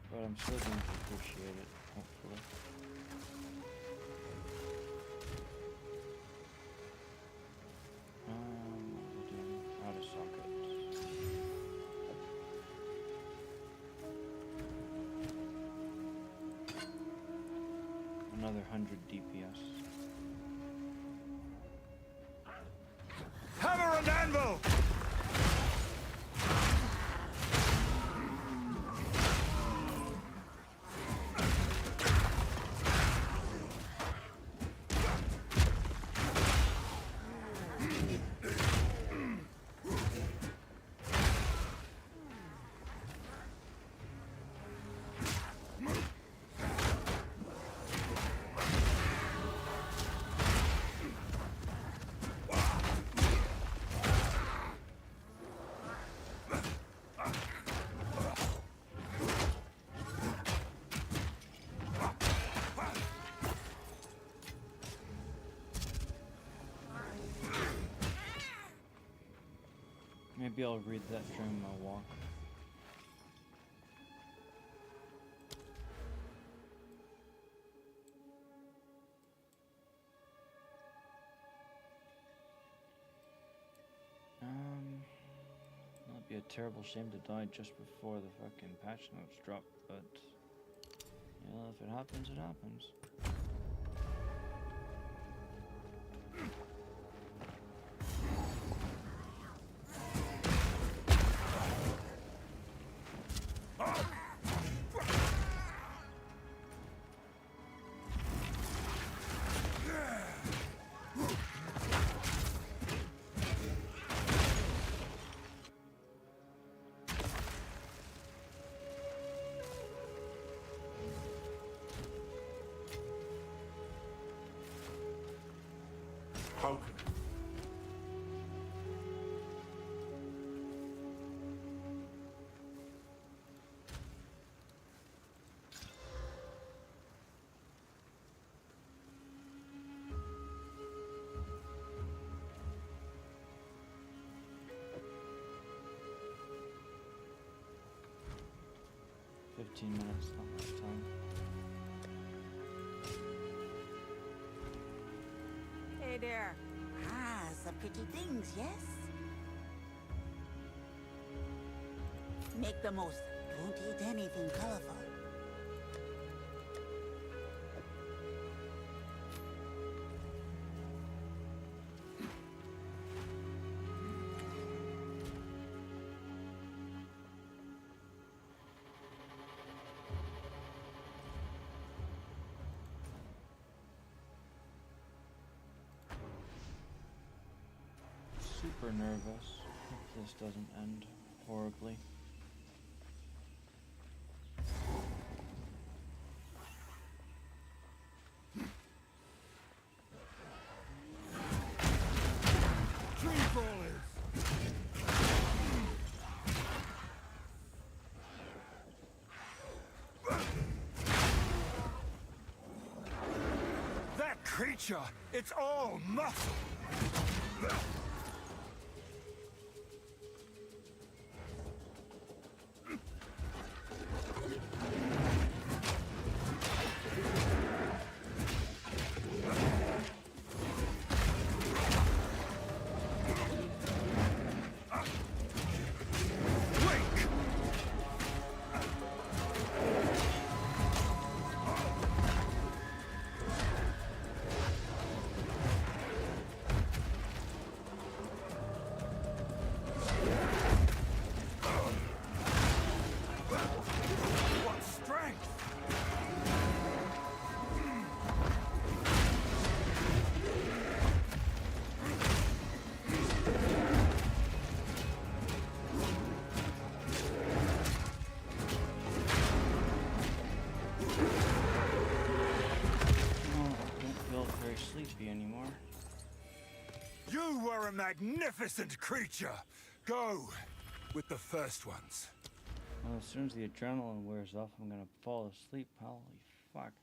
But I'm still going to appreciate it, hopefully. What are we doing? Out of socket. Another 100 DPS. Hammer and anvil! Maybe I'll read that during my walk. That'd be a terrible shame to die just before the fucking patch notes drop, but you know, if it happens, it happens. How can $15 minutes, not much time. Hey there. Ah, some pretty things, yes? Make the most. Don't eat anything colorful. Super nervous. Hope this doesn't end horribly. That creature, it's all muscle! Sleepy anymore. You were a magnificent creature! Go with the first ones. Well, as soon as the adrenaline wears off, I'm gonna fall asleep. Holy fuck.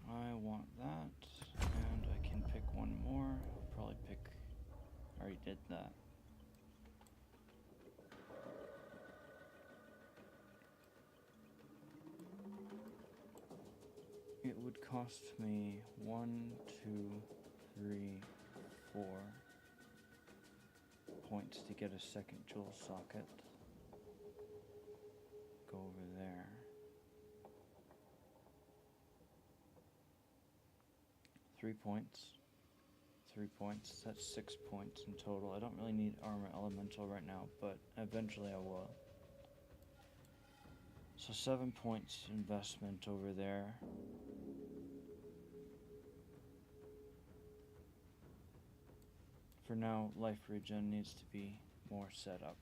I want that, and I can pick one more. I'll probably pick... I already did that. It would cost me 1, 2, 3, 4 points to get a second jewel socket. Go over there. 3 points. 3 points. That's 6 points in total. I don't really need armor elemental right now, but eventually I will. So 7 points investment over there. For now, life regen needs to be more set up.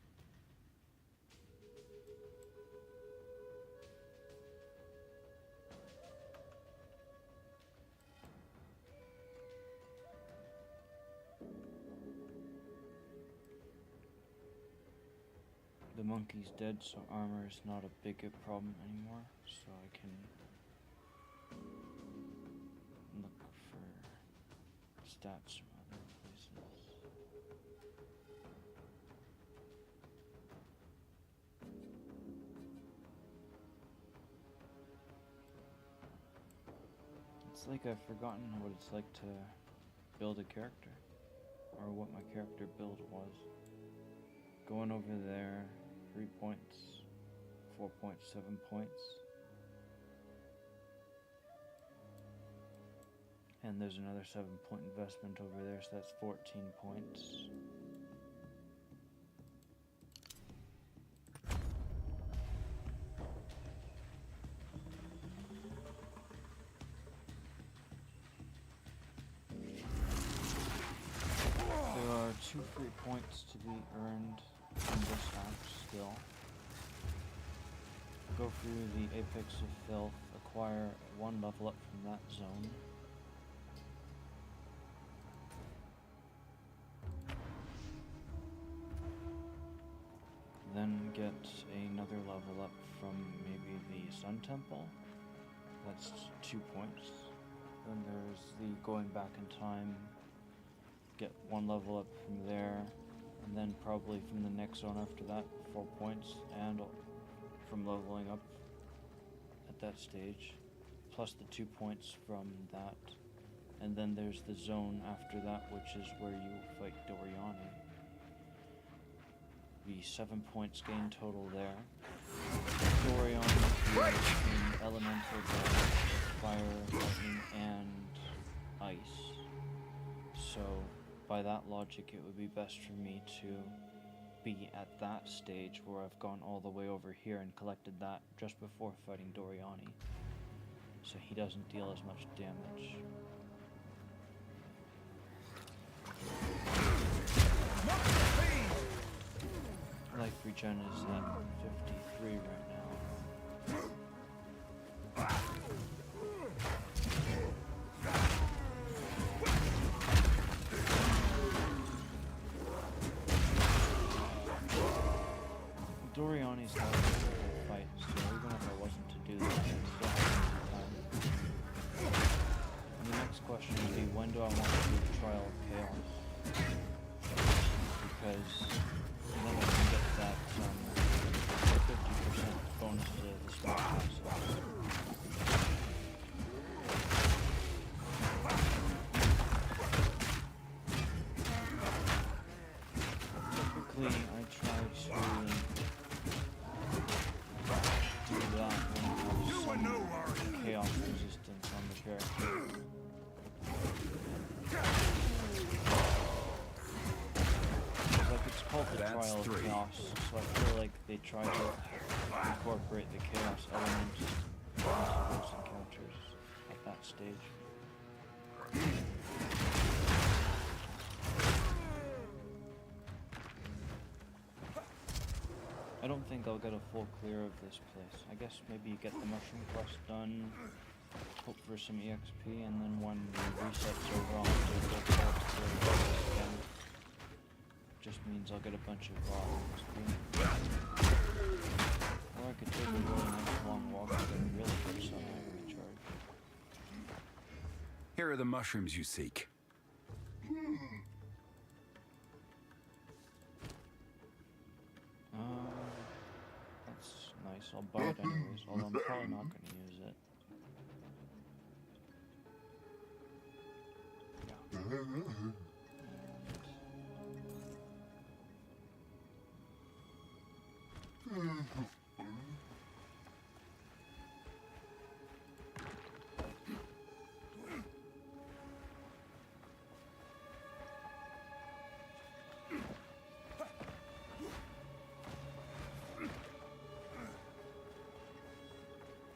monkey's dead, so armor is not a big problem anymore, so I can look for stats from other places. It's like I've forgotten what it's like to build a character, or what my character build was. Going over there, 3 points, 4 points, 7 points. And there's another 7-point investment over there, so that's 14 points. There are 2 free points to be earned in this act still. Go through the Apex of Filth, acquire 1 level up from that zone. Then get another level up from maybe the Sun Temple. That's 2 points. Then there's the going back in time. Get 1 level up from there. And then probably from the next zone after that, 4 points. And from leveling up at that stage. Plus the 2 points from that. And then there's the zone after that, which is where you fight Doriani. Be 7 points gained total there. Dorian is in elemental damage, fire, lightning, and ice. So, by that logic, it would be best for me to be at that stage where I've gone all the way over here and collected that just before fighting Doriani. So he doesn't deal as much damage. Life regen is at 53 right now. Doriani's not a fight, so even if I wasn't to do that, I'd still have some time. And the next question would be, when do I want to do the Trial of Chaos? Because then I can get that 50% bonus to the small castle. Typically, I try to do that when I have some chaos resistance on the character. It's called the Trial of Chaos, so I feel like they try to incorporate the chaos elements into those encounters at that stage. I don't think I'll get a full clear of this place. I guess maybe you get the mushroom quest done, hope for some EXP, and then when the resets over, I'll do a full quest again. Just means I'll get a bunch of raw XP. Or I could take a really nice long walk and get really good sunlight recharge. Here are the mushrooms you seek. That's nice. I'll buy it anyways, although I'm probably not going to use it. Yeah.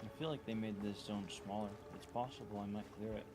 I feel like they made this zone smaller. It's possible I might clear it.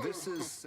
This is...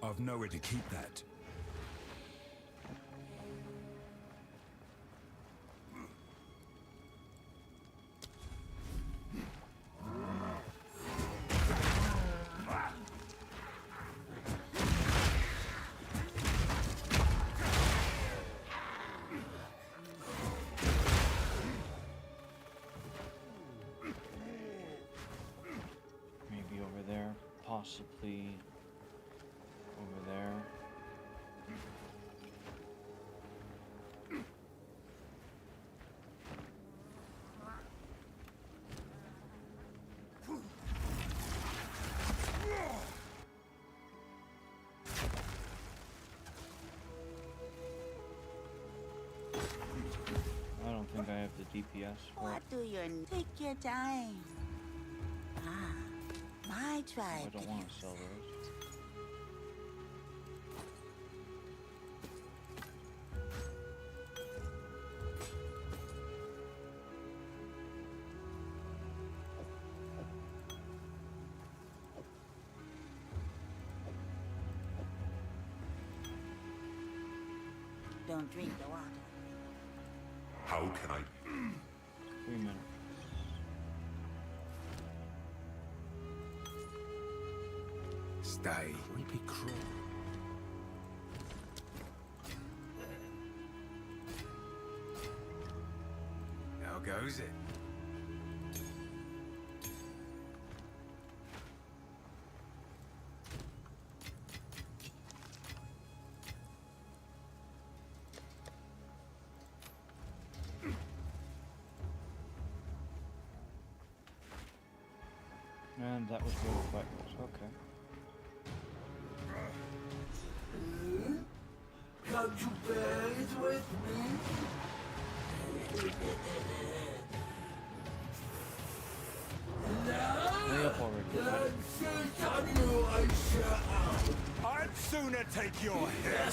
I've nowhere to keep that. Maybe over there, possibly over there. I don't think I have the DPS for What it. do you take your time? Ah, my So tribe. I don't could want use to sell it. those. Don't drink the water. How can I... 3 minutes. Stay. Creepy crawl. How goes it? that was where the fight was. Okay. Come to bed with me? Hurry up already. I'd sooner take your head.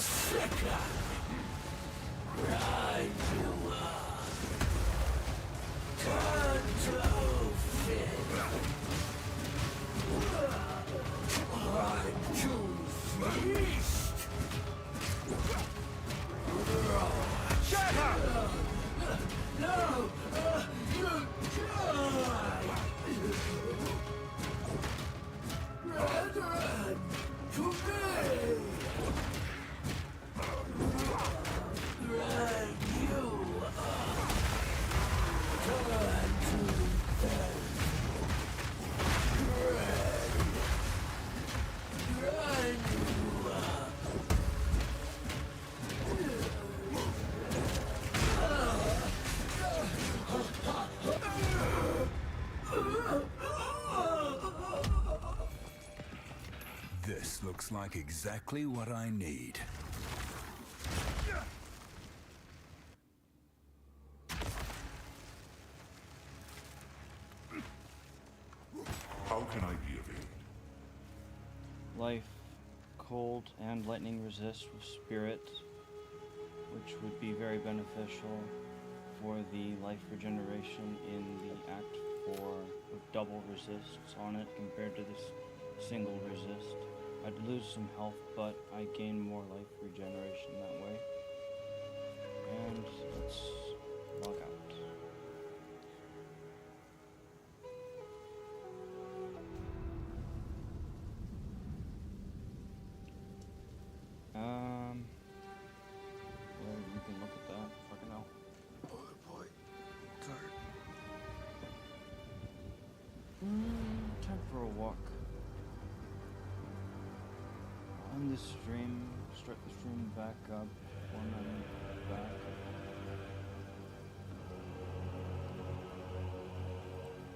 Grind you up. Turn to fit. I'm too feast. Shut up! No! You die! Brethren, to me! Grind you up. Turn to death. Grind you up. This looks like exactly what I need. How can I be of aid? Life, cold, and lightning resist with spirit, which would be very beneficial for the life regeneration in the Act 4 with double resists on it compared to this single resist. I'd lose some health, but I gain more life regeneration that way. And let's log out. Well, you can look at that. Fucking hell. Oh boy. Turn. Time for a walk. On this stream, start the stream back up when I'm back.